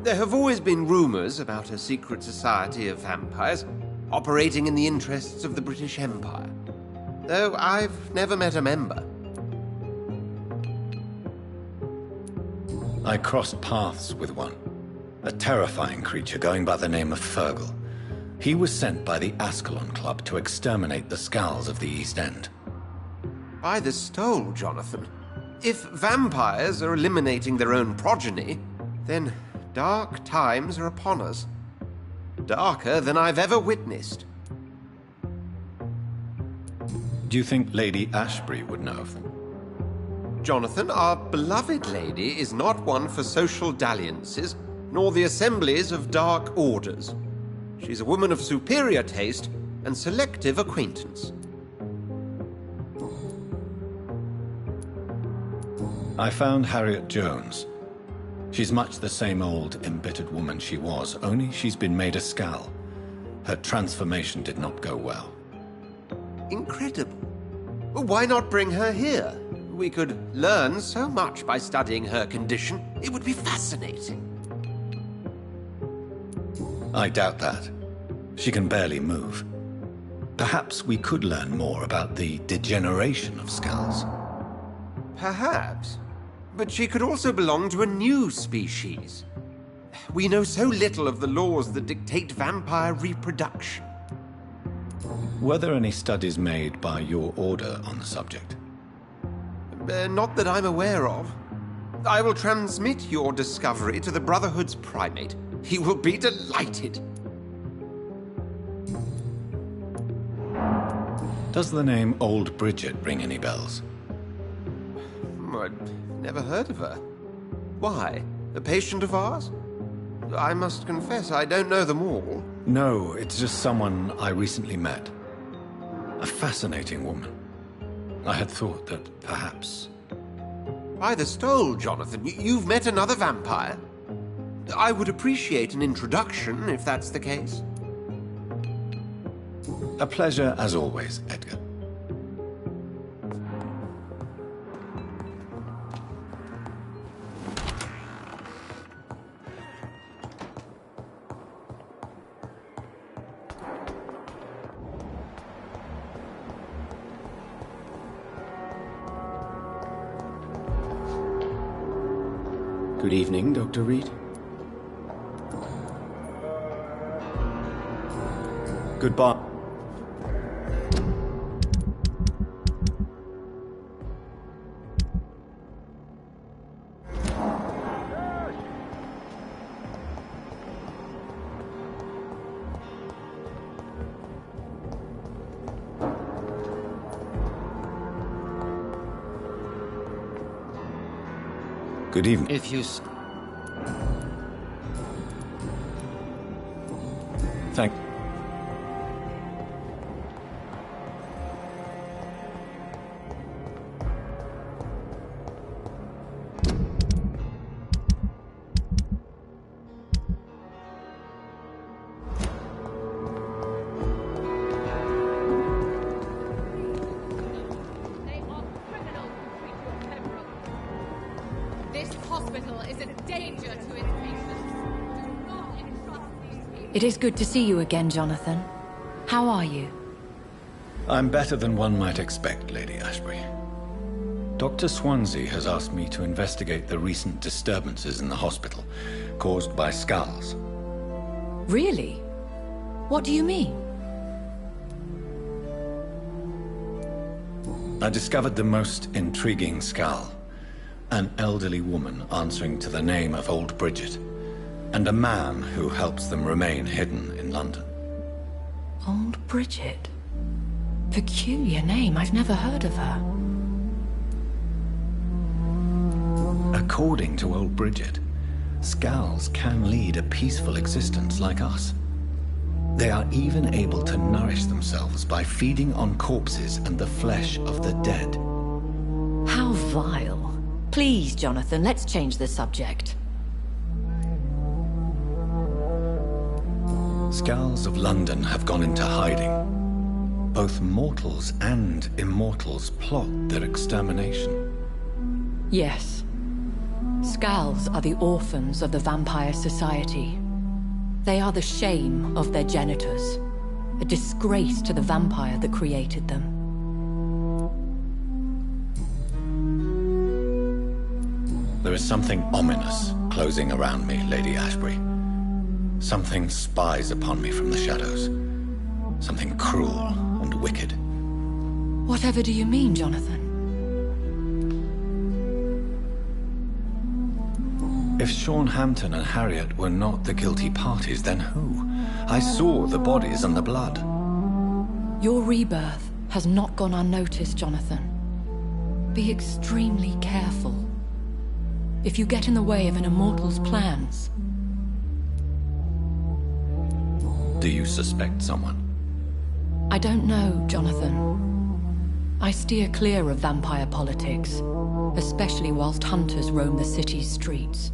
Speaker 4: There have always been rumors about a secret society of vampires operating in the interests of the British Empire, though I've never met a member.
Speaker 2: I crossed paths with one. A terrifying creature going by the name of Fergal. He was sent by the Ascalon Club to exterminate the Skulls of the East End.
Speaker 4: By the stole, Jonathan. If vampires are eliminating their own progeny, then dark times are upon us. Darker than I've ever witnessed.
Speaker 2: Do you think Lady Ashbury would know of them?
Speaker 4: Jonathan, our beloved lady is not one for social dalliances, nor the assemblies of dark orders. She's a woman of superior taste and selective acquaintance.
Speaker 2: I found Harriet Jones. She's much the same old, embittered woman she was, only she's been made a Skull. Her transformation did not go well.
Speaker 4: Incredible. Well, why not bring her here? We could learn so much by studying her condition. It would be fascinating.
Speaker 2: I doubt that. She can barely move. Perhaps we could learn more about the degeneration of Skulls.
Speaker 4: Perhaps. But she could also belong to a new species. We know so little of the laws that dictate vampire reproduction.
Speaker 2: Were there any studies made by your order on the subject?
Speaker 4: Not that I'm aware of. I will transmit your discovery to the Brotherhood's primate. He will be delighted.
Speaker 2: Does the name Old Bridget ring any bells?
Speaker 4: I'd never heard of her. Why? A patient of ours? I must confess, I don't know them all.
Speaker 2: No, it's just someone I recently met. A fascinating woman. I had thought that perhaps...
Speaker 4: By the stole, Jonathan, you've met another vampire? I would appreciate an introduction, if that's the case.
Speaker 2: A pleasure as always, Edgar.
Speaker 17: Good evening, Dr. Reed.
Speaker 2: Goodbye. Good evening.
Speaker 17: If you...
Speaker 2: Thank...
Speaker 18: This hospital is is a danger to its patients. Do not entrust these people.
Speaker 19: It is good to see you again, Jonathan. How are you?
Speaker 20: I'm better than one might expect, Lady Ashbury. Dr. Swansea has asked me to investigate the recent disturbances in the hospital, caused by skulls.
Speaker 19: Really? What do you mean?
Speaker 20: I discovered the most intriguing skull. An elderly woman answering to the name of Old Bridget, and a man who helps them remain hidden in London.
Speaker 19: Old Bridget? Peculiar name, I've never heard of her.
Speaker 20: According to Old Bridget, Skulls can lead a peaceful existence like us. They are even able to nourish themselves by feeding on corpses and the flesh of the dead.
Speaker 19: How vile. Please, Jonathan, let's change the subject.
Speaker 20: Skulls of London have gone into hiding. Both mortals and immortals plot their extermination.
Speaker 19: Yes. Skulls are the orphans of the Vampire Society. They are the shame of their genitors, a disgrace to the vampire that created them.
Speaker 20: There is something ominous closing around me, Lady Ashbury. Something spies upon me from the shadows. Something cruel and wicked.
Speaker 19: Whatever do you mean, Jonathan?
Speaker 20: If Sean Hampton and Harriet were not the guilty parties, then who? I saw the bodies and the blood.
Speaker 19: Your rebirth has not gone unnoticed, Jonathan. Be extremely careful. If you get in the way of an immortal's plans...
Speaker 20: Do you suspect someone?
Speaker 19: I don't know, Jonathan. I steer clear of vampire politics, especially whilst hunters roam the city's streets.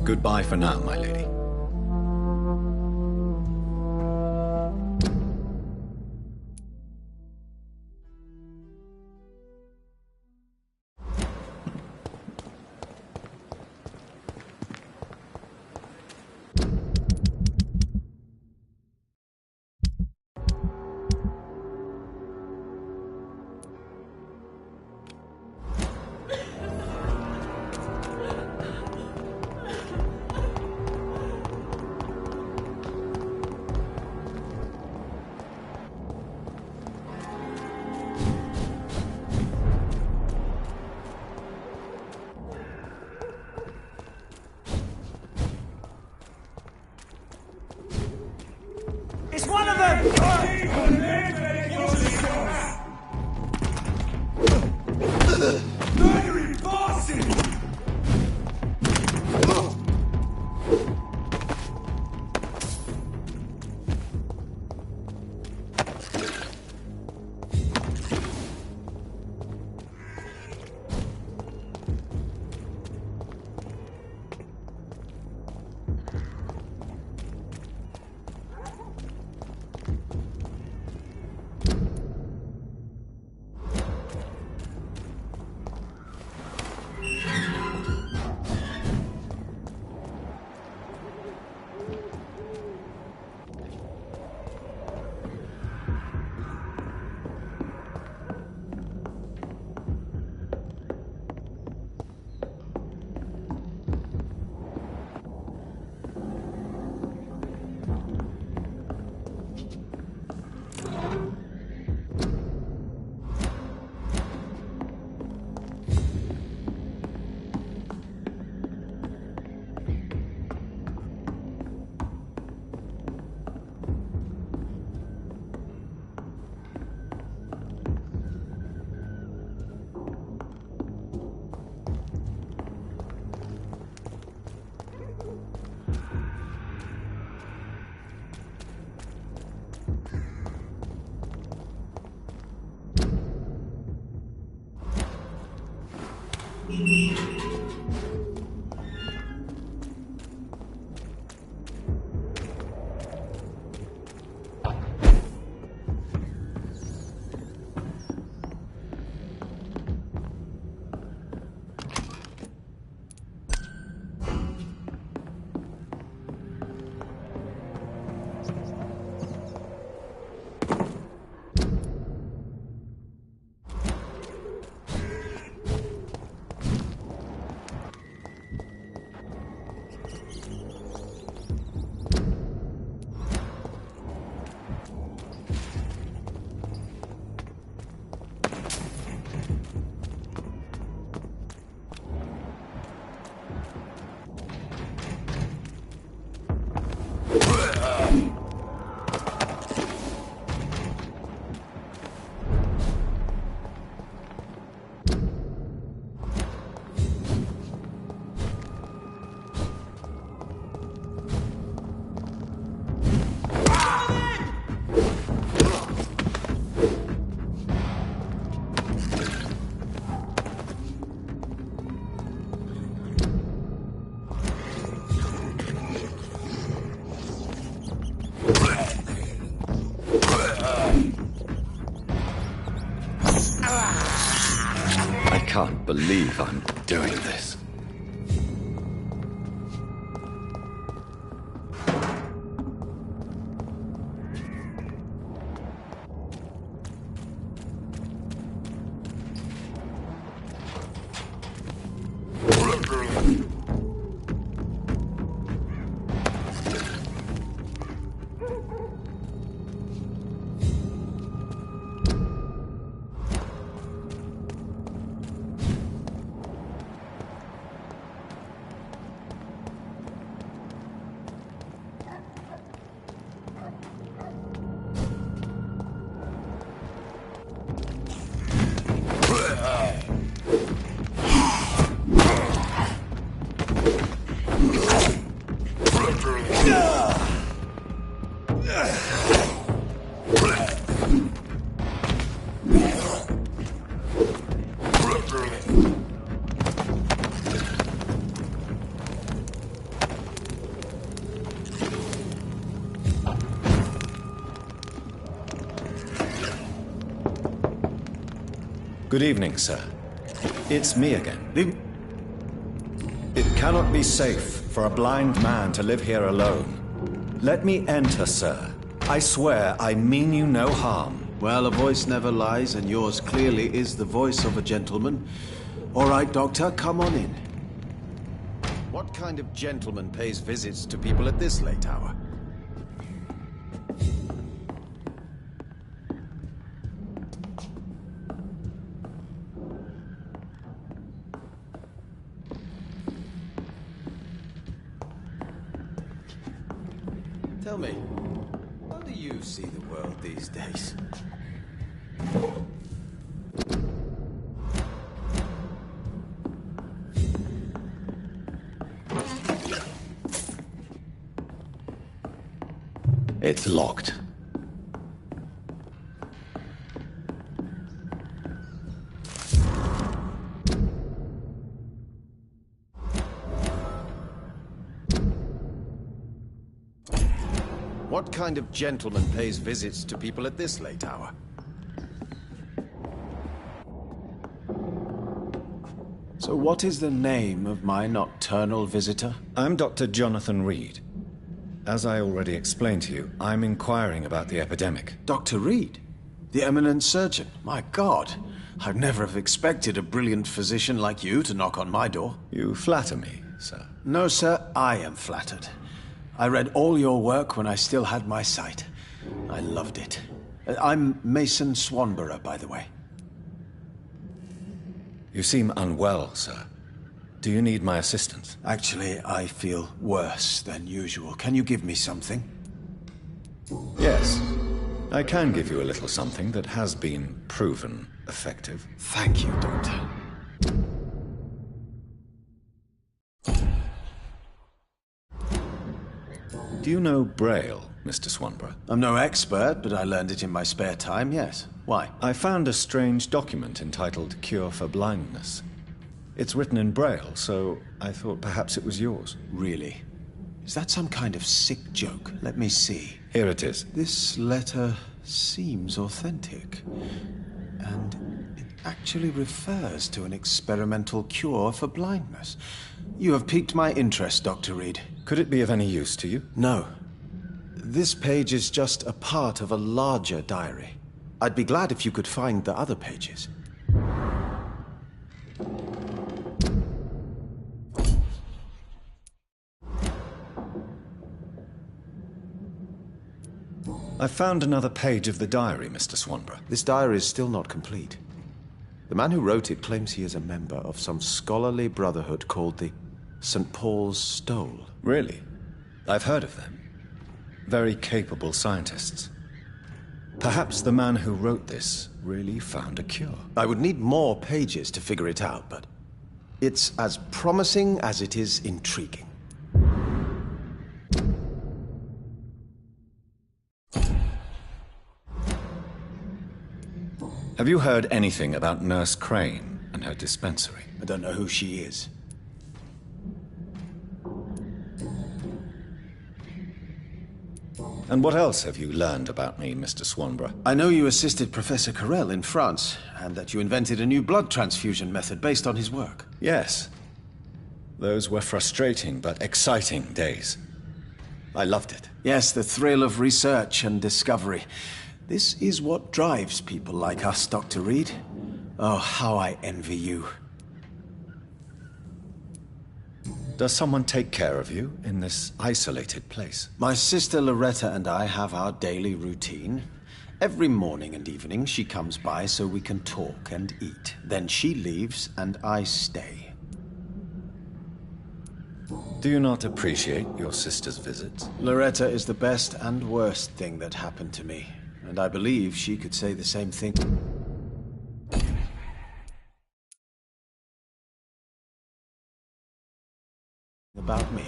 Speaker 20: Goodbye for now, my lady.
Speaker 1: It's one of them! Murdering bastard!
Speaker 20: believe I'm doing this. Good evening, sir. It's me again. It cannot be safe for a blind man to live here alone. Let me enter, sir. I swear I mean you no harm.
Speaker 21: Well, a voice never lies, and yours clearly is the voice of a gentleman. All right, Doctor, come on in. What kind of gentleman pays visits to people at this late hour? Tell me, how do you see the world these days?
Speaker 20: It's locked.
Speaker 21: What kind of gentleman pays visits to people at this late hour? So what is the name of my nocturnal visitor?
Speaker 20: I'm Dr. Jonathan Reed. As I already explained to you, I'm inquiring about the epidemic.
Speaker 21: Dr. Reed? The eminent surgeon? My God, I'd never have expected a brilliant physician like you to knock on my door.
Speaker 20: You flatter me, sir.
Speaker 21: No, sir, I am flattered. I read all your work when I still had my sight. I loved it. I'm Mason Swanborough, by the way.
Speaker 20: You seem unwell, sir. Do you need my assistance?
Speaker 21: Actually, I feel worse than usual. Can you give me something?
Speaker 20: Yes. I can give you a little something that has been proven effective.
Speaker 21: Thank you, Doctor.
Speaker 20: Do you know Braille, Mr. Swanborough?
Speaker 21: I'm no expert, but I learned it in my spare time, yes. Why?
Speaker 20: I found a strange document entitled Cure for Blindness. It's written in Braille, so I thought perhaps it was yours.
Speaker 21: Really? Is that some kind of sick joke? Let me see.
Speaker 20: Here it is.
Speaker 21: This letter seems authentic. And it actually refers to an experimental cure for blindness. You have piqued my interest, Dr. Reed.
Speaker 20: Could it be of any use to you?
Speaker 21: No. This page is just a part of a larger diary. I'd be glad if you could find the other pages.
Speaker 20: I found another page of the diary, Mr. Swanborough.
Speaker 21: This diary is still not complete. The man who wrote it claims he is a member of some scholarly brotherhood called the St. Paul's Stole.
Speaker 20: Really? I've heard of them. Very capable scientists. Perhaps the man who wrote this really found a cure.
Speaker 21: I would need more pages to figure it out, but it's as promising as it is intriguing.
Speaker 20: Have you heard anything about Nurse Crane and her dispensary?
Speaker 21: I don't know who she is.
Speaker 20: And what else have you learned about me, Mr. Swanborough?
Speaker 21: I know you assisted Professor Carell in France, and that you invented a new blood transfusion method based on his work.
Speaker 20: Yes. Those were frustrating but exciting days. I loved it.
Speaker 21: Yes, the thrill of research and discovery. This is what drives people like us, Dr. Reed. Oh, how I envy you.
Speaker 20: Does someone take care of you in this isolated place?
Speaker 21: My sister Loretta and I have our daily routine. Every morning and evening she comes by so we can talk and eat. Then she leaves and I stay.
Speaker 20: Do you not appreciate your sister's visits?
Speaker 21: Loretta is the best and worst thing that happened to me, and I believe she could say the same thing. About me.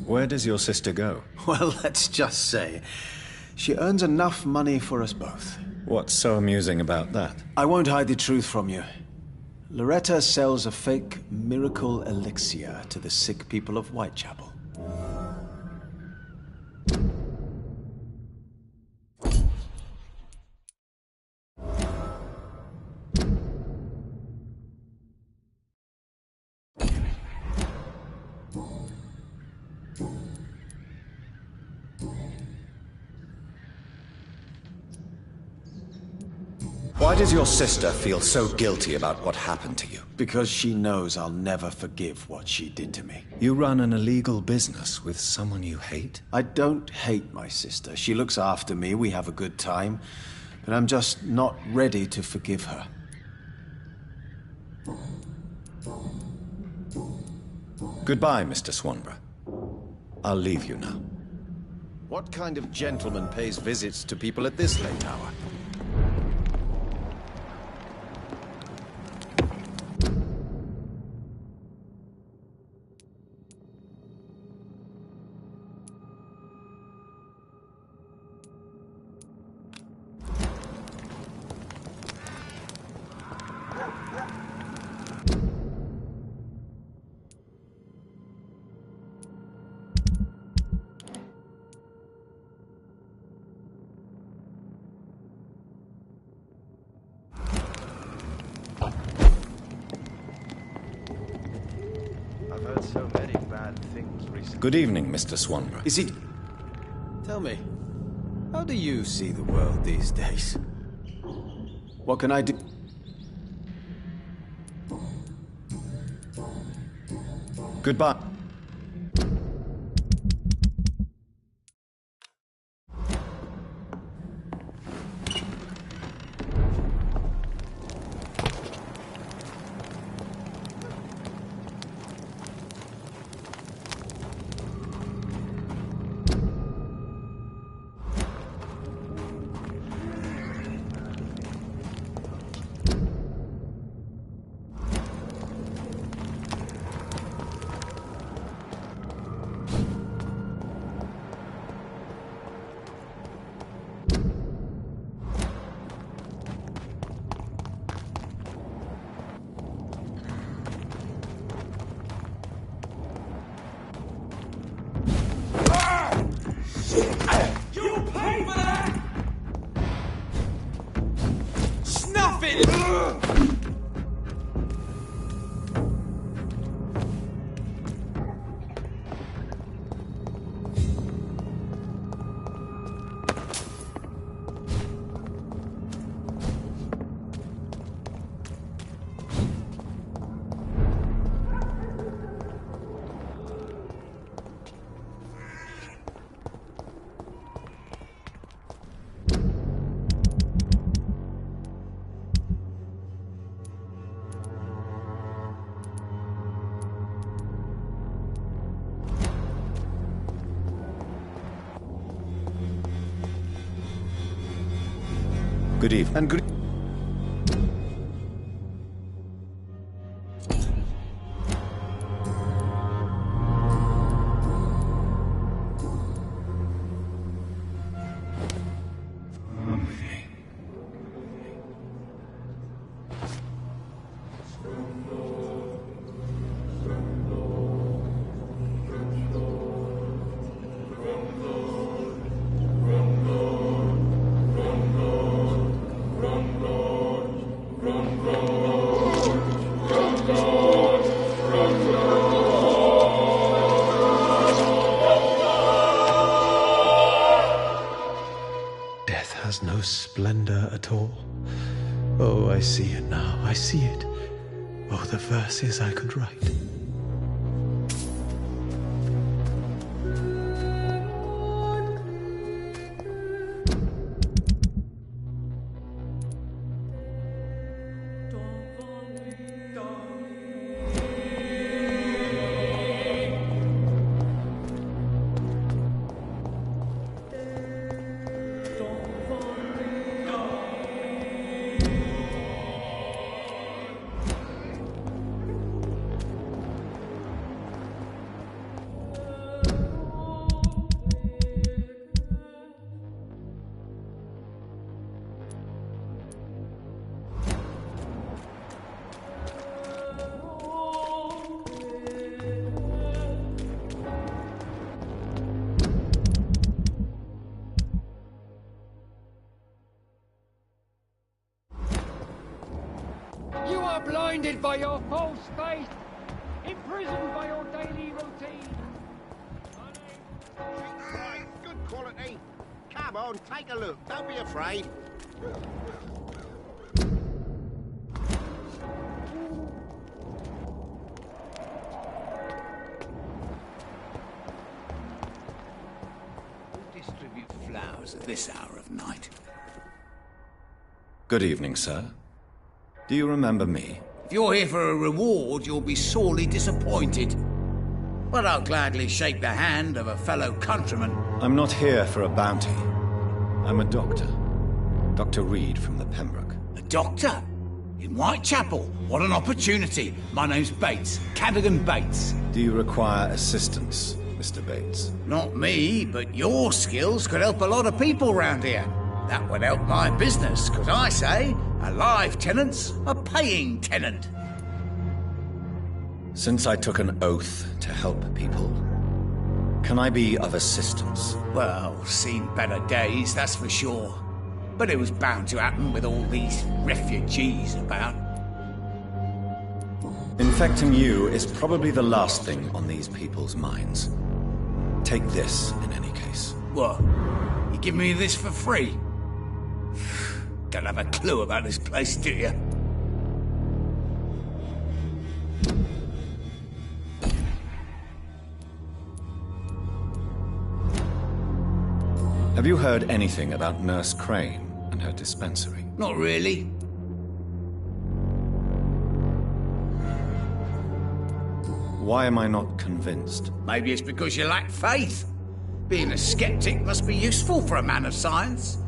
Speaker 20: Where does your sister go?
Speaker 21: Well, let's just say, she earns enough money for us both.
Speaker 20: What's so amusing about that?
Speaker 21: I won't hide the truth from you. Loretta sells a fake miracle elixir to the sick people of Whitechapel.
Speaker 20: Why does your sister feel so guilty about what happened to you?
Speaker 21: Because she knows I'll never forgive what she did to me.
Speaker 20: You run an illegal business with someone you hate?
Speaker 21: I don't hate my sister. She looks after me, we have a good time. But I'm just not ready to forgive her.
Speaker 20: Goodbye, Mr. Swanborough. I'll leave you now.
Speaker 21: What kind of gentleman pays visits to people at this late hour?
Speaker 7: So many bad things recently.
Speaker 20: Good evening, Mr. Swanborough.
Speaker 21: Is he... Tell me, how do you see the world these days? What can I do?
Speaker 20: Goodbye. Good evening.
Speaker 21: And good... at all. Oh, I see it now. I see it. Oh, the verses I could write.
Speaker 1: You are blinded by your false faith, imprisoned by your daily routine.
Speaker 13: Right, good quality. Come on, take a look. Don't be afraid.
Speaker 3: Who distributes flowers at this hour of night?
Speaker 2: Good evening, sir. Do you remember me?
Speaker 3: If you're here for a reward, you'll be sorely disappointed. But I'll gladly shake the hand of a fellow countryman.
Speaker 2: I'm not here for a bounty. I'm a doctor. Dr. Reed from the Pembroke.
Speaker 3: A doctor? In Whitechapel? What an opportunity. My name's Bates. Cadogan Bates.
Speaker 2: Do you require assistance, Mr. Bates?
Speaker 3: Not me, but your skills could help a lot of people round here. That would help my business, because I say a live tenant's a paying tenant.
Speaker 2: Since I took an oath to help people, can I be of assistance?
Speaker 3: Well, seen better days, that's for sure. But it was bound to happen with all these refugees about.
Speaker 2: Infecting you is probably the last thing on these people's minds. Take this, in any case.
Speaker 3: What? You give me this for free? Don't have a clue about this place, do you?
Speaker 2: Have you heard anything about Nurse Crane and her dispensary?
Speaker 3: Not really.
Speaker 2: Why am I not convinced?
Speaker 3: Maybe it's because you lack faith. Being a skeptic must be useful for a man of science.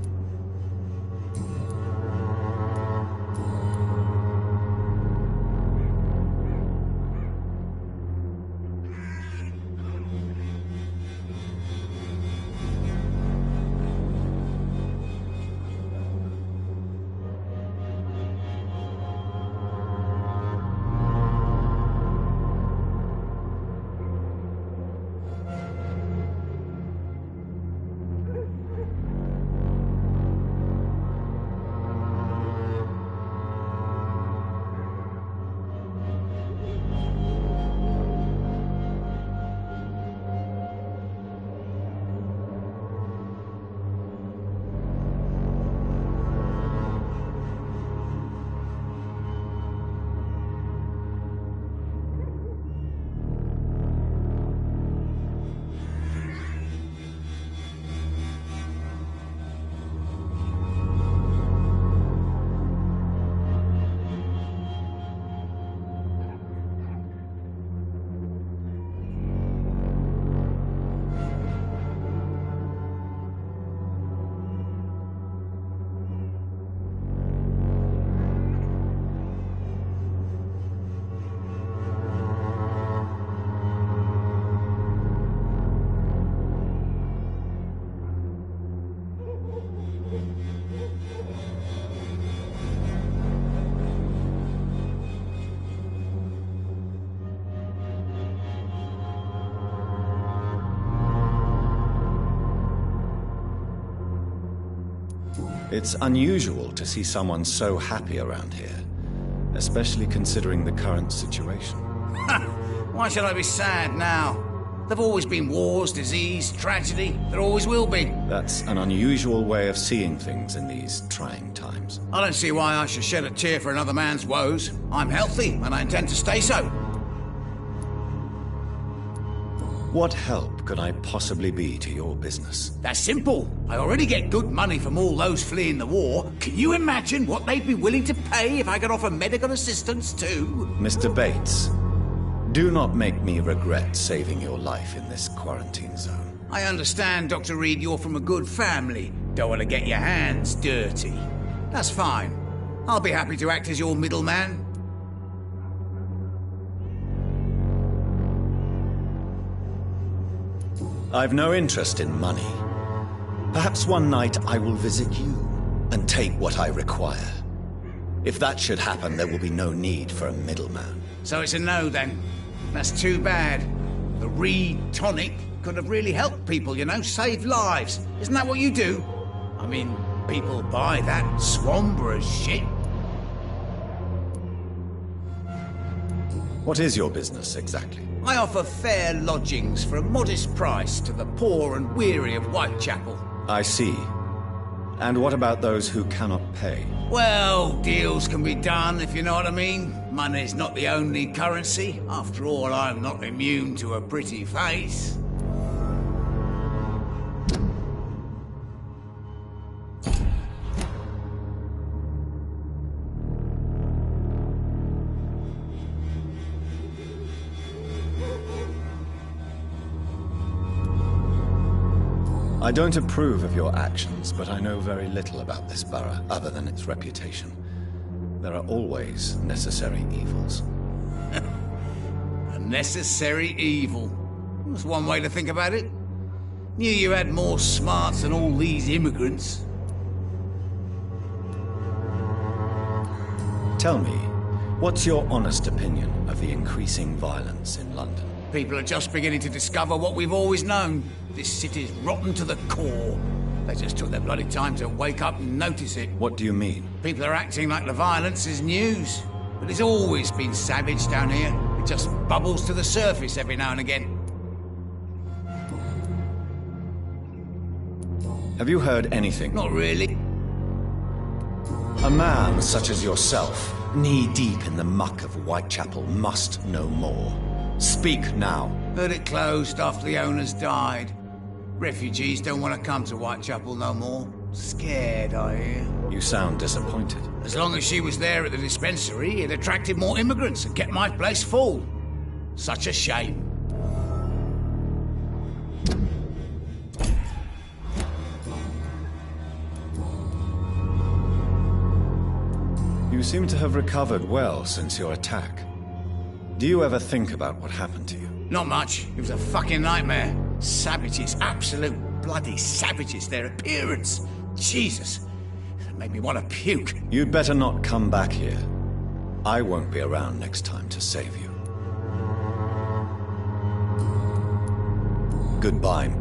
Speaker 2: It's unusual to see someone so happy around here, especially considering the current situation.
Speaker 3: Why should I be sad now?
Speaker 14: There've always been wars, disease, tragedy. There always will be.
Speaker 20: That's an unusual way of seeing things in these trying times.
Speaker 14: I don't see why I should shed a tear for another man's woes. I'm healthy, and I intend to stay so.
Speaker 20: What help could I possibly be to your business?
Speaker 14: That's simple. I already get good money from all those fleeing the war. Can you imagine what they'd be willing to pay if I could offer medical assistance too?
Speaker 20: Mr. Bates, do not make me regret saving your life in this quarantine zone.
Speaker 14: I understand, Dr. Reed, you're from a good family. Don't want to get your hands dirty. That's fine. I'll be happy to act as your middleman.
Speaker 20: I've no interest in money. Perhaps one night I will visit you and take what I require. If that should happen, there will be no need for a middleman.
Speaker 14: So it's a no, then. That's too bad. The Reed tonic could have really helped people, you know, saved lives. Isn't that what you do? I mean, people buy that Swamborous shit.
Speaker 20: What is your business, exactly?
Speaker 14: I offer fair lodgings for a modest price to the poor and weary of Whitechapel.
Speaker 20: I see. And what about those who cannot pay?
Speaker 14: Well, deals can be done, if you know what I mean. Money's not the only currency. After all, I'm not immune to a pretty face.
Speaker 20: I don't approve of your actions, but I know very little about this borough, other than its reputation. There are always necessary evils.
Speaker 14: A necessary evil. That's one way to think about it. Knew you had more smarts than all these immigrants.
Speaker 20: Tell me, what's your honest opinion of the increasing violence in London?
Speaker 14: People are just beginning to discover what we've always known. This city's rotten to the core. They just took their bloody time to wake up and notice it.
Speaker 20: What do you mean?
Speaker 14: People are acting like the violence is news. But it's always been savage down here. It just bubbles to the surface every now and again.
Speaker 20: Have you heard anything?
Speaker 14: Not really.
Speaker 20: A man such as yourself, knee-deep in the muck of Whitechapel, must know more. Speak now.
Speaker 14: Heard it closed after the owners died. Refugees don't want to come to Whitechapel no more. Scared, I hear.
Speaker 20: You sound disappointed.
Speaker 14: As long as she was there at the dispensary, it attracted more immigrants and kept my place full. Such a shame.
Speaker 20: You seem to have recovered well since your attack. Do you ever think about what happened to you?
Speaker 14: Not much. It was a fucking nightmare. Savages, absolute bloody savages. Their appearance. Jesus. It made me want to puke.
Speaker 20: You'd better not come back here. I won't be around next time to save you. Goodbye.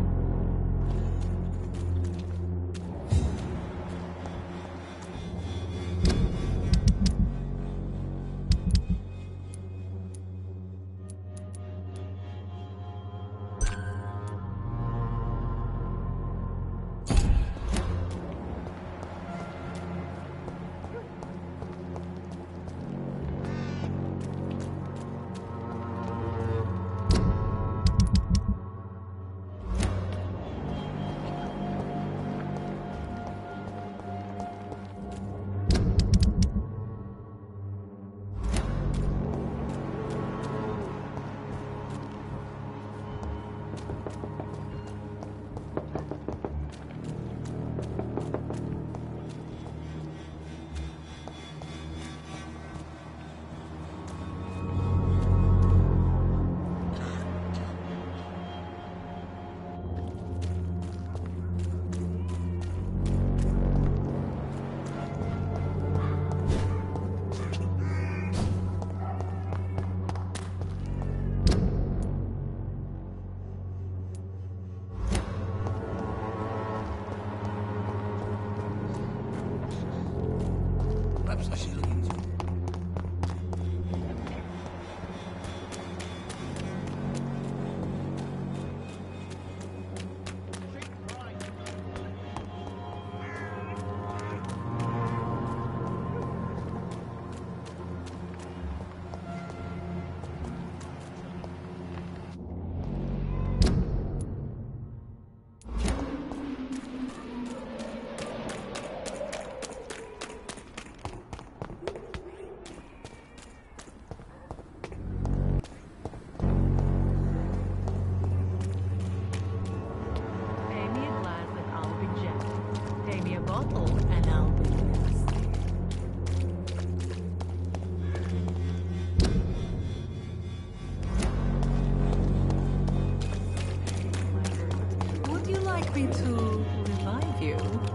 Speaker 16: happy to revive you.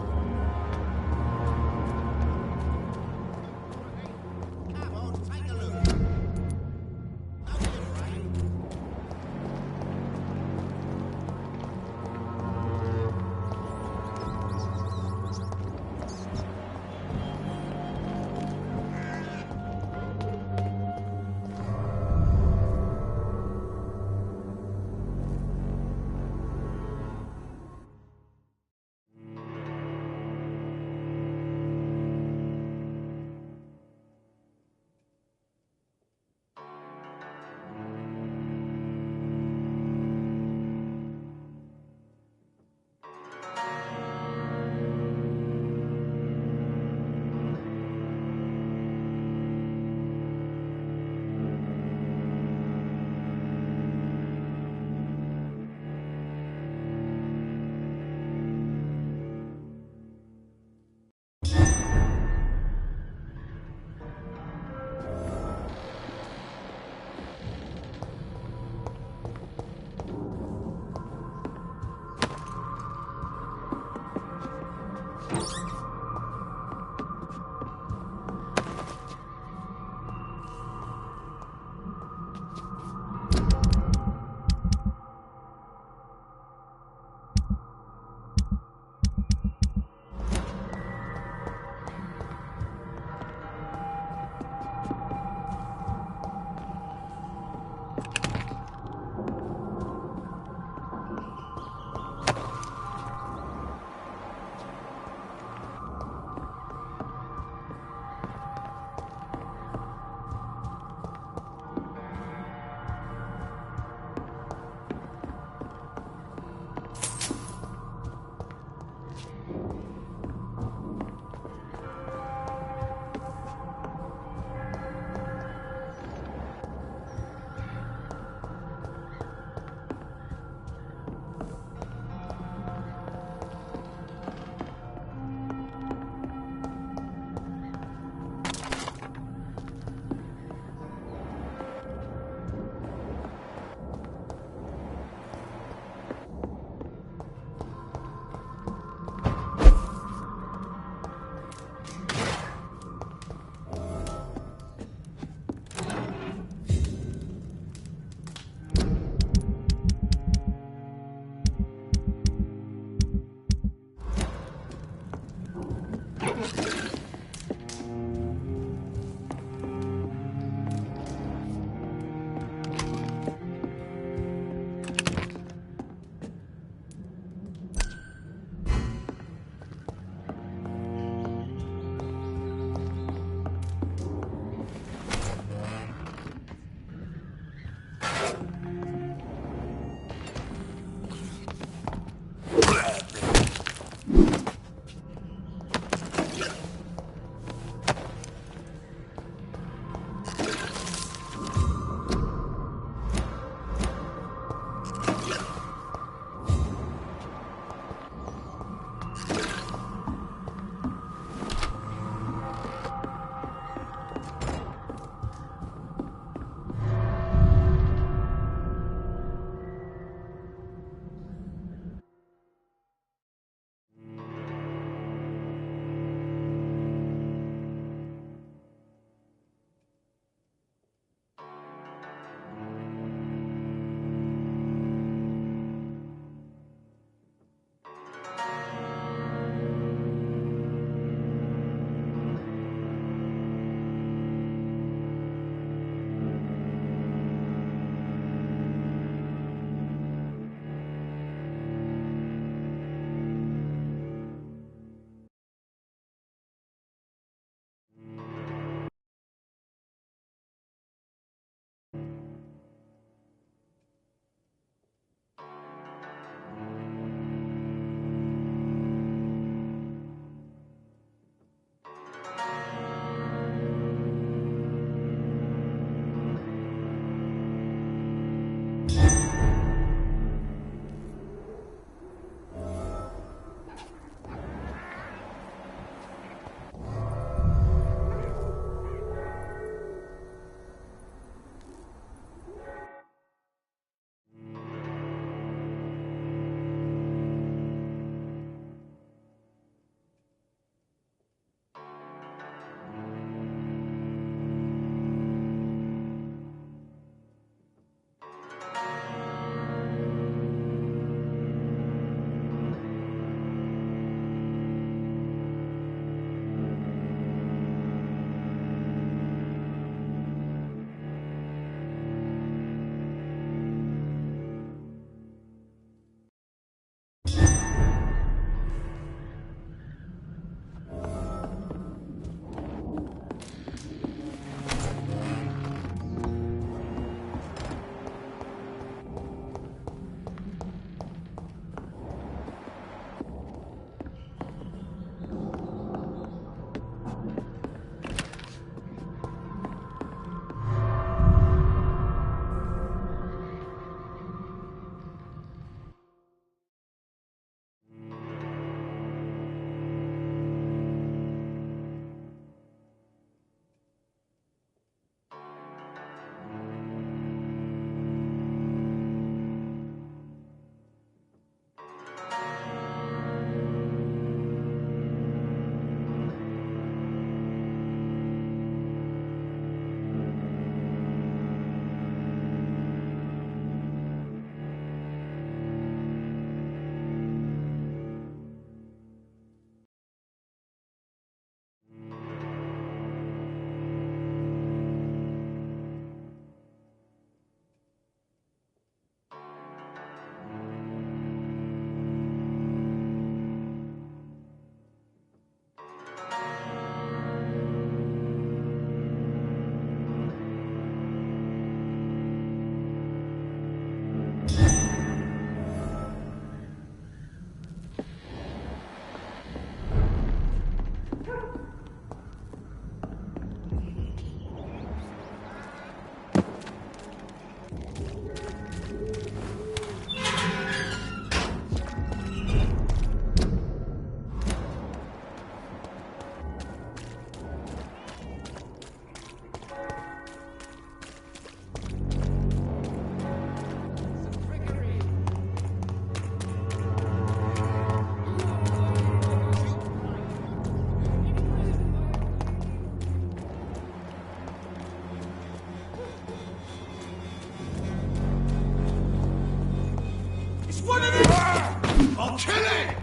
Speaker 12: One of them! I'll kill it!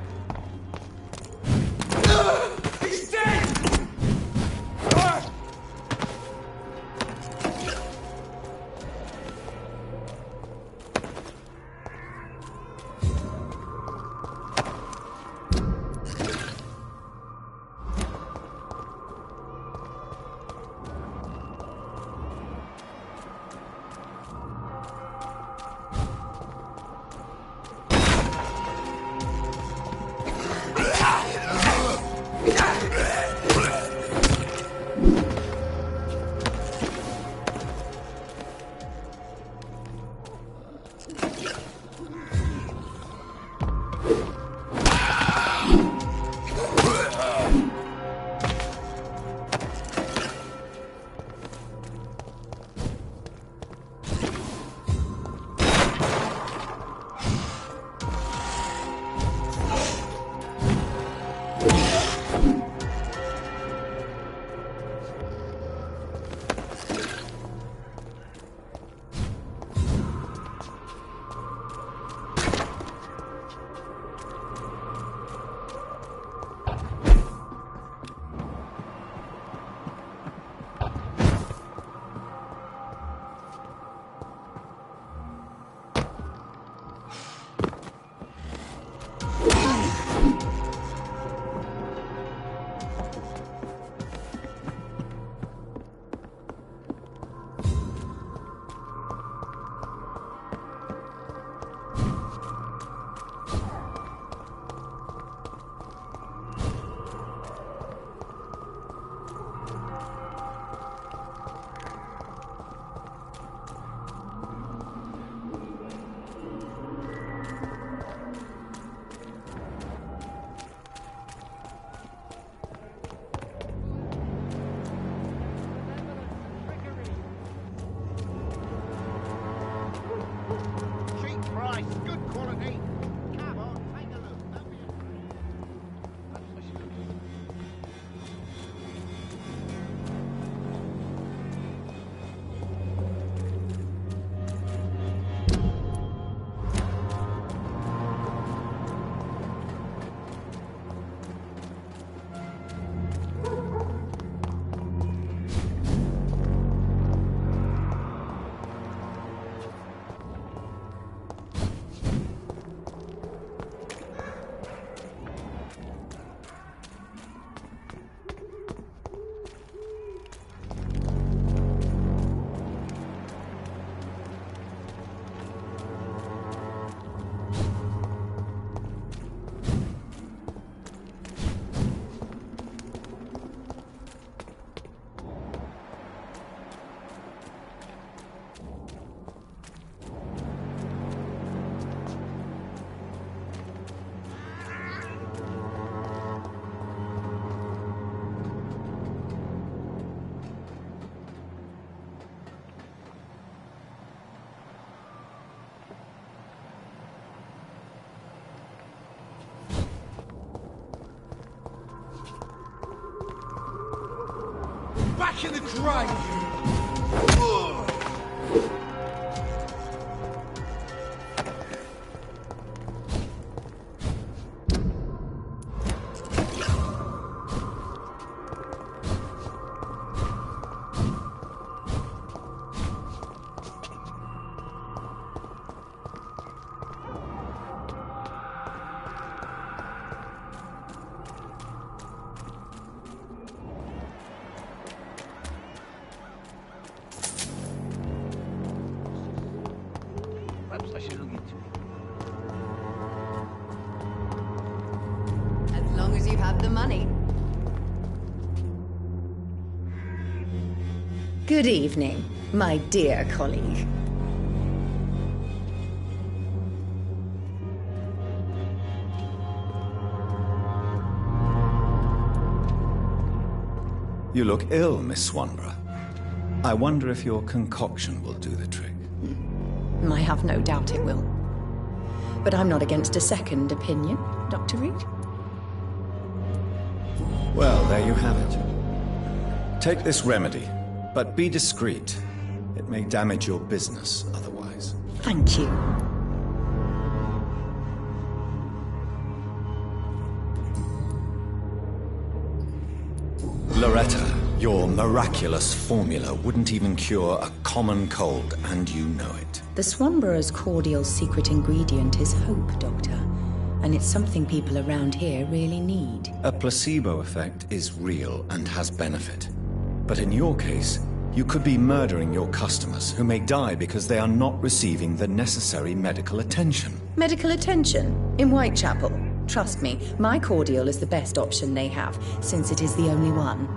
Speaker 12: He's dead! Back in the grave!
Speaker 11: As long as you have the money. Good evening, my dear colleague.
Speaker 20: You look ill, Miss Swanborough. I wonder if your concoction will do the trick.
Speaker 11: I have no doubt it will. But I'm not against a second opinion, Dr. Reed.
Speaker 20: Well, there you have it. Take this remedy, but be discreet. It may damage your business otherwise.
Speaker 11: Thank you.
Speaker 2: Your miraculous formula wouldn't even cure a common cold, and you know it.
Speaker 11: The Swanborough's cordial's secret ingredient is hope, Doctor. And it's something people around here really need.
Speaker 2: A placebo effect is real and has benefit. But in your case, you could be murdering your customers who may die because they are not receiving the necessary medical attention.
Speaker 11: Medical attention? In Whitechapel? Trust me, my cordial is the best option they have, since it is the only one.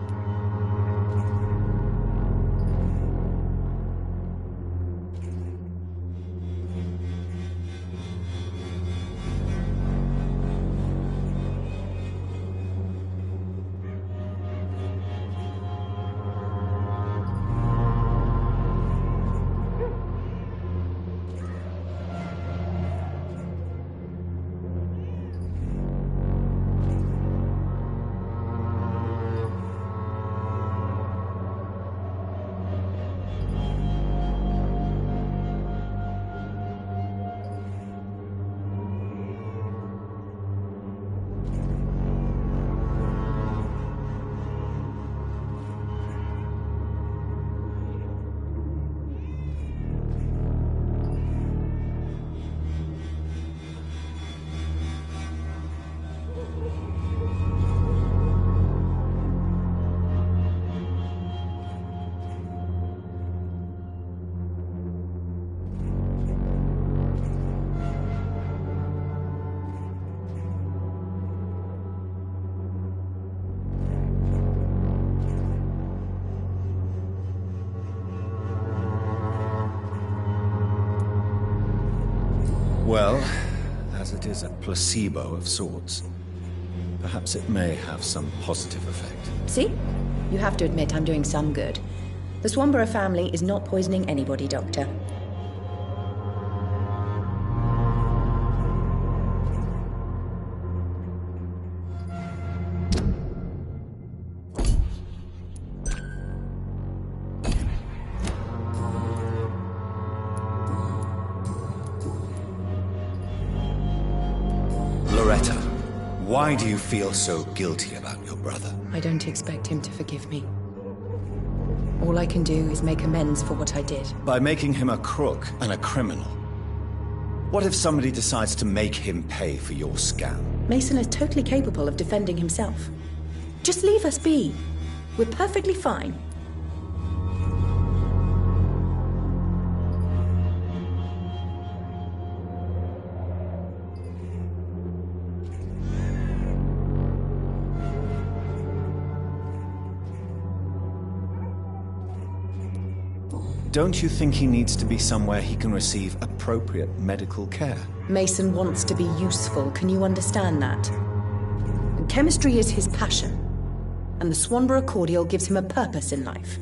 Speaker 2: Well, as it is a placebo of sorts, perhaps it may have some positive effect.
Speaker 11: See? You have to admit I'm doing some good. The Swanborough family is not poisoning anybody, Doctor.
Speaker 2: Why do you feel so guilty about your brother?
Speaker 11: I don't expect him to forgive me. All I can do is make amends for what I did.
Speaker 2: By making him a crook and a criminal. What if somebody decides to make him pay for your scam?
Speaker 11: Mason is totally capable of defending himself. Just leave us be. We're perfectly fine.
Speaker 2: Don't you think he needs to be somewhere he can receive appropriate medical care?
Speaker 11: Mason wants to be useful, can you understand that? And chemistry is his passion, and the Swanborough cordial gives him a purpose in life.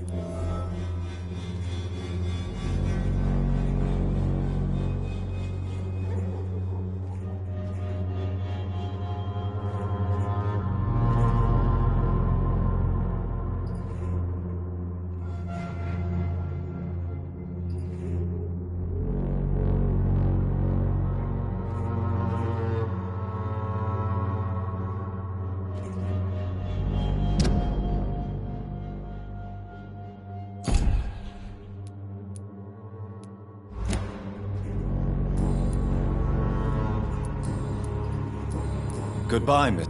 Speaker 2: Goodbye, Miss.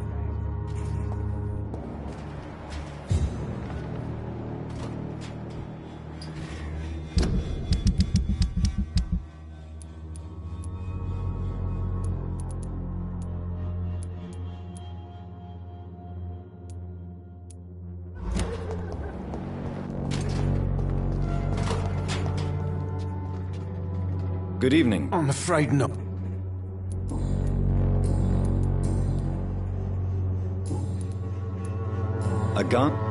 Speaker 2: Good evening.
Speaker 12: I'm afraid not.
Speaker 2: A gun?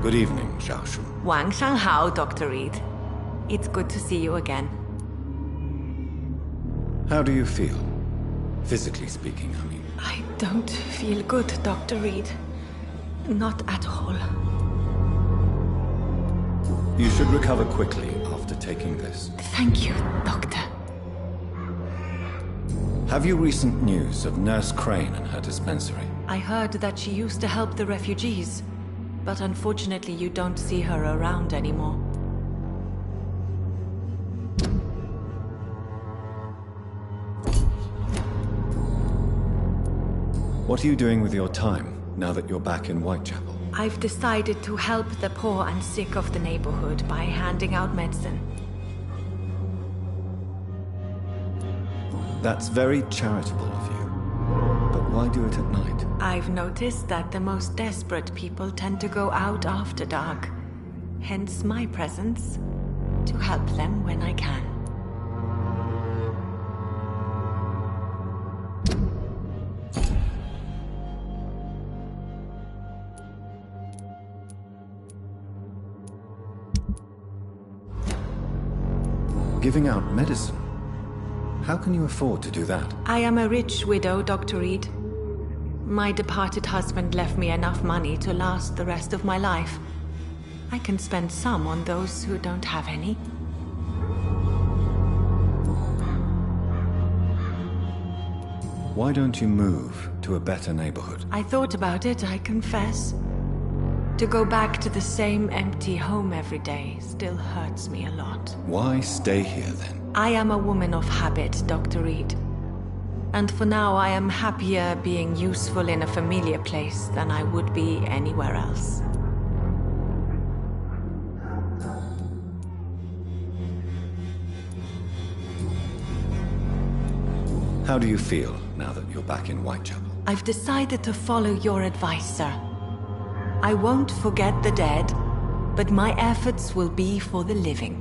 Speaker 2: Good evening, Xiaoshu.
Speaker 8: 晚上好, Dr. Reed. It's good to see you again.
Speaker 2: How do you feel? Physically speaking, I mean.
Speaker 8: I don't feel good, Dr. Reed. Not at all.
Speaker 2: You should recover quickly after taking this.
Speaker 8: Thank you, Doctor.
Speaker 2: Have you recent news of Nurse Crane and her dispensary?
Speaker 8: I heard that she used to help the refugees, but unfortunately you don't see her around anymore.
Speaker 2: What are you doing with your time, now that you're back in Whitechapel?
Speaker 8: I've decided to help the poor and sick of the neighborhood by handing out medicine.
Speaker 2: That's very charitable of you. But why do it at night?
Speaker 8: I've noticed that the most desperate people tend to go out after dark. Hence my presence, to help them when I can.
Speaker 2: Giving out medicine? How can you afford to do that?
Speaker 8: I am a rich widow, Dr. Reed. My departed husband left me enough money to last the rest of my life. I can spend some on those who don't have any.
Speaker 2: Why don't you move to a better neighborhood?
Speaker 8: I thought about it, I confess. To go back to the same empty home every day still hurts me a lot.
Speaker 2: Why stay here then?
Speaker 8: I am a woman of habit, Dr. Reed. And for now I am happier being useful in a familiar place than I would be anywhere else.
Speaker 2: How do you feel now that you're back in Whitechapel?
Speaker 8: I've decided to follow your advice, sir. I won't forget the dead, but my efforts will be for the living.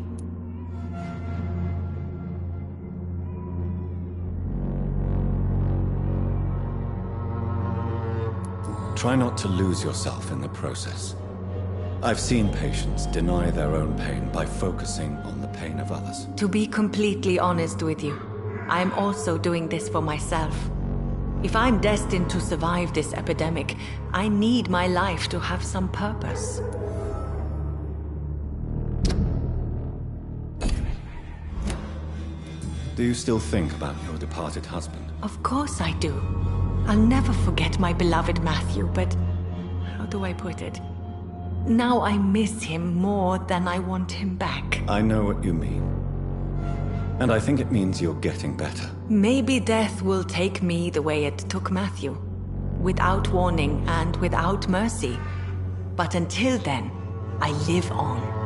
Speaker 2: Try not to lose yourself in the process. I've seen patients deny their own pain by focusing on the pain of others.
Speaker 8: To be completely honest with you, I'm also doing this for myself. If I'm destined to survive this epidemic, I need my life to have some purpose.
Speaker 2: Do you still think about your departed husband?
Speaker 8: Of course I do. I'll never forget my beloved Matthew, but how do I put it? Now I miss him more than I want him back.
Speaker 2: I know what you mean. And I think it means you're getting better.
Speaker 8: Maybe death will take me the way it took Matthew. Without warning and without mercy. But until then, I live on.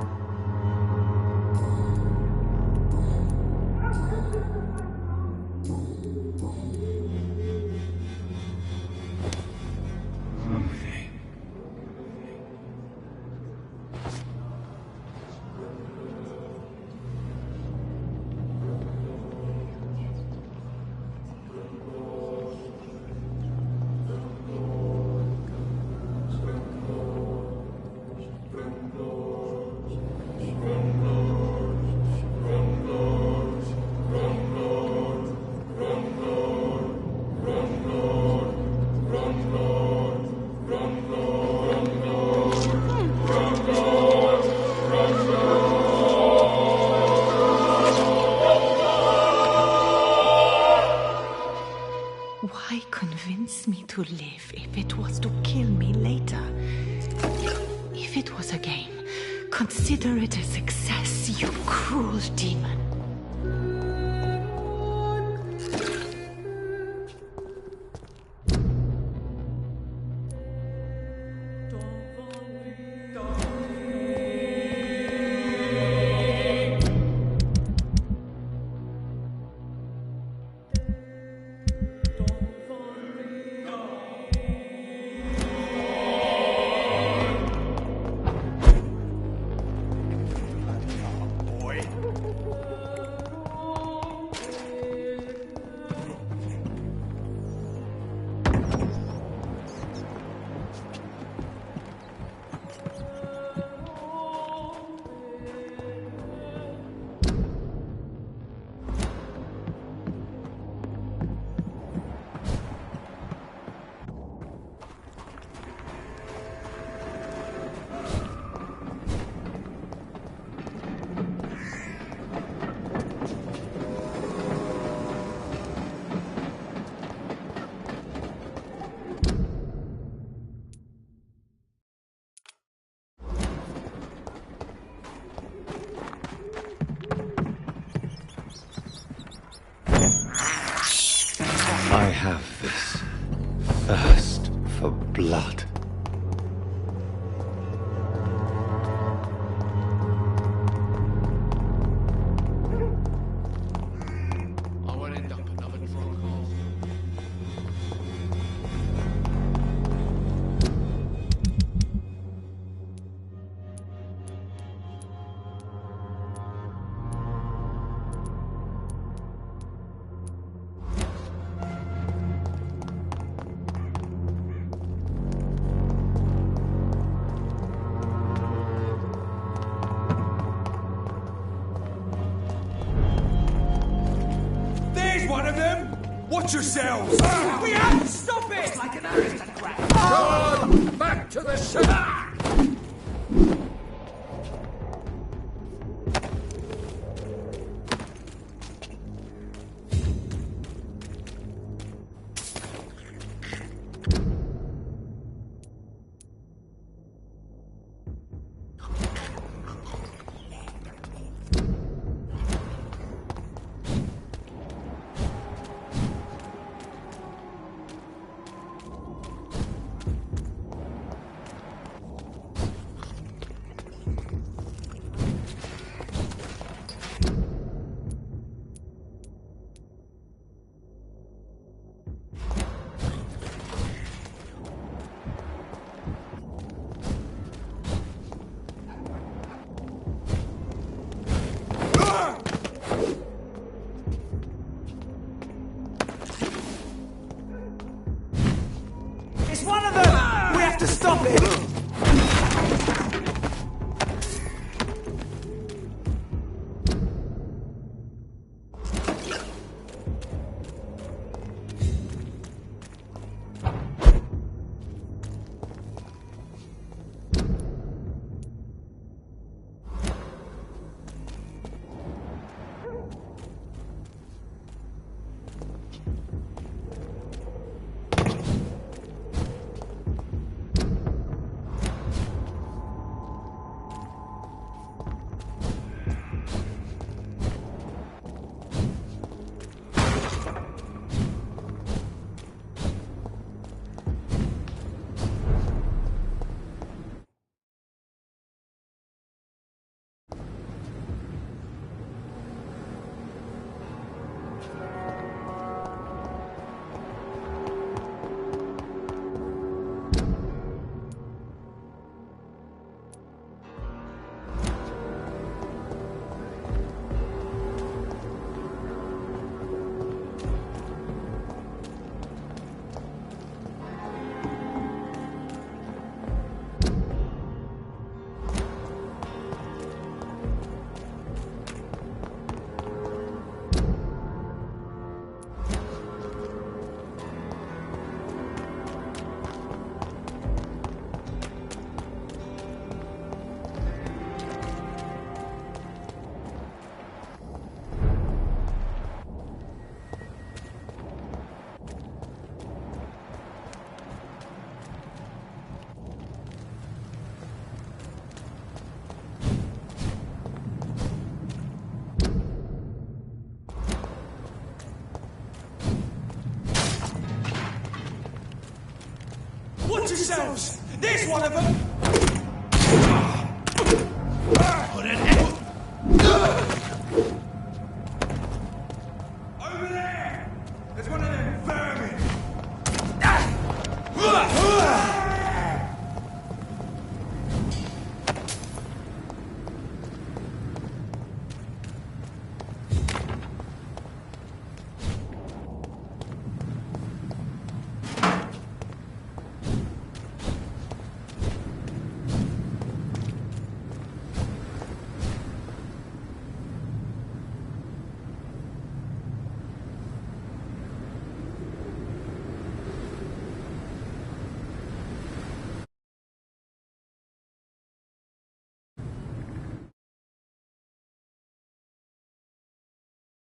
Speaker 8: Why convince me to live if it was to kill me later? If it was a game, consider it a success, you cruel demon.
Speaker 2: have this thirst for blood.
Speaker 1: I won't end up another drunk hole.
Speaker 9: There's one of them! Watch yourselves!
Speaker 1: We have to stop it! Like an aristocrat! Run! Back to the city!
Speaker 9: It's one of them! We have to stop it! Watch yourselves! There's one of them!